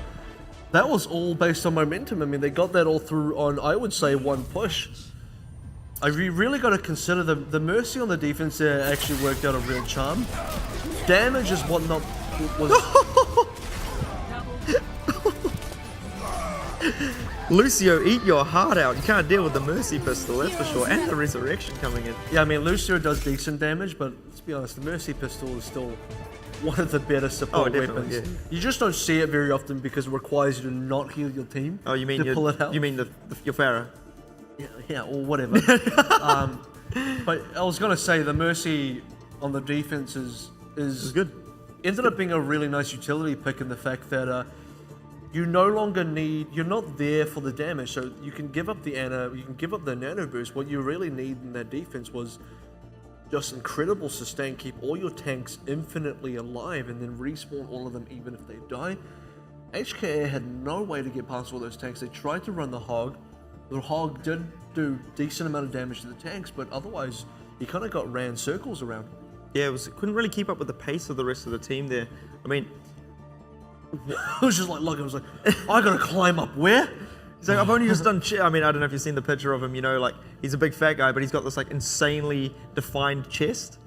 That was all based on momentum. I mean, they got that all through on, I would say, one push. You really got to consider the mercy on the defense there actually worked out a real charm. Damage is what not was. Lucio, eat your heart out. You can't deal with the Mercy pistol, that's for sure. And the Resurrection coming in. Yeah, I mean, Lucio does decent damage, but let's be honest, the Mercy pistol is still one of the better support weapons. Yeah. You just don't see it very often because it requires you to not heal your team. Oh, you mean to pull it out? You mean your Pharah? Yeah, or whatever. But I was gonna say the Mercy on the defense is good. Ended up being a really nice utility pick in the fact that you no longer you're not there for the damage, so you can give up the you can give up the nano boost. What you really need in that defense was just incredible sustain, keep all your tanks infinitely alive, and then respawn all of them even if they die. HKA had no way to get past all those tanks. They tried to run the Hog. The Hog did do decent amount of damage to the tanks, but otherwise he kind of got ran circles around. Yeah, couldn't really keep up with the pace of the rest of the team there. I mean, it was just like, look, I was like, I gotta climb up where? He's like, I've only just done I mean, I don't know if you've seen the picture of him, you know, like, he's a big fat guy, but he's got this, like, insanely defined chest.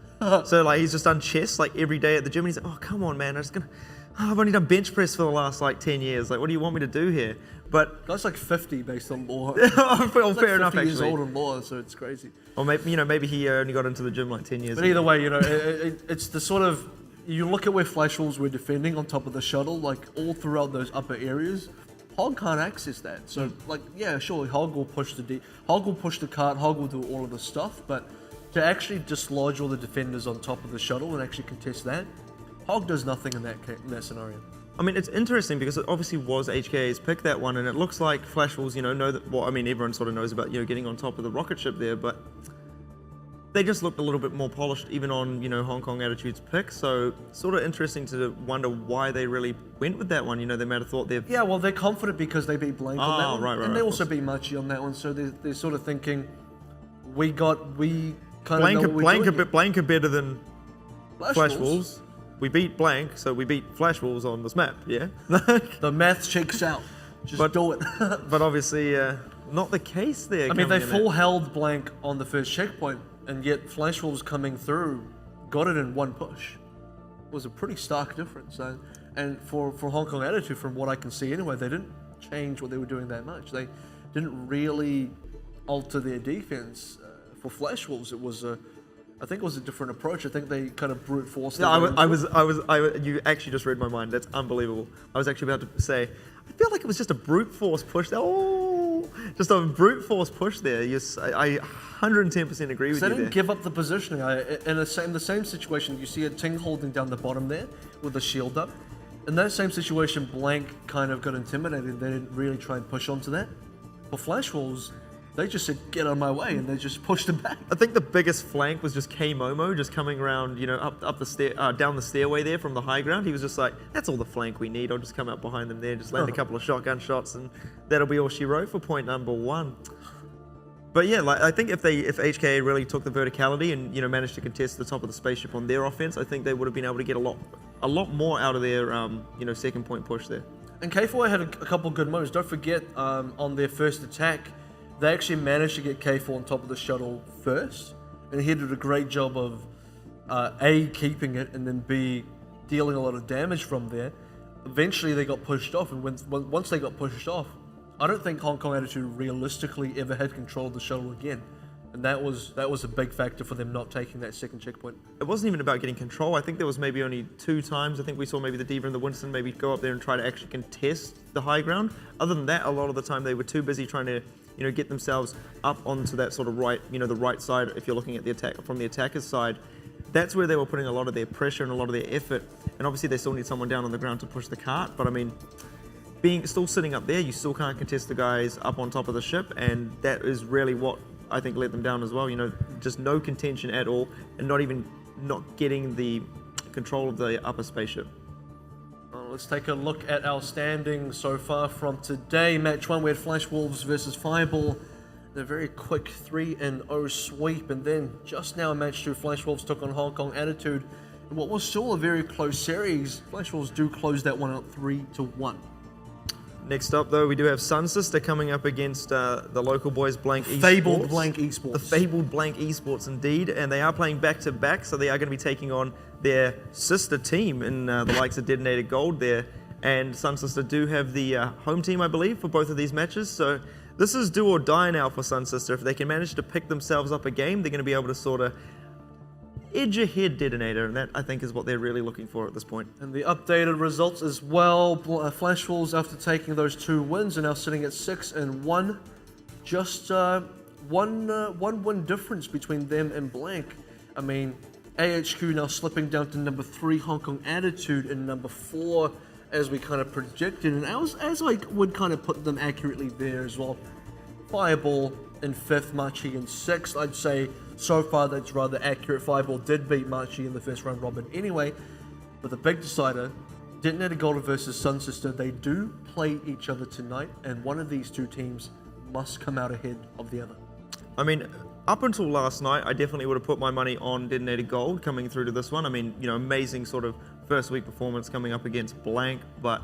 So, like, he's just done chest, like, every day at the gym, and he's like, oh, come on, man, I've only done bench press for the last, like, 10 years. Like, what do you want me to do here? But that's like 50 based on lore. Well, fair enough, actually. He's old in lore, so it's crazy. Or maybe, you know, maybe he only got into the gym like 10 years ago. But either way, you know, it's the sort of, you look at where Flash Wolves were defending on top of the shuttle, like all throughout those upper areas. Hog can't access that. So, like, yeah, sure, Hog will push Hog will push the cart, Hog will do all of the stuff, but to actually dislodge all the defenders on top of the shuttle and actually contest that, Hog does nothing in that scenario. I mean, it's interesting because it obviously was HKA's pick, that one, and it looks like Flash Wolves, you know that, well, I mean, everyone sort of knows about, you know, getting on top of the rocket ship there, but they just looked a little bit more polished even on, you know, Hong Kong Attitude's pick. So sort of interesting to wonder why they really went with that one. You know, they might have thought they're... Yeah, well, they're confident because they beat Blank on that one. Right, and they also beat Machi on that one. So they're sort of thinking, we kind of know what we're doing. Blank are better than Flash Wolves. We beat Blank, so we beat Flash Wolves on this map, yeah? The math checks out. Just do it. But obviously, not the case there. I mean, they full held Blank on the first checkpoint, and yet Flash Wolves coming through got it in one push. It was a pretty stark difference. And for Hong Kong Attitude, from what I can see anyway, they didn't change what they were doing that much. They didn't really alter their defense. For Flash Wolves, it was I think it was a different approach. I think they kind of brute forced. Yeah, you actually just read my mind. That's unbelievable. I was actually about to say, I feel like it was just a brute force push. Just a brute force push there. Yes, I 110% agree with you. They didn't give up the positioning. In the same situation, you see a Ting holding down the bottom there with the shield up. In that same situation, Blank kind of got intimidated. They didn't really try and push onto that. For Flash Wolves, they just said, get out of my way, and they just pushed him back. I think the biggest flank was just K Momo just coming around, you know, up the down the stairway there from the high ground. He was just like, that's all the flank we need. I'll just come out behind them there, just land a couple of shotgun shots, and that'll be all she wrote for point number 1. But yeah, like I think if HKA really took the verticality and managed to contest the top of the spaceship on their offense, I think they would have been able to get a lot more out of their second point push there. And K4 had a couple good moments. Don't forget, on their first attack, they actually managed to get K4 on top of the shuttle first, and he did a great job of A, keeping it, and then B, dealing a lot of damage from there. Eventually they got pushed off, and once they got pushed off, I don't think Hong Kong Attitude realistically ever had control of the shuttle again. And that was a big factor for them not taking that second checkpoint. It wasn't even about getting control. I think there was maybe only 2 times. I think we saw maybe the Diva and the Winston maybe go up there and try to actually contest the high ground. Other than that, a lot of the time they were too busy trying to get themselves up onto that sort of right, the right side. If you're looking at the attack from the attacker's side, that's where they were putting a lot of their pressure and a lot of their effort. And obviously they still need someone down on the ground to push the cart. But I mean, still sitting up there, you still can't contest the guys up on top of the ship, and that is really what I think let them down as well. Just no contention at all, and not getting the control of the upper spaceship. Let's take a look at our standings so far from today. Match 1, we had Flash Wolves versus Fireball. A very quick 3-0 sweep, and then just now match 2, Flash Wolves took on Hong Kong Attitude. And what was still a very close series, Flash Wolves do close that one out 3-1. Next up, though, we do have Sun Sister coming up against the local boys, Blank Esports. Fabled Blank Esports. The fabled Blank Esports, indeed. And they are playing back-to-back, so they are going to be taking on their sister team in the likes of Detonated Gold there. And Sun Sister do have the home team, I believe, for both of these matches. So this is do or die now for Sun Sister. If they can manage to pick themselves up a game, they're going to be able to sort of edge ahead Detonator, and that I think is what they're really looking for at this point. And the updated results as well. Flash Wolves, after taking those 2 wins, are now sitting at 6-1. Just one win difference between them and Blank. I mean, AHQ now slipping down to number 3, Hong Kong Attitude in number 4, as we kind of predicted, and as I would kind of put them accurately there as well. Fireball in 5th, Machi in 6th. I'd say so far that's rather accurate. Fireball did beat Machi in the first round robin anyway. But the big decider, Detonated Gold versus Sun Sister, they do play each other tonight, and one of these 2 teams must come out ahead of the other. I mean, up until last night, I definitely would have put my money on Detonated Gold coming through to this one. I mean, amazing sort of first week performance coming up against Blank, but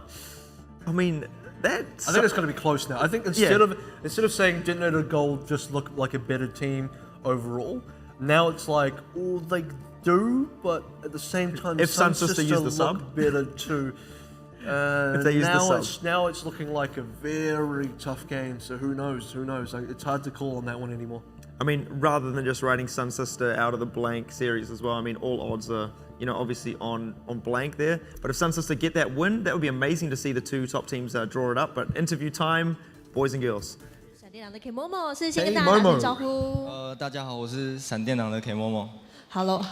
I mean, I think it's going to be close now. I think instead of saying Detonated Gold just look like a better team overall, now it's like, oh, they do, but at the same time, if Sun Sister use the sub, better too. If they use the sub, now it's looking like a very tough game. So who knows? Who knows? It's hard to call on that one anymore. I mean, rather than just writing Sun Sister out of the Blank series as well, I mean, all odds are, obviously on Blank there. But if Sun Sister get that win, that would be amazing to see the 2 top teams draw it up. But interview time, boys and girls. 闪电狼的 K Momo 是先跟大家打声招呼。大家好，我是闪电狼的 K Momo。Hello。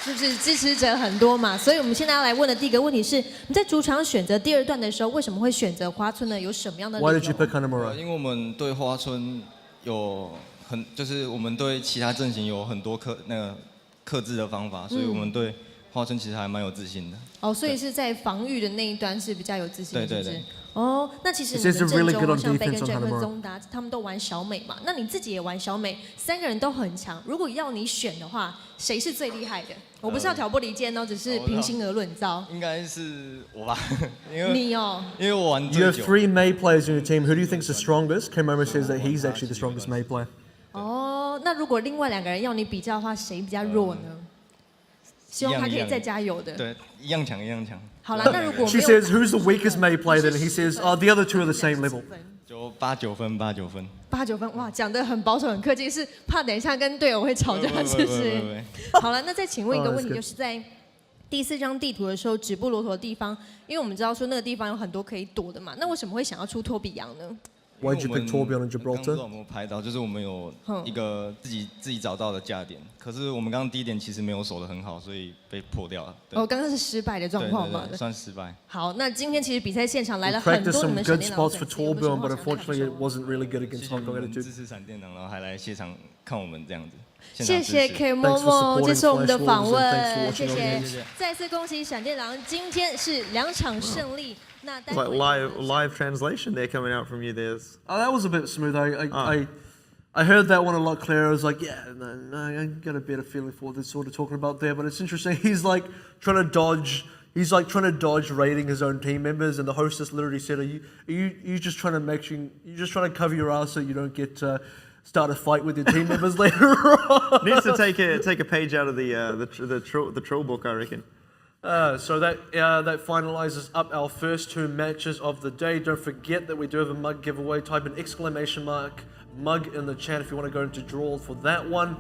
是不是支持者很多嘛？所以我们现在要来问的第一个问题是：你在主场选择第2段的时候，为什么会选择花村呢？有什么样的理由 Why did you pick Hanamura? 因为我们对花村有就是我们对其他阵型有很多克制的方法，所以我们对花村其实还蛮有自信的。哦，所以是在防御的那一端是比较有自信，对对对。是不是？哦，那其实你们阵中像 Beck 跟 Jack 跟宗达，他们都玩小美嘛，那你自己也玩小美，3个人都很强。如果要你选的话，谁是最厉害的？我不是要挑拨离间哦，只是平心而论，你知道？应该是我吧，因为你哦，因为我玩 You 最 have 久。 3 Mei players in your team. Who do you think is the strongest? Kemomo says that he's actually the strongest Mei player. 哦，那如果另外2个人要你比较的话，谁比较弱呢？希望他可以再加油的。对，一样强，一样强。好了，那如果 She says, "Who's the weakest Mei player?" Then he says, "Oh, the other 2 are the same level." 就8-9分，8-9分。8-9分，哇，讲得很保守、很客气，是怕等一下跟队友会吵架，是不是？好了，那再请问一个问题，就是在第4张地图的时候，止步骆驼的地方，因为我们知道说那个地方有很多可以躲的嘛，那为什么会想要出托比羊呢？ Why'd you pick Torbjorn and 刚刚不知 Gibraltar? 道有没有拍到，就是我们有一个自己找到的架点，可是我们刚刚第一点其实没有守得很好，所以被破掉了。哦，刚刚是失败的状况嘛？对，算失败。好，那今天其实比赛现场来 We 了很 practiced 多你 some 们闪 good 电狼 spots 粉 for 丝，有没有什 Torbjorn, 么 but 话想跟他 unfortunately 们 it 说？ wasn't really good 谢 against 谢 Hong 你 Kong 们 Attitude. 支持闪电狼，然后还来现场看我们这样子。谢谢 K 默 Thanks for 默 supporting 接受我们的 Flash 访 Wolves and thanks for 问， watching 谢 our 谢 games.。再次恭喜闪电狼，今天是2场胜利。那 It's like live translation there coming out from you. There's Oh, that was a bit smooth. I heard that one a lot clearer. I was like, yeah, no, I got a better feeling for what they're sort of talking about there. But it's interesting. He's like trying to dodge. He's like trying to dodge rating his own team members, and the hostess literally said, "Are you just trying to you're just trying to cover your ass so you don't get start a fight with your team members later on?" needs to take a page out of the troll book, I reckon. So that finalizes up our first 2 matches of the day. Don't forget that we do have a mug giveaway. Type an exclamation mark mug in the chat if you want to go into draw for that one.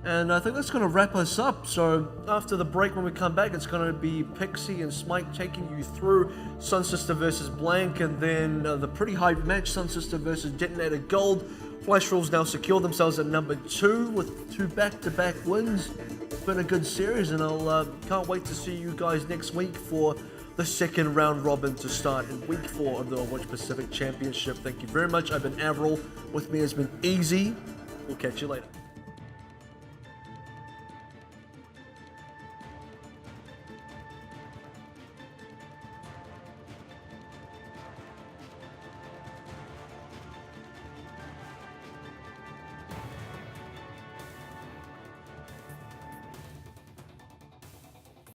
And I think that's going to wrap us up. So after the break, when we come back, it's going to be Pixie and Smike taking you through Sun Sister versus Blank, and then the pretty hype match, Sun Sister versus Detonator Gold. Flash Wolves now secure themselves at number 2 with 2 back-to-back wins. It's been a good series, and I'll can't wait to see you guys next week for the second round robin to start in week 4 of the Overwatch Pacific Championship. Thank you very much. I've been AVRL. With me has been Easy. We'll catch you later.